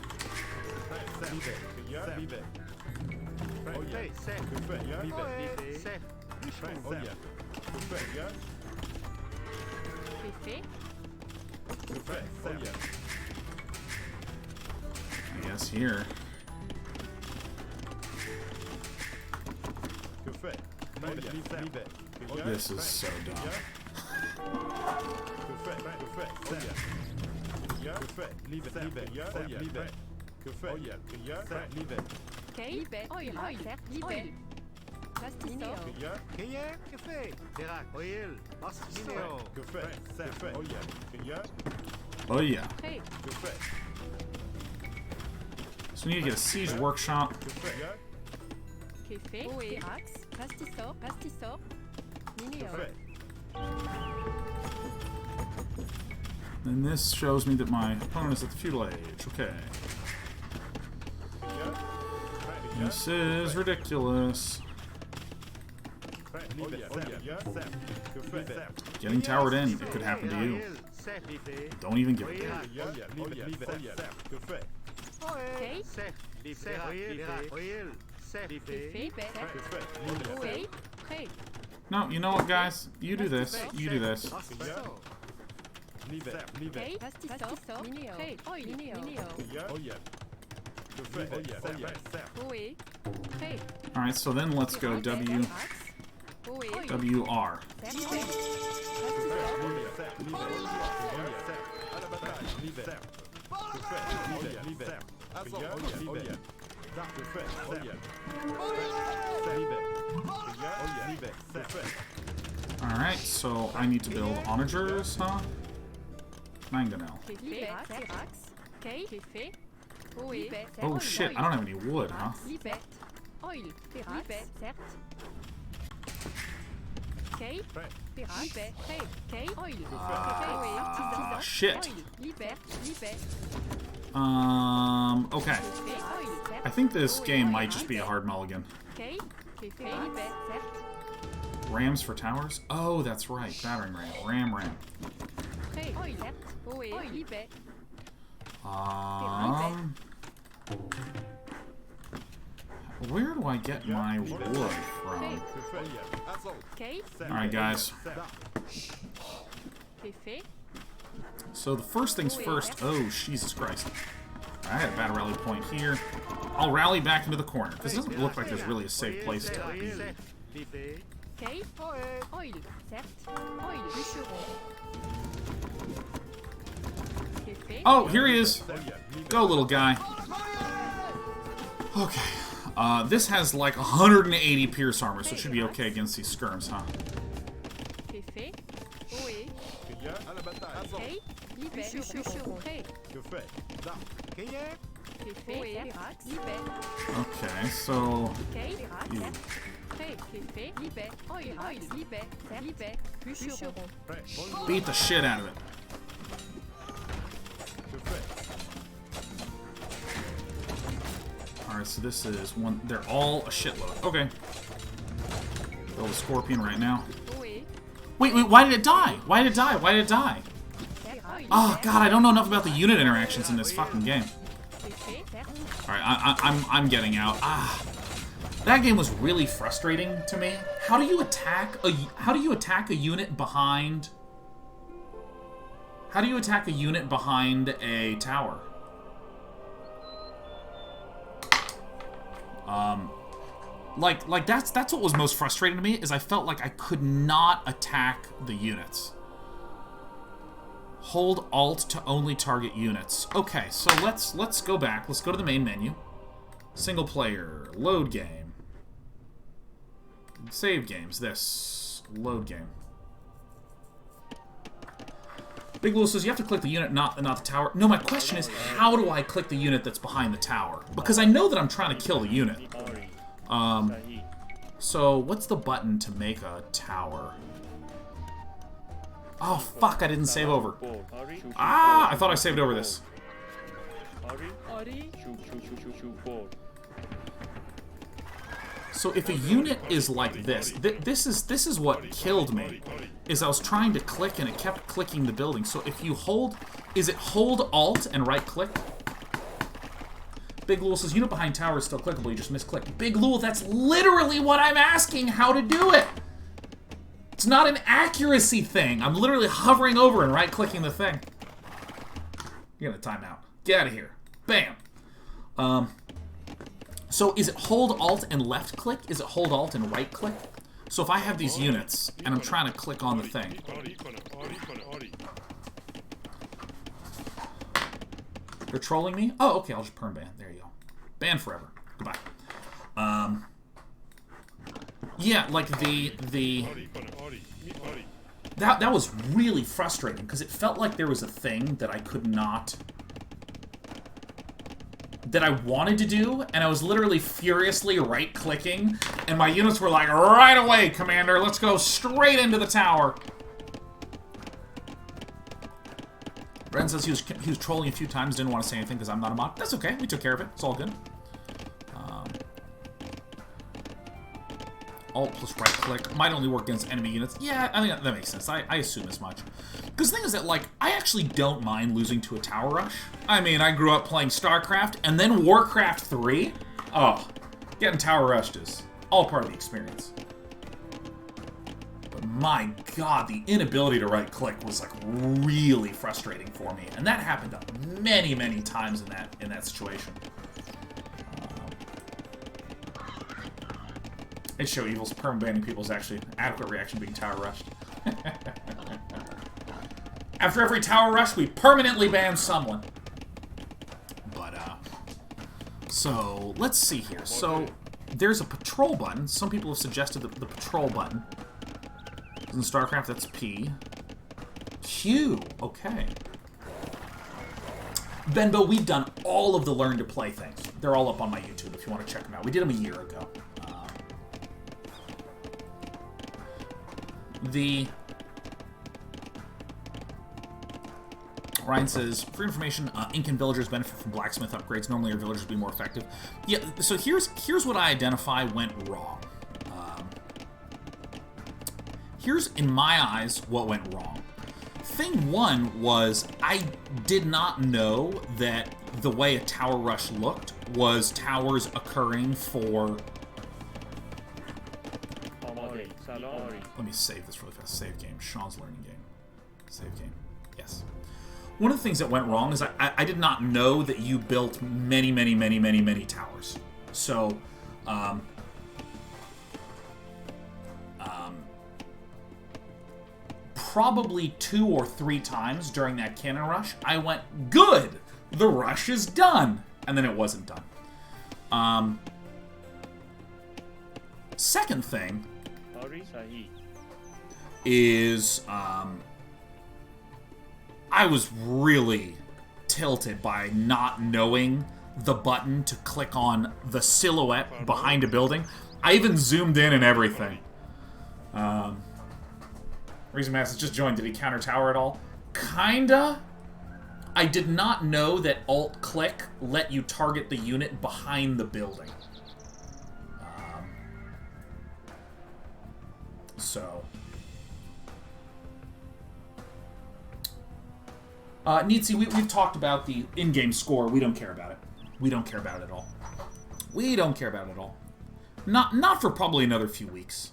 I guess here. This is so dumb. Oh yeah. So we need to get a siege workshop. And this shows me that my opponent is at the Feudal Age. Okay. This is ridiculous. Getting towered in, it could happen to you. Don't even give a damn. No, you know what, guys? You do this. You do this. Alright, so then let's go WR. Alright, so I need to build onagers, huh? Mangonel. Oh shit, I don't have any wood, huh? Shit. Okay. I think this game might just be a hard mulligan. Rams for towers? Oh, that's right. Battering ram. Ram. Where do I get my wood from? Alright, guys. So the first things first. Oh, Jesus Christ. I had a bad rally point here. I'll rally back into the corner, because it doesn't look like there's really a safe place to be. Oh, here he is. Go, little guy. Okay. This has like 180 pierce armor, so it should be okay against these skirms, huh? Féfé, Derax, Libet, Okay, so Kay, Derax, you. Fé, Féfé, Libet, Oirax, Libet, Libet, Bûcheron. Prêt. Bonjour. Beat the shit out of it. Que fait? Alright, so this is one. They're all a shitload. Okay. Build a scorpion right now. Oé, Wait, why did it die? Why did it die? Why did it die? Derax, Oh god, I don't know enough about the unit interactions in this fucking game. Féfé, Derax, Alright, I'm getting out. That game was really frustrating to me. How do you attack a unit behind? How do you attack a unit behind a tower? Like that's what was most frustrating to me, is I felt like I could not attack the units. Hold Alt to only target units. Okay, so let's go back. Let's go to the main menu. Single player, load game. Save games, this. Load game. Big Lou says you have to click the unit, not the tower. No, my question is, how do I click the unit that's behind the tower? Because I know that I'm trying to kill the unit. So what's the button to make a tower? Oh, fuck, I didn't save over. Ah, I thought I saved over this. So if a unit is like this, this is what killed me, is I was trying to click and it kept clicking the building. So if you hold, is it hold Alt and right click? Big Lul says, unit behind tower is still clickable, you just misclick. Big Lul, that's literally what I'm asking how to do it! It's not an accuracy thing. I'm literally hovering over and right-clicking the thing. You're gonna time out. Get out of here. Bam! So is it hold Alt and left click? Is it hold Alt and right click? So if I have these units and I'm trying to click on the thing. They're trolling me? Oh, okay, I'll just perm ban. There you go. Ban forever. Goodbye. Yeah, like that was really frustrating because it felt like there was a thing that I could not, that I wanted to do, and I was literally furiously right-clicking, and my units were like, right away, Commander, let's go straight into the tower. Ren says he was trolling a few times, didn't want to say anything because I'm not a mod. That's okay, we took care of it, it's all good. Alt plus right click might only work against enemy units. Yeah, I think that makes sense. I assume as much. Because the thing is that, like, I actually don't mind losing to a tower rush. I mean, I grew up playing StarCraft and then Warcraft 3. Oh, getting tower rushed is all part of the experience. But my god, the inability to right click was like really frustrating for me. And that happened many, many times in that situation. It's Show Evil's perm-banning people is actually an adequate reaction to being tower rushed. After every tower rush, we permanently ban someone. But, so, let's see here. So, there's a patrol button. Some people have suggested the patrol button. In StarCraft, that's P. Q. Okay. Benbow, we've done all of the Learn to Play things. They're all up on my YouTube if you want to check them out. We did them a year ago. Ryan says, for information, Incan villagers benefit from blacksmith upgrades. Normally our villagers will be more effective. Yeah, so here's what I identify went wrong. Here's, in my eyes, what went wrong. Thing one was I did not know that the way a tower rush looked was towers occurring for... Let me save this really fast. Save game. Sean's learning game. Save game. Yes. One of the things that went wrong is I did not know that you built many, many, many, many, many towers. So, probably 2 or 3 times during that cannon rush, I went, good! The rush is done! And then it wasn't done. Second thing is, I was really tilted by not knowing the button to click on the silhouette behind a building. I even zoomed in and everything. Reason Mass has just joined. Did he counter tower at all? Kinda. I did not know that Alt-click let you target the unit behind the building. So... Nietzsche, we've talked about the in-game score. We don't care about it. We don't care about it at all. We don't care about it at all. Not for probably another few weeks.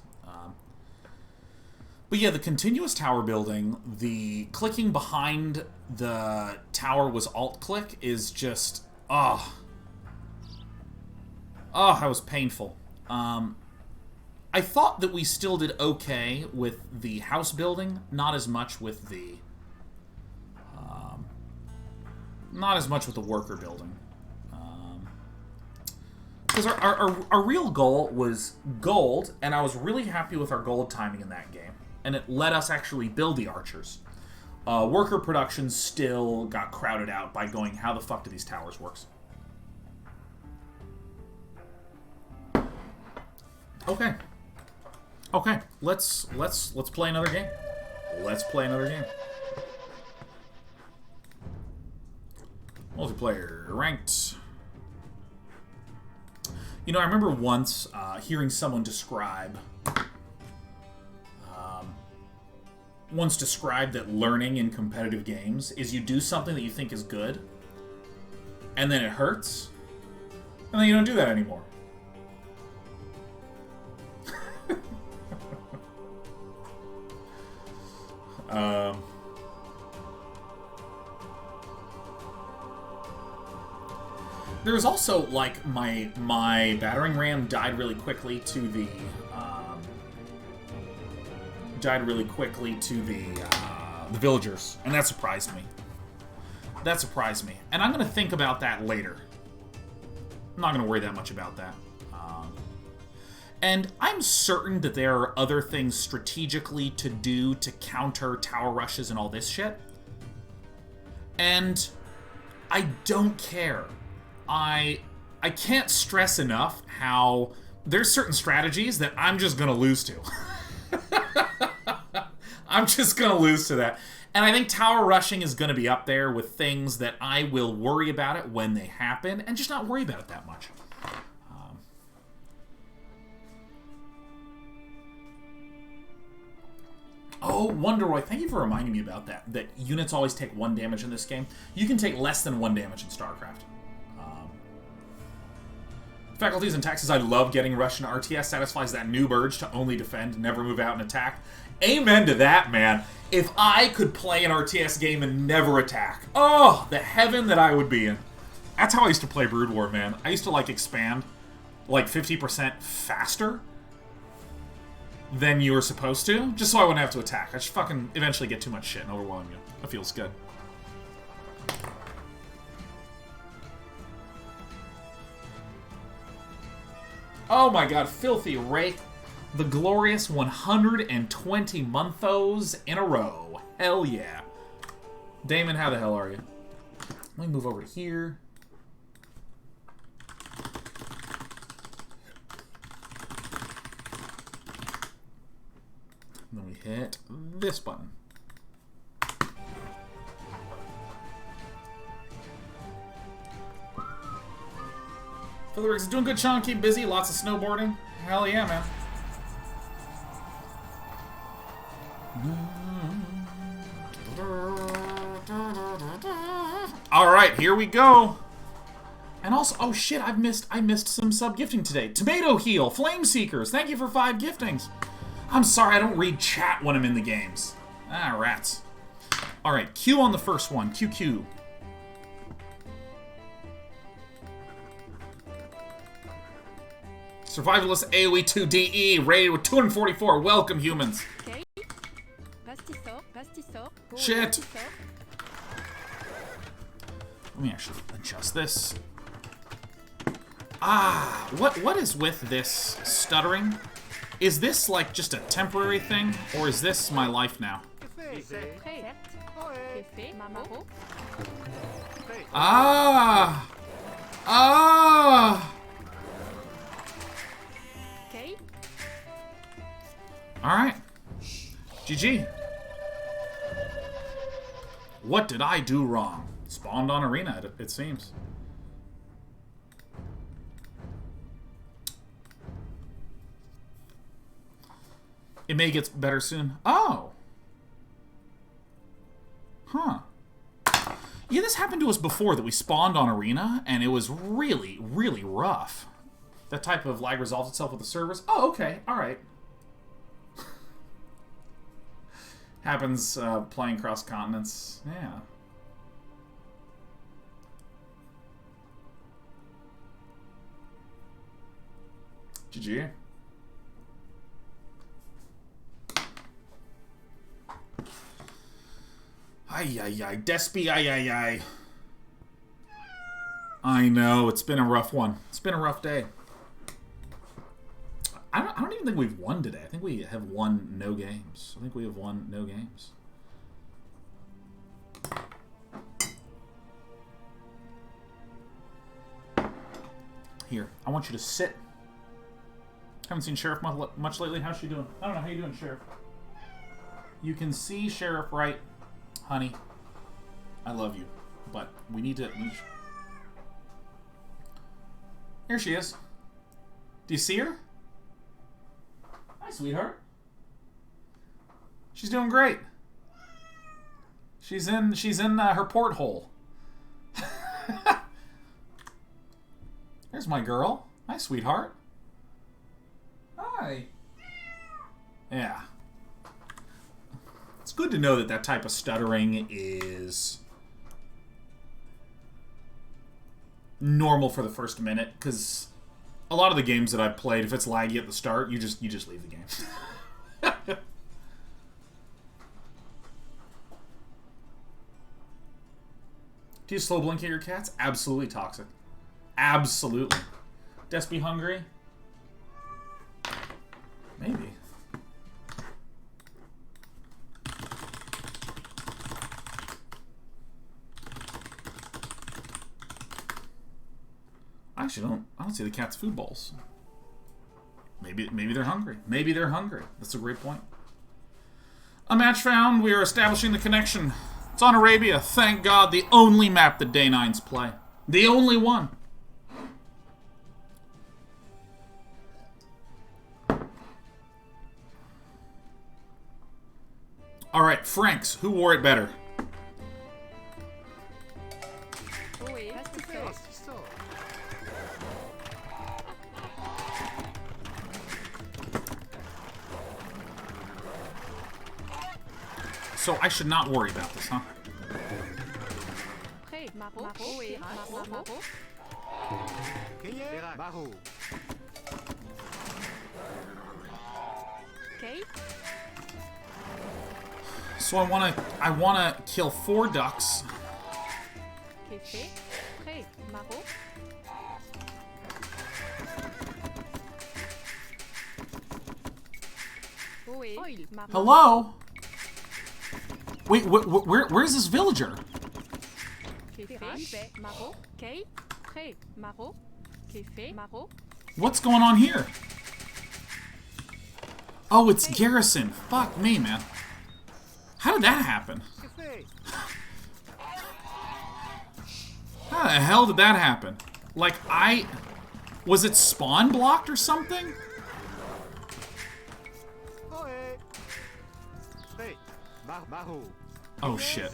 But yeah, the continuous tower building, the clicking behind the tower was alt-click is just... that was painful. I thought that we still did okay with the house building, not as much with the... not as much with the worker building. Because our real goal was gold, and I was really happy with our gold timing in that game. And it let us actually build the archers. Worker production still got crowded out by going, how the fuck do these towers works? Okay. Okay, let's play another game. Let's play another game. Multiplayer, ranked. You know, I remember once hearing someone describe that learning in competitive games is you do something that you think is good, and then it hurts, and then you don't do that anymore. There was also, like, my battering ram died really quickly to the villagers, and that surprised me. That surprised me, and I'm gonna think about that later. I'm not gonna worry that much about that. And I'm certain that there are other things strategically to do to counter tower rushes and all this shit. And I don't care. I can't stress enough how there's certain strategies that I'm just gonna lose to. I'm just gonna lose to that. And I think tower rushing is gonna be up there with things that I will worry about it when they happen and just not worry about it that much. Oh, Wonderoy, thank you for reminding me about that. That units always take 1 damage in this game. You can take less than 1 damage in StarCraft. Faculties and taxes, I love getting Russian RTS. Satisfies that noob urge to only defend, never move out and attack. Amen to that, man. If I could play an RTS game and never attack. Oh, the heaven that I would be in. That's how I used to play Brood War, man. I used to, like, expand, like, 50% faster than you were supposed to, just so I wouldn't have to attack. I just fucking eventually get too much shit and overwhelm you. That feels good. Oh my god, Filthy Rake. The glorious 120 monthos in a row. Hell yeah. Damon, how the hell are you? Let me move over to here. And then we hit this button. Philrix is doing good, Sean. Keep busy. Lots of snowboarding. Hell yeah, man. Alright, here we go. And also, oh shit, I missed some sub-gifting today. Tomato Heal, Flame Seekers, thank you for 5 giftings. I'm sorry, I don't read chat when I'm in the games. Ah, rats. Alright, Q on the first one. QQ. Survivalist AoE 2DE, rated with 244. Welcome, humans. Shit. Let me actually adjust this. Ah, what is with this stuttering? Is this like just a temporary thing, or is this my life now? Ah! Ah! Okay. Alright. GG. What did I do wrong? Spawned on arena, it seems. It may get better soon. Oh! Huh. Yeah, this happened to us before, that we spawned on arena, and it was really, really rough. That type of lag resolves itself with the servers. Oh, okay. Alright. Happens playing cross continents. Yeah. GG. Ay, ay, ay. Despy, ay, ay, ay. I know, it's been a rough one. It's been a rough day. I don't even think we've won today. I think we have won no games. I think we have won no games. Here, I want you to sit. Haven't seen Sheriff much lately. How's she doing? I don't know. How you doing, Sheriff? You can see Sheriff right. Honey, I love you, but we need to... Here she is. Do you see her? Hi, sweetheart. She's doing great. She's in her porthole. There's my girl. Hi, sweetheart. Hi. Yeah. It's good to know that that type of stuttering is normal for the first minute, because a lot of the games that I've played, if it's laggy at the start, you just leave the game. Do you slow blink at your cats? Absolutely toxic. Absolutely. Despy hungry? Maybe. I don't see the cat's food bowls. Maybe they're hungry. Maybe they're hungry. That's a great point. A match found. We are establishing the connection. It's on Arabia. Thank God. The only map that Day 9s play. The only one. Alright, Franks. Who wore it better? So I should not worry about this, huh? So I wanna kill 4 ducks. Hello? Wait, where's this villager? What's going on here? Oh, it's Garrison. Fuck me, man. How did that happen? How the hell did that happen? Like, was it spawn blocked or something? Oh shit.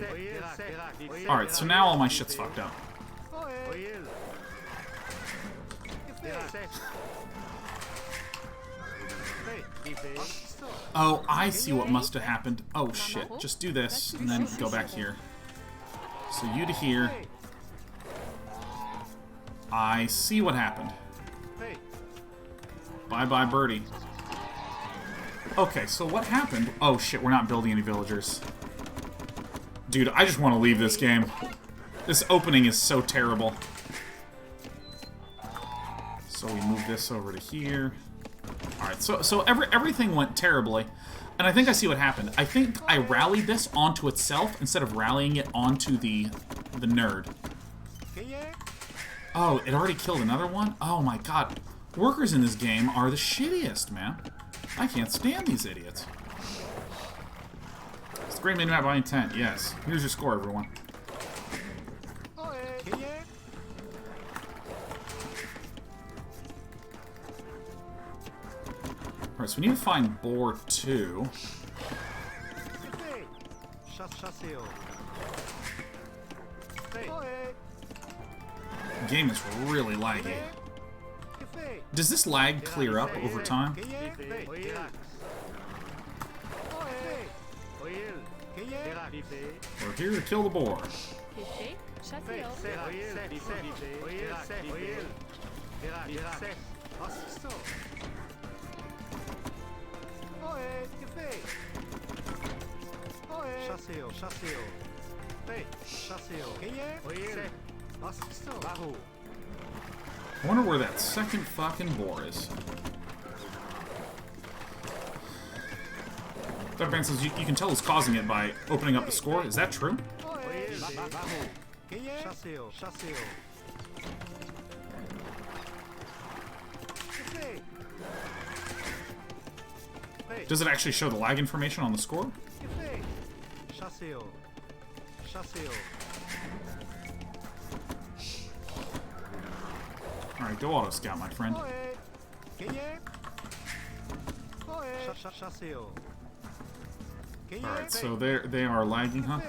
Alright, so now all my shit's fucked up. Oh, I see what must have happened. Oh shit. Just do this and then go back here. So you to here. I see what happened. Bye-bye, birdie. Okay, so what happened? Oh shit, we're not building any villagers. Dude, I just want to leave this game. This opening is so terrible. So we move this over to here. Alright, so everything went terribly. And I think I see what happened. I think I rallied this onto itself instead of rallying it onto the nerd. Oh, it already killed another one? Oh my god. Workers in this game are the shittiest, man. I can't stand these idiots. It's a great mini-map by intent, yes. Here's your score, everyone. Alright, so we need to find Boar 2. The game is really laggy. Does this lag clear up over time? We're here to kill the boar. I wonder where that second fucking boar is. Dr. Bank says you can tell who's causing it by opening up the score. Is that true? Does it actually show the lag information on the score? Alright, go auto scout, my friend. Alright, so they are lagging, huh?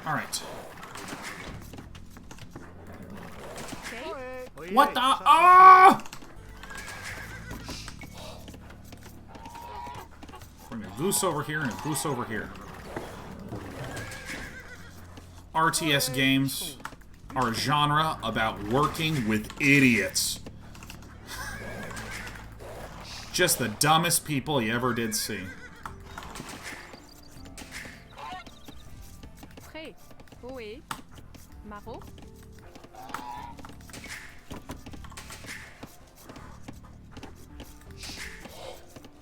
Alright. What the? Ah! Bring a goose over here and a goose over here. RTS games are a genre about working with idiots. Just the dumbest people you ever did see. Prêt. Ohé. Maro.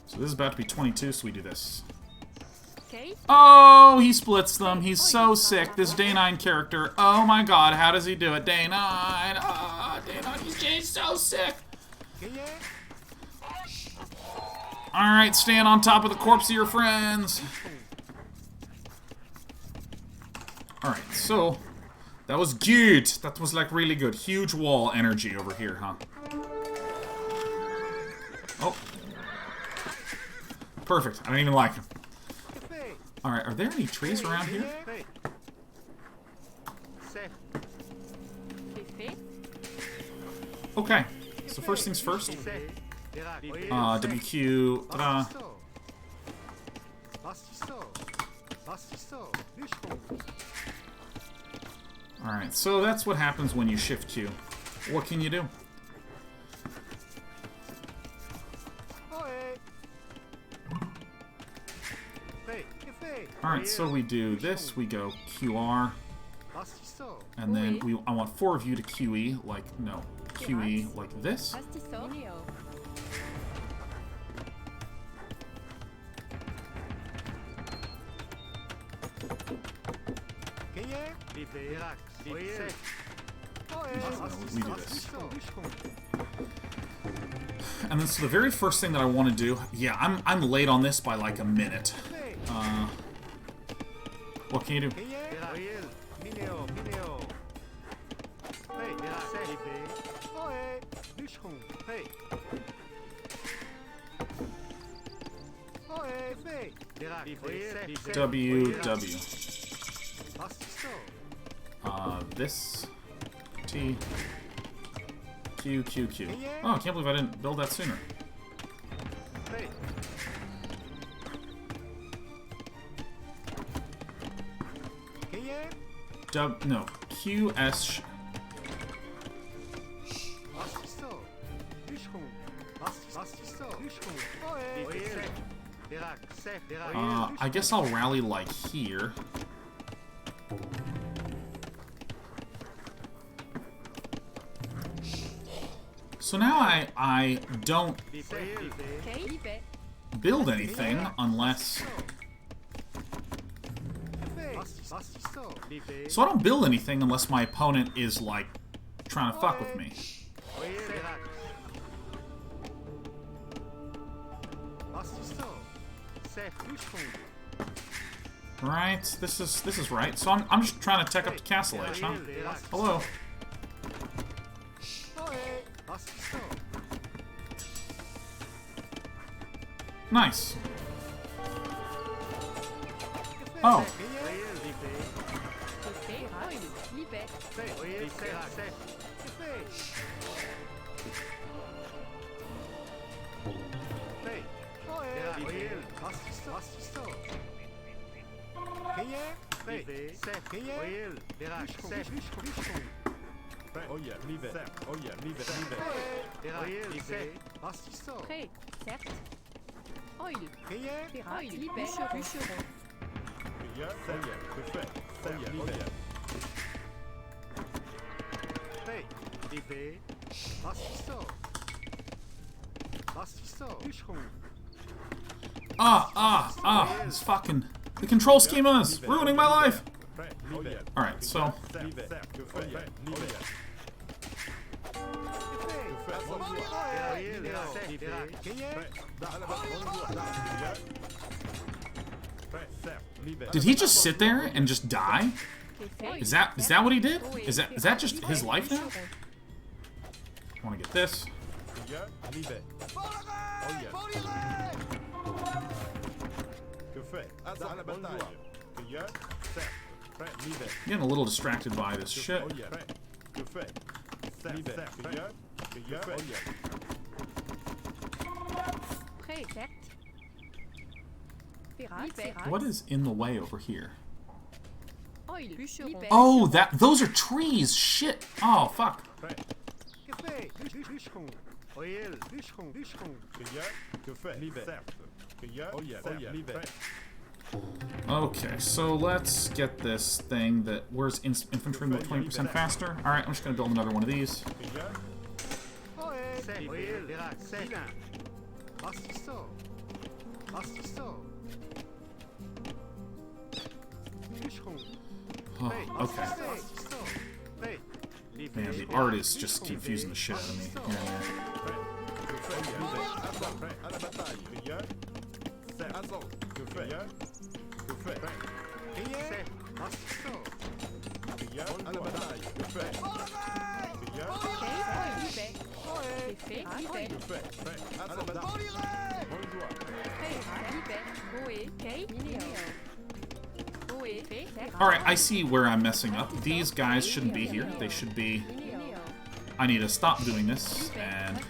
So this is about to be 22, so we do this. Okay. Oh, he splits them. He's so sick. This Day 9 character. Oh my god, how does he do it? Day 9. Ah, Day 9. He's so sick. Alright, stand on top of the corpse of your friends. Alright, so that was good. That was like really good. Huge wall energy over here, huh? Oh. Perfect. I don't even like him. Alright, are there any trees around here? Okay. So first things first. WQ. Ta-da. Alright, so that's what happens when you shift Q. What can you do? Alright, so we do this, we go QR, and then I want 4 of you to QE, like, no, QE like this. We do this. And then so the very first thing that I want to do, yeah, I'm late on this by like a minute. What can you do? W. This. T. Q. Oh, I can't believe I didn't build that sooner. No. Q, S. I guess I'll rally like here. So now I don't build anything unless... So I don't build anything unless my opponent is, like, trying to fuck with me. Right, this is right. So I'm just trying to tech up to Castle Age, huh? Hello. Nice. Oh. Prêt, certes. Oil. Oil. Bûcheron. This fucking... The control schema is ruining my life! Alright, so... Did he just sit there and just die? Is that what he did? Is that just his life now? I want to get this. Getting a little distracted by this shit. What is in the way over here? Oh, those are trees. Shit. Oh, fuck. Okay, so let's get this thing that... Where's infantry move 20% faster? Alright, I'm just gonna build another one of these. Oh, okay. Man, the art is just confusing the shit out of me here and Alright, I see where I'm messing up. These guys shouldn't be here. They should be... I need to stop doing this, and...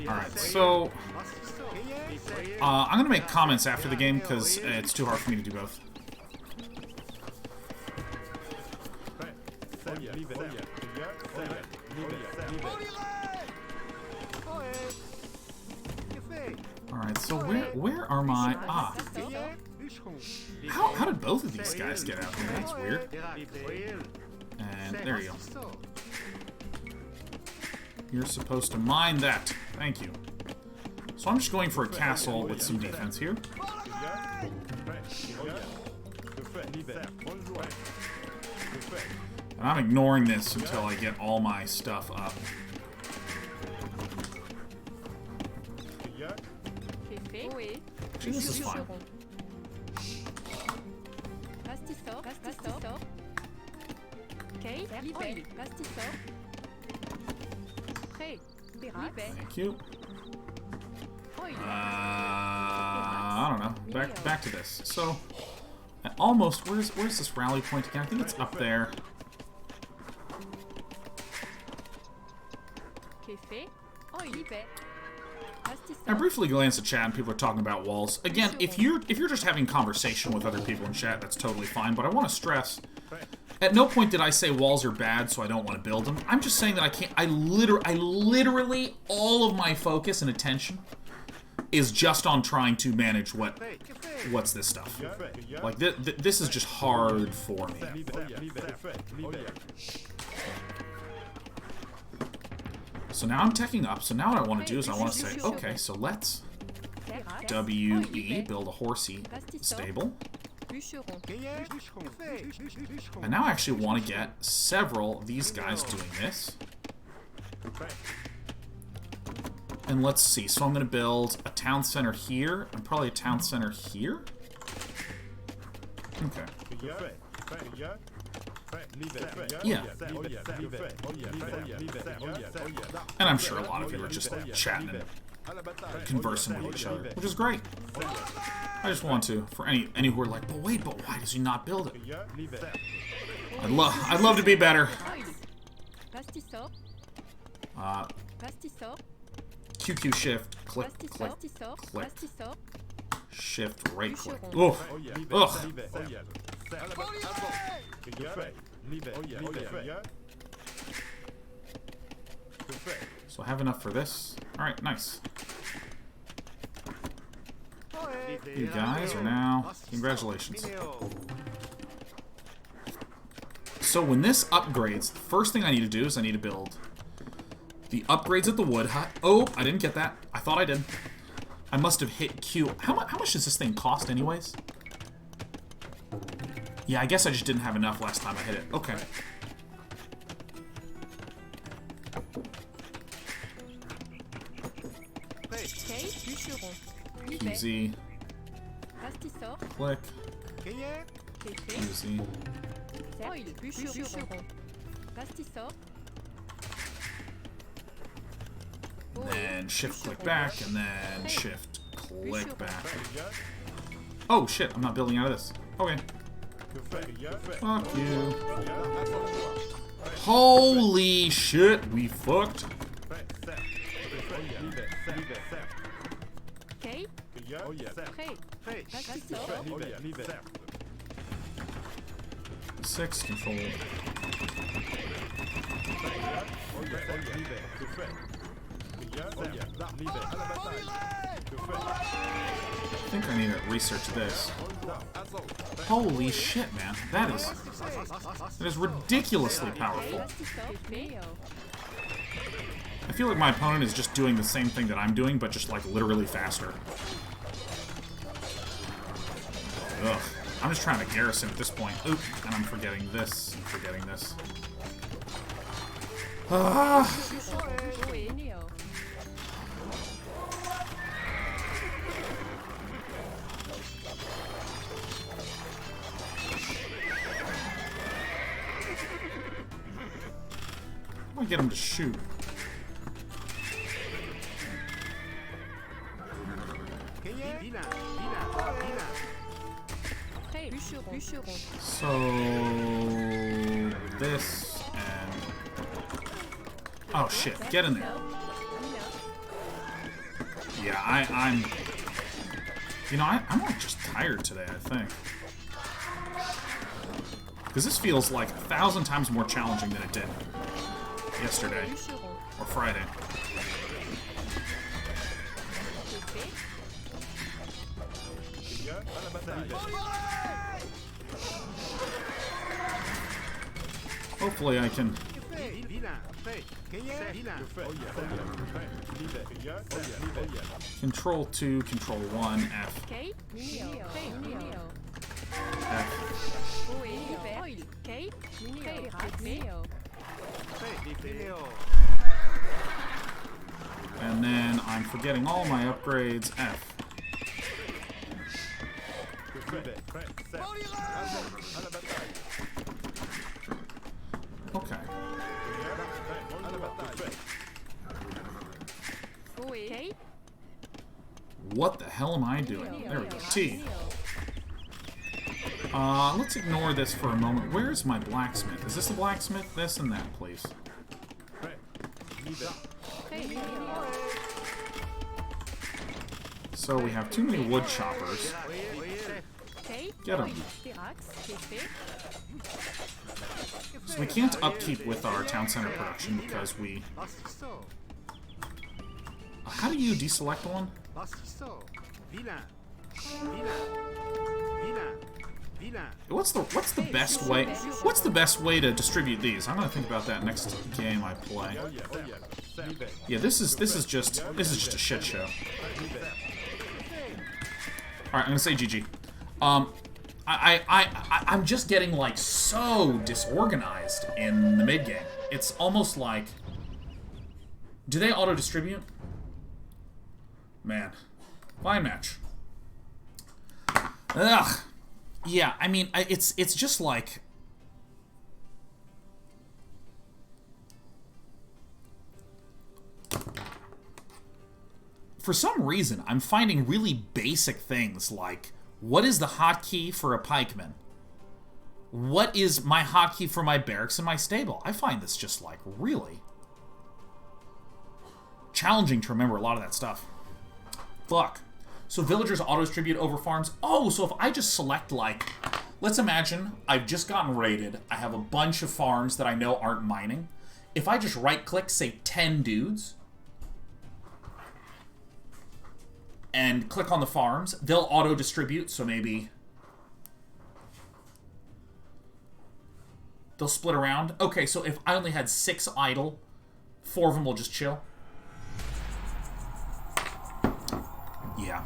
Alright, so... I'm gonna make comments after the game, because it's too hard for me to do both. Alright, so where are my... How did both of these guys get out here? That's weird. And there you go. You're supposed to mine that. Thank you. So I'm just going for a castle with some defense here. And I'm ignoring this until I get all my stuff up. Actually, this is fine. Thank you. I don't know. Back to this. So, almost. Where's this rally point again? I think it's up there. Qu'est fait? Oh, il fait. I briefly glanced at chat and people are talking about walls. Again, if you're just having conversation with other people in chat, that's totally fine. But I want to stress, at no point did I say walls are bad, so I don't want to build them. I'm just saying that I can't. I literally all of my focus and attention is just on trying to manage what's this stuff. Like this is just hard for me. So now I'm teching up. So now what I want to do is I want to say, okay, so let's WE, build a horsey stable. I now actually want to get several of these guys doing this. And let's see. So I'm going to build a town center here and probably a town center here. Okay. Yeah. And I'm sure a lot of you are just chatting and conversing with each other, which is great. I just want to, for any who are like, but wait, but why does he not build it? I'd love to be better. QQ shift, click, click, click. Shift, right click. Ugh. Ugh. So I have enough for this. Alright, nice. You guys are now... Congratulations. So when this upgrades, the first thing I need to do is I need to build the upgrades at the wood hut. Oh, I didn't get that. I thought I did. I must have hit Q. How much does this thing cost anyways? Yeah, I guess I just didn't have enough last time I hit it. Okay. QZ. Click. QZ. Then shift click back, and then shift click back. Oh shit, I'm not building out of this. Okay. Fuck you. Holy shit, we fucked. Six control. I think I need to research this. Holy shit, man. That is ridiculously powerful. I feel like my opponent is just doing the same thing that I'm doing, but just like literally faster. Ugh. I'm just trying to garrison at this point. Oop, and I'm forgetting this and forgetting this. Ah. I want to get him to shoot. So this and oh shit, get in there. Yeah, I'm you know, I'm like just tired today, I think. Because this feels like 1,000 times more challenging than it did yesterday or Friday. Hopefully I can... Control 2, Control 1, F. F. And then I'm forgetting all my upgrades, F. Okay. What the hell am I doing? There we go. T. Let's ignore this for a moment. Where's my blacksmith? Is this the blacksmith? This and that, please. So we have too many wood choppers. Get them. So we can't upkeep with our town center production because we... How do you deselect one? What's the best way? What's the best way to distribute these? I'm gonna think about that next game I play. Yeah, this is just a shit show. All right, I'm gonna say GG. I'm just getting like so disorganized in the mid game. It's almost like, do they auto distribute? Man, fine match. Ugh. Yeah, I mean, it's just like... For some reason, I'm finding really basic things like, what is the hotkey for a pikeman? What is my hotkey for my barracks and my stable? I find this just, like, really challenging to remember a lot of that stuff. Fuck. So villagers auto-distribute over farms. Oh, so if I just select, like... Let's imagine I've just gotten raided. I have a bunch of farms that I know aren't mining. If I just right-click, say, 10 dudes, and click on the farms, they'll auto-distribute, so maybe... They'll split around. Okay, so if I only had 6 idle, 4 of them will just chill. Yeah.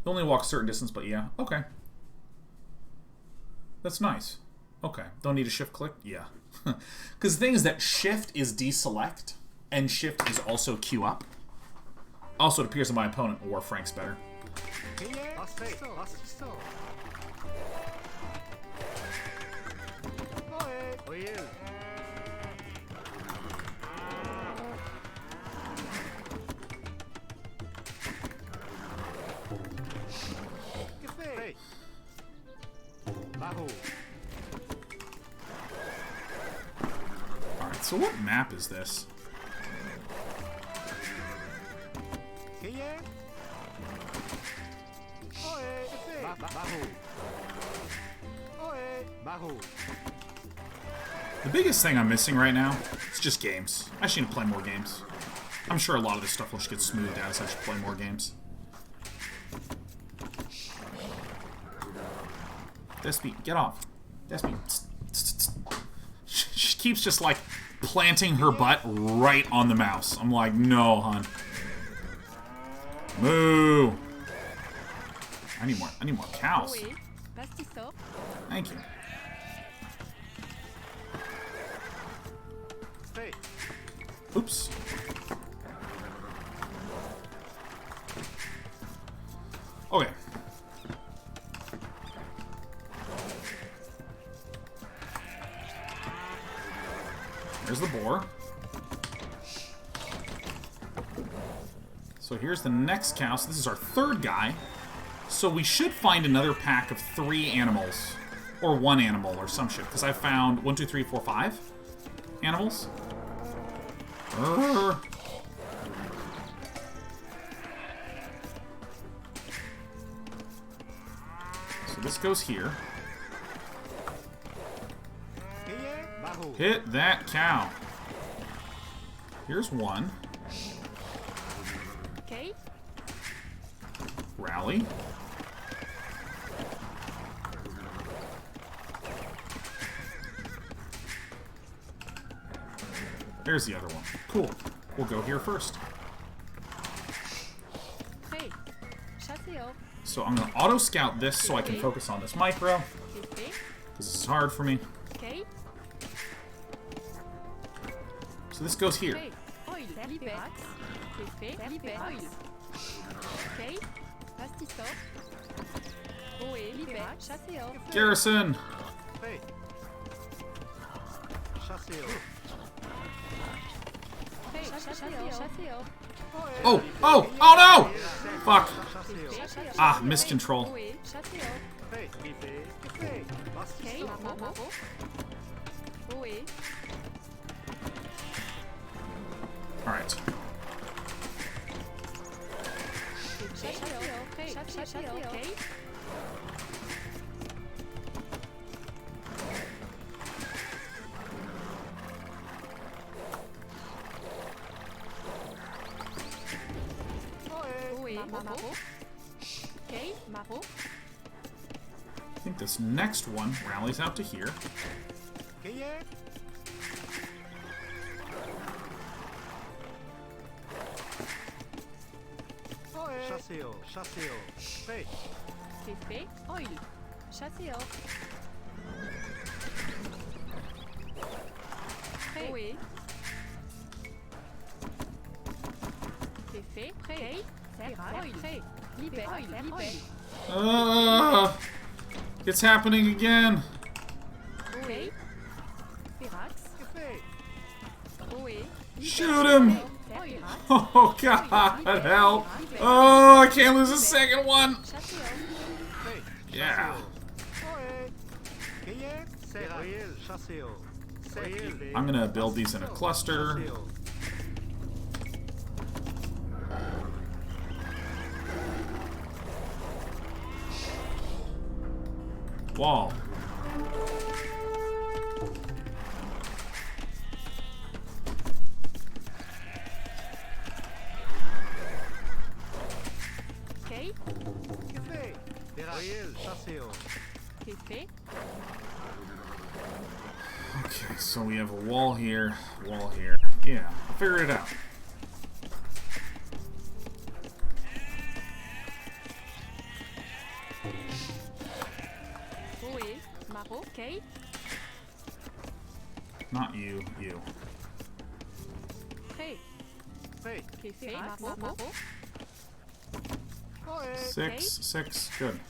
They only walk a certain distance, but yeah. Okay. That's nice. Okay. Don't need a shift click? Yeah. Because the thing is that shift is deselect, and shift is also queue up. Also, it appears that my opponent wore Frank's better. Alright, so what map is this? The biggest thing I'm missing right now is just games. I should play more games. I'm sure a lot of this stuff will just get smoothed out, so I should play more games. Despy, get off. Despy. She keeps just like planting her butt right on the mouse. I'm like, no, hon. Moo. I need more cows. Thank you. Oops. Okay. There's the boar. So here's the next cow. So this is our third guy. So we should find another pack of 3 animals. Or 1 animal or some shit. Because I found 1, 2, 3, 4, 5 animals. So this goes here. Hit that cow. Here's 1. Okay. Rally. There's the other one. Cool. We'll go here first. So I'm going to auto-scout this so I can focus on this micro. Because this is hard for me. So this goes here. Garrison! Oh! Oh! Oh no! Fuck! Ah, miscontrol. Alright. I think this next one rallies out to here. Chassez-haut, chassez-haut. Fait. C'est fait. Oil. Chassez hors. Prêt. Oui. C'est fait. Prêt. Oil. Prêt. Libère. Oil. It's happening again. Oui. Pirax. Oui. Shoot him! Oh god, help! Oh, I can't lose a second one! Yeah. I'm gonna build these in a cluster. Wall. Okay, so we have a wall here, wall here. Yeah, I'll figure it out. Not you, you. Six, good.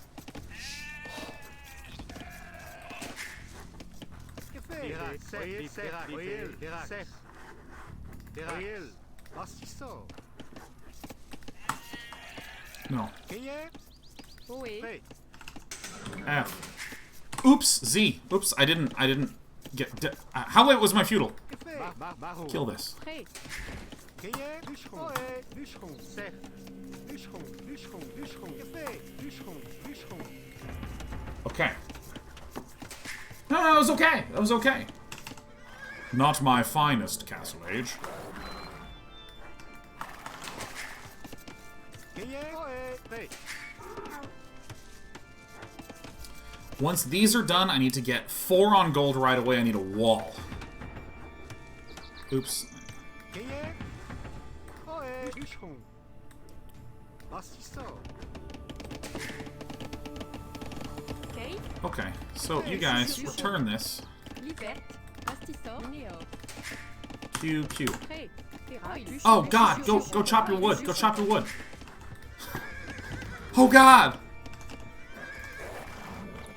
No. F. Oops, Z. Oops, I didn't get. How late was my feudal? Kill this. Okay. No, that was okay. That was okay. Not my finest, Castle Age. Once these are done, I need to get 4 on gold right away. I need a wall. Oops. Okay, so you guys return this. Q. Oh god, go chop your wood. Go chop your wood. Oh god!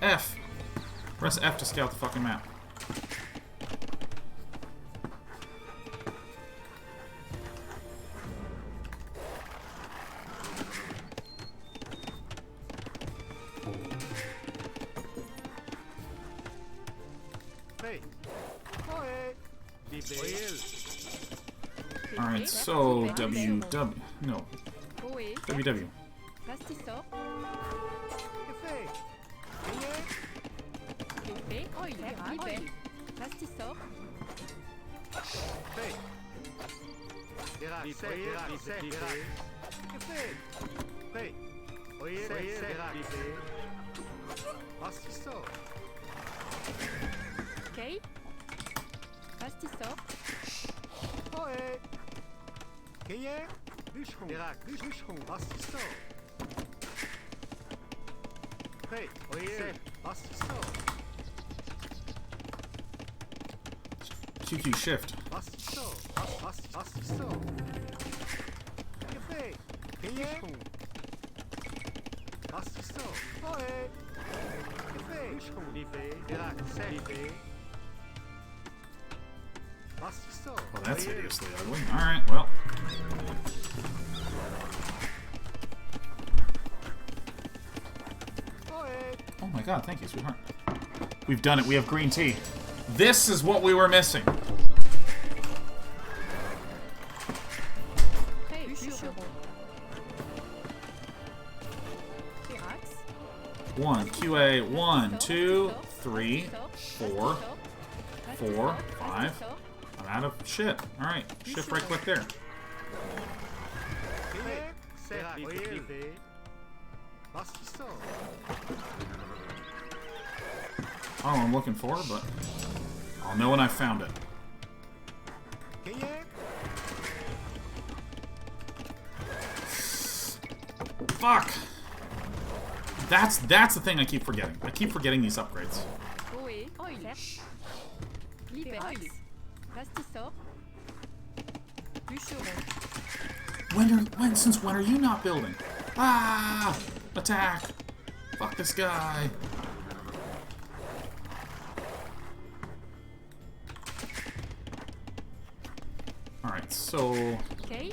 F. Press F to scout the fucking map. Alright, so WW. No. WW. QQ shift. Well, that's hideously ugly. Alright, well. Oh my god, thank you, sweetheart. We've done it. We have green tea. This is what we were missing. 1, QA, 1, 2, 3, 4, 4, 5. I'm out of shit. Alright, shift right click there. I don't know what I'm looking for, but I'll know when I found it. Fuck! That's the thing I keep forgetting. I keep forgetting these upgrades. Since when are you not building? Ah! Attack! Fuck this guy. Alright, so... Okay.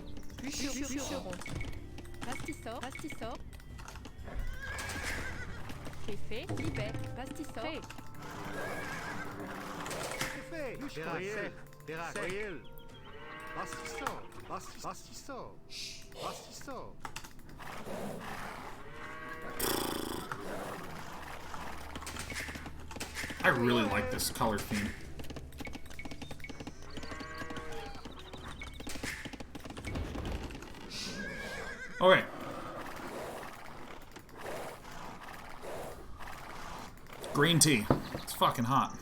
Pastisor, pastisor. Fait, libet, pastisor. I really like this color theme. Okay. Green tea. It's fucking hot.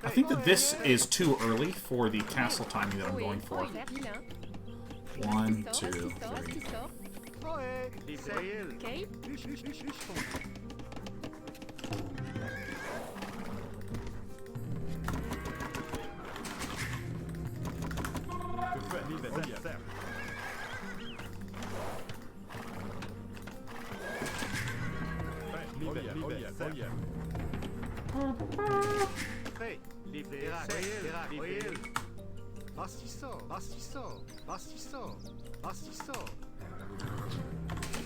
I think that this is too early for the castle timing that I'm going for. 1, 2, 3. Okay.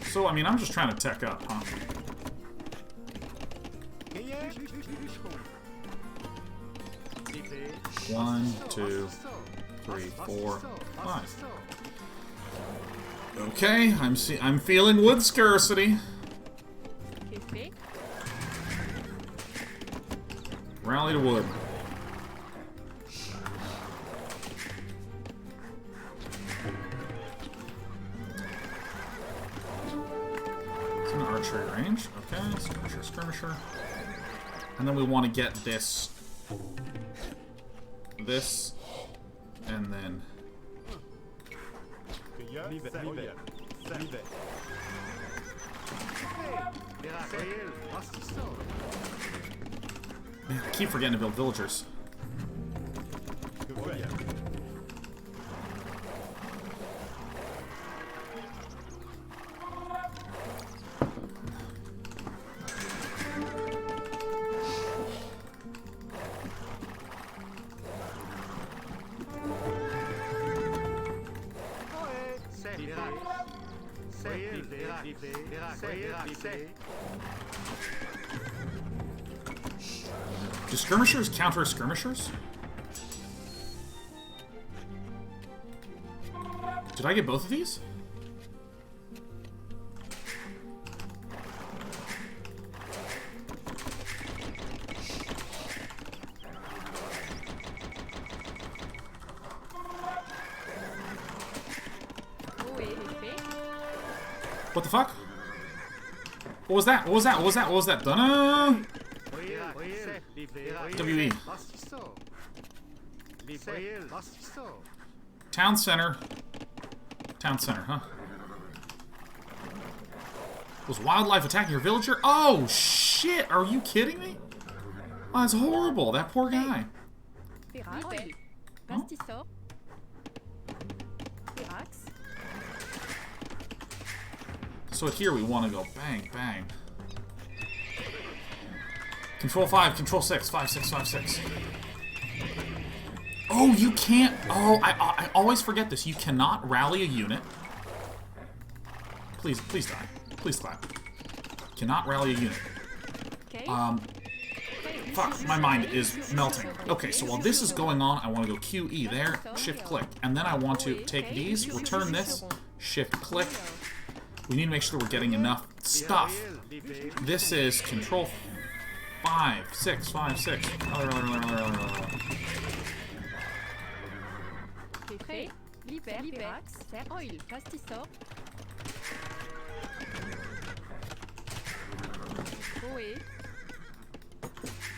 So, I mean, I'm just trying to tech up, huh? One, 2, 3, 4, 5. Okay, I'm feeling wood scarcity. Rally to wood. It's an archery range. Okay, skirmisher, skirmisher. And then we want to get this, and then... Man, I keep forgetting to build villagers. Do skirmishers counter skirmishers? Did I get both of these? What the fuck? What was that? What was that? What was that? What was that? Dunno! WE. Town center. Town center, huh? Was wildlife attacking your villager? Oh, shit! Are you kidding me? Oh, that's horrible. That poor guy. Oh. So here we want to go bang, bang. Control 5, control 6, 5, 6, 5, 6. Oh, you can't. Oh, I always forget this. You cannot rally a unit. Please die. Please clap. Cannot rally a unit. Fuck, my mind is melting. Okay, so while this is going on, I want to go QE there, shift click. And then I want to take these, return this, shift click. We need to make sure we're getting enough stuff. This is control 5, 6, 5, 6. Fait, libère, oil, pastissor. Boé.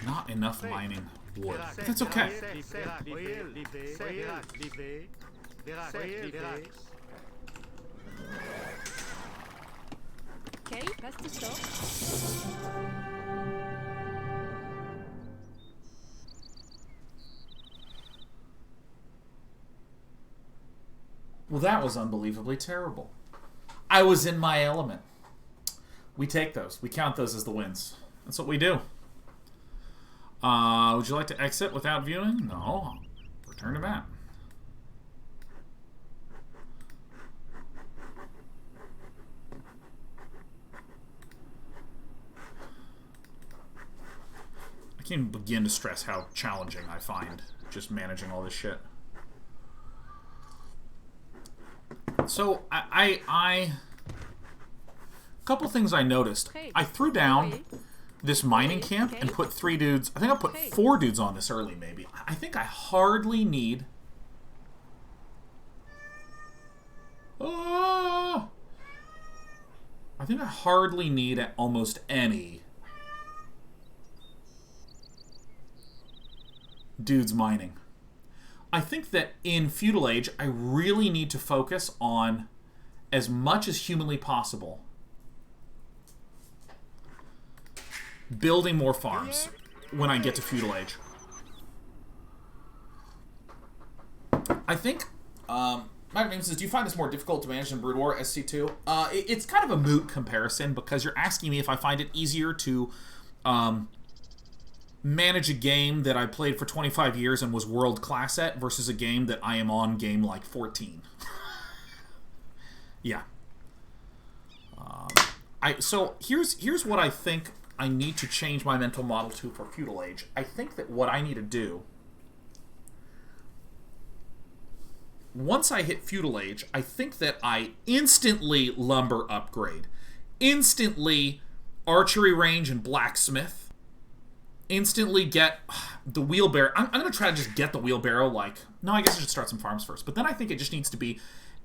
Not enough mining wood. But that's okay. Okay, pastissor. Well, that was unbelievably terrible. I was in my element. We take those. We count those as the wins. That's what we do. Would you like to exit without viewing? No. Return to map. I can't even begin to stress how challenging I find just managing all this shit. So, a couple things I noticed. I threw down this mining camp and put 3 dudes. I think I put 4 dudes on this early, maybe. I think I hardly need... I think I hardly need almost any dudes mining. I think that in Feudal Age, I really need to focus on, as much as humanly possible, building more farms when I get to Feudal Age. I think, Mike Name says, do you find this more difficult to manage than Brood War SC2? It's kind of a moot comparison, because you're asking me if I find it easier to manage a game that I played for 25 years and was world class at versus a game that I am on game like 14. Yeah. So here's what I think I need to change my mental model to for Feudal Age. I think that what I need to do, once I hit Feudal Age, I think that I instantly lumber upgrade. Instantly archery range and blacksmith. Instantly get the wheelbarrow. I'm going to try to just get the wheelbarrow, like... No, I guess I should start some farms first. But then I think it just needs to be,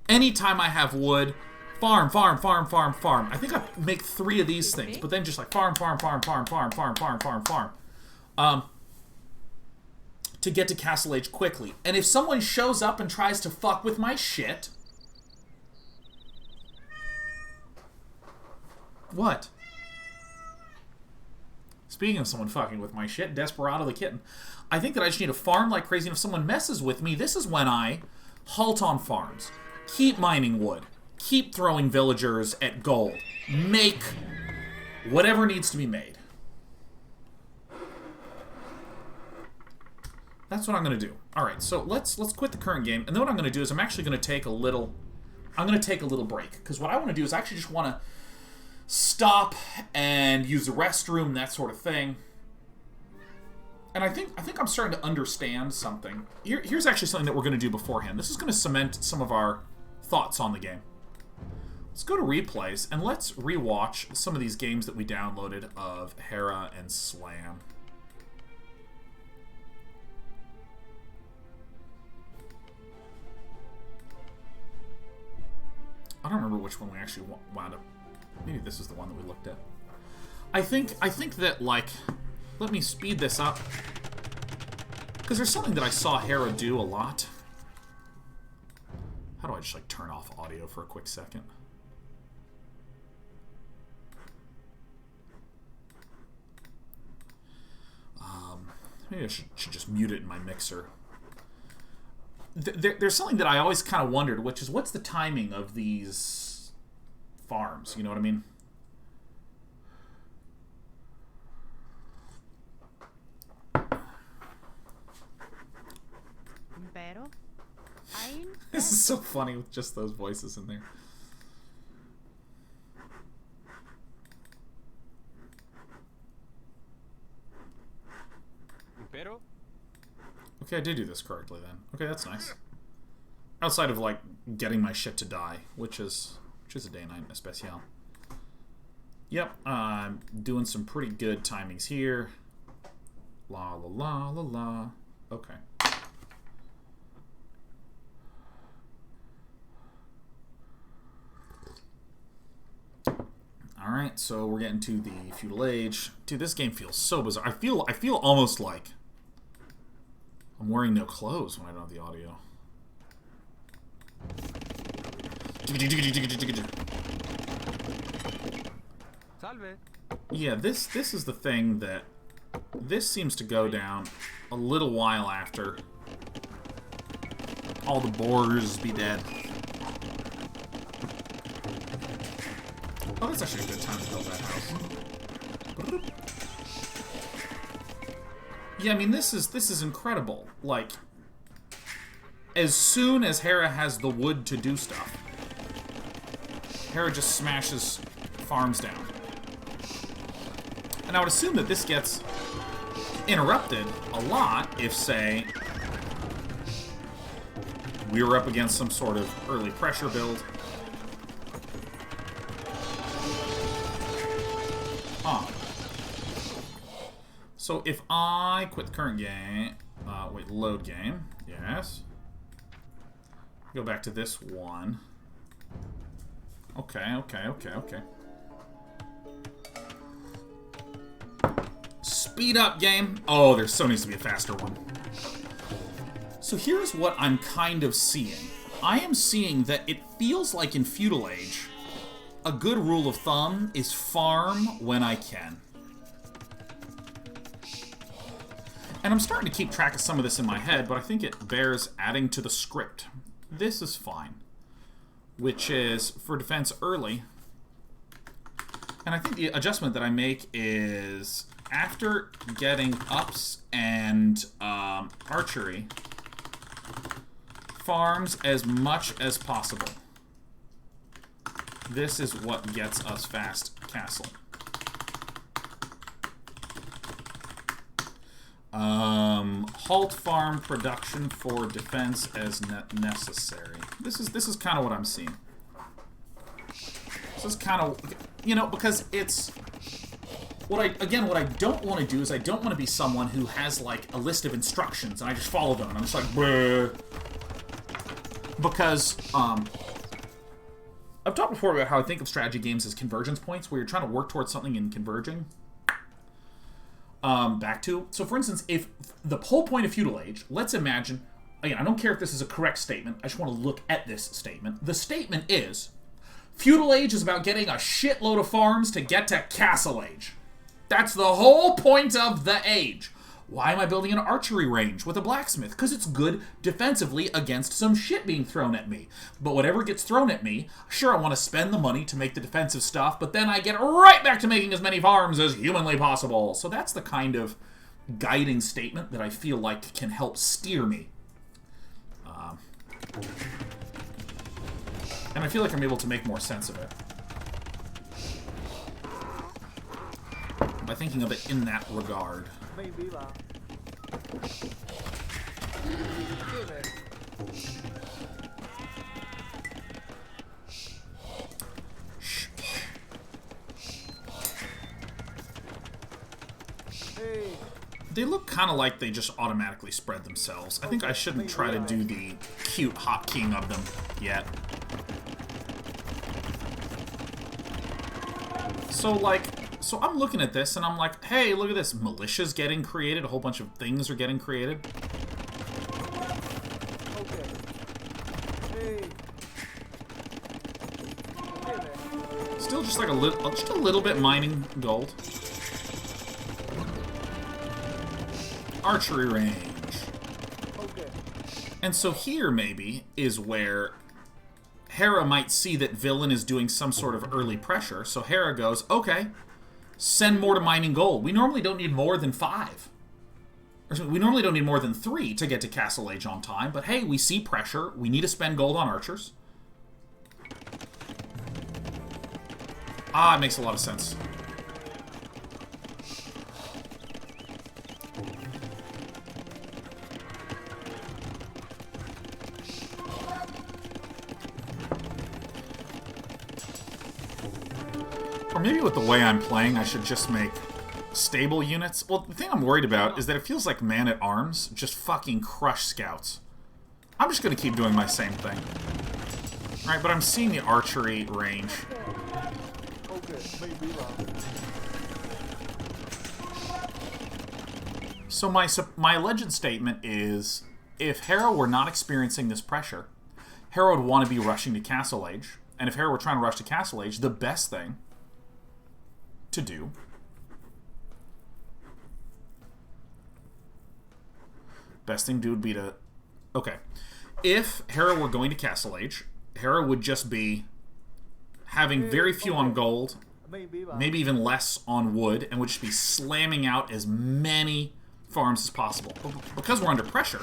anytime I have wood, farm, farm, farm, farm, farm. I think I make 3 of these things, but then just like farm, farm, farm, farm, farm, farm, farm, farm, farm. To get to Castle Age quickly. And if someone shows up and tries to fuck with my shit... What? Speaking of someone fucking with my shit, Desperado the Kitten. I think that I just need to farm like crazy, and if someone messes with me, this is when I halt on farms. Keep mining wood. Keep throwing villagers at gold. Make whatever needs to be made. That's what I'm going to do. Alright, so let's quit the current game, and then what I'm going to do is I'm actually going to take a little... break, because what I want to do is I actually just want to stop and use the restroom, that sort of thing. And I think I'm starting to understand something. Here's actually something that we're going to do beforehand. This is going to cement some of our thoughts on the game. Let's go to replays, and let's rewatch some of these games that we downloaded of Hera and Slam. I don't remember which one we actually wound up. Maybe this is the one that we looked at. I think that, like, let me speed this up, because there's something that I saw Hera do a lot. How do I just, like, turn off audio for a quick second? Maybe I should just mute it in my mixer. There's something that I always kind of wondered, which is, what's the timing of these farms? You know what I mean? This is so funny with just those voices in there. Okay, I did do this correctly then. Okay, that's nice. Outside of, like, getting my shit to die, which is a day and night especial. Yep, I'm doing some pretty good timings here. La la la la la. Okay. Alright, so we're getting to the Feudal Age. Dude, this game feels so bizarre. I feel almost like I'm wearing no clothes when I don't have the audio. Salve. Yeah, this is the thing that this seems to go down a little while after all the boars be dead. Oh, that's actually a good time to build that house. Yeah, I mean this is incredible. Like, as soon as Hera has the wood to do stuff, Hera just smashes farms down. And I would assume that this gets interrupted a lot if, say, we were up against some sort of early pressure build. Huh. So if I quit the current game, wait, load game, yes. Go back to this one. Okay. Speed up, game. Oh, there so needs to be a faster one. So here's what I'm kind of seeing. I am seeing that it feels like in Feudal Age, a good rule of thumb is farm when I can. And I'm starting to keep track of some of this in my head, but I think it bears adding to the script. This is fine. Which is, for defense early. And I think the adjustment that I make is, after getting ups and archery, farms as much as possible. This is what gets us fast castle. Halt farm production for defense as necessary. This is kind of what I'm seeing. This is kind of, you know, because it's what I don't want to do is I don't want to be someone who has like a list of instructions and I just follow them and I'm just like, bleh. Because I've talked before about how I think of strategy games as convergence points, where you're trying to work towards something and converging. So for instance, if the whole point of Feudal Age, let's imagine, again, I don't care if this is a correct statement, I just want to look at this statement. The statement is, Feudal Age is about getting a shitload of farms to get to Castle Age. That's the whole point of the age. Why am I building an archery range with a blacksmith? Because it's good defensively against some shit being thrown at me. But whatever gets thrown at me, sure, I want to spend the money to make the defensive stuff, but then I get right back to making as many farms as humanly possible. So that's the kind of guiding statement that I feel like can help steer me. And I feel like I'm able to make more sense of it by thinking of it in that regard. They look kind of like they just automatically spread themselves. I think I shouldn't try to do the cute hotkeying of them yet. So I'm looking at this and I'm like, hey, look at this. Militia's getting created. A whole bunch of things are getting created. Still just like a little bit mining gold. Archery range. And so here maybe is where Hera might see that Villain is doing some sort of early pressure. So Hera goes, okay, send more to mining gold. We normally don't need more than 5. Or we normally don't need more than 3 to get to Castle Age on time. But hey, we see pressure. We need to spend gold on archers. Ah, it makes a lot of sense. Or maybe with the way I'm playing, I should just make stable units. Well, the thing I'm worried about is that it feels like man-at-arms just fucking crush scouts. I'm just going to keep doing my same thing. Alright, but I'm seeing the archery range. So my legend statement is, if Hera were not experiencing this pressure, Hera would want to be rushing to Castle Age. And if Hera were trying to rush to Castle Age, the best thing to do would be to... Okay. If Hera were going to Castle Age, Hera would just be having very few on gold, maybe even less on wood, and would just be slamming out as many farms as possible. But because we're under pressure,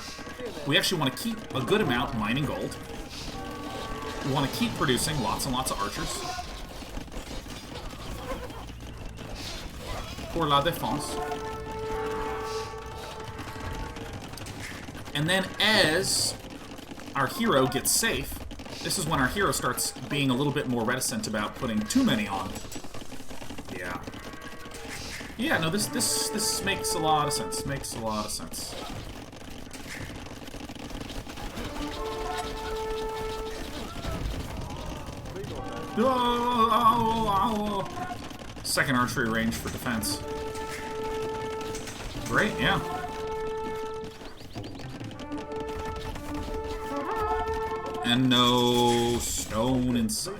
we actually want to keep a good amount mining gold. We want to keep producing lots and lots of archers. Pour la défense. And then as our hero gets safe, this is when our hero starts being a little bit more reticent about putting too many on. Yeah. Yeah, no, this makes a lot of sense. Makes a lot of sense. Second archery range for defense. Great, yeah. And no stone in sight.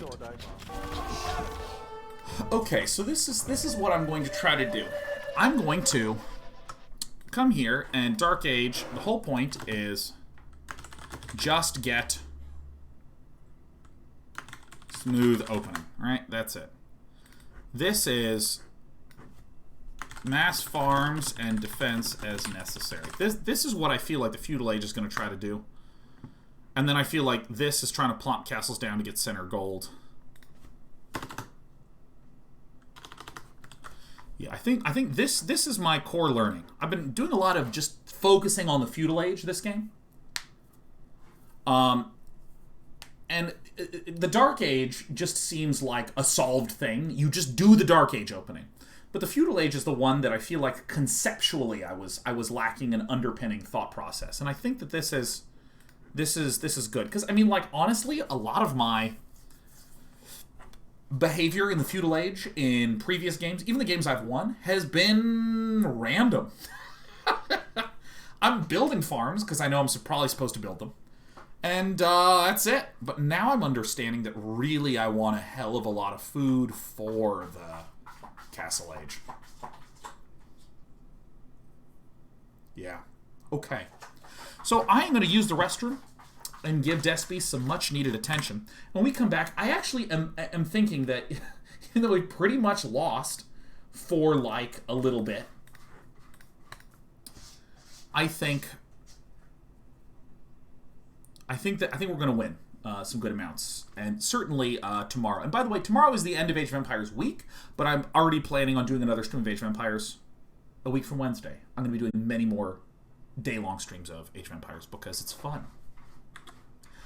Okay, so this is what I'm going to try to do. I'm going to come here and Dark Age. The whole point is just get smooth opening, right? That's it. This is mass farms and defense as necessary. This is what I feel like the Feudal Age is going to try to do. And then I feel like this is trying to plonk castles down to get center gold. Yeah, I think this is my core learning. I've been doing a lot of just focusing on the Feudal Age this game. And the Dark Age just seems like a solved thing. You just do the Dark Age opening. But the Feudal Age is the one that I feel like conceptually I was lacking an underpinning thought process. And I think that this is good. Because, I mean, like, honestly, a lot of my behavior in the Feudal Age in previous games, even the games I've won, has been random. I'm building farms because I know I'm probably supposed to build them. And that's it. But now I'm understanding that really I want a hell of a lot of food for the Castle Age. Yeah. Okay. So I am going to use the restroom and give Despy some much-needed attention. When we come back, I actually am thinking that even though we pretty much lost for, like, a little bit, I think we're going to win some good amounts. And certainly tomorrow. And by the way, tomorrow is the end of Age of Empires week, but I'm already planning on doing another stream of Age of Empires a week from Wednesday. I'm going to be doing many more day-long streams of Age of Empires because it's fun.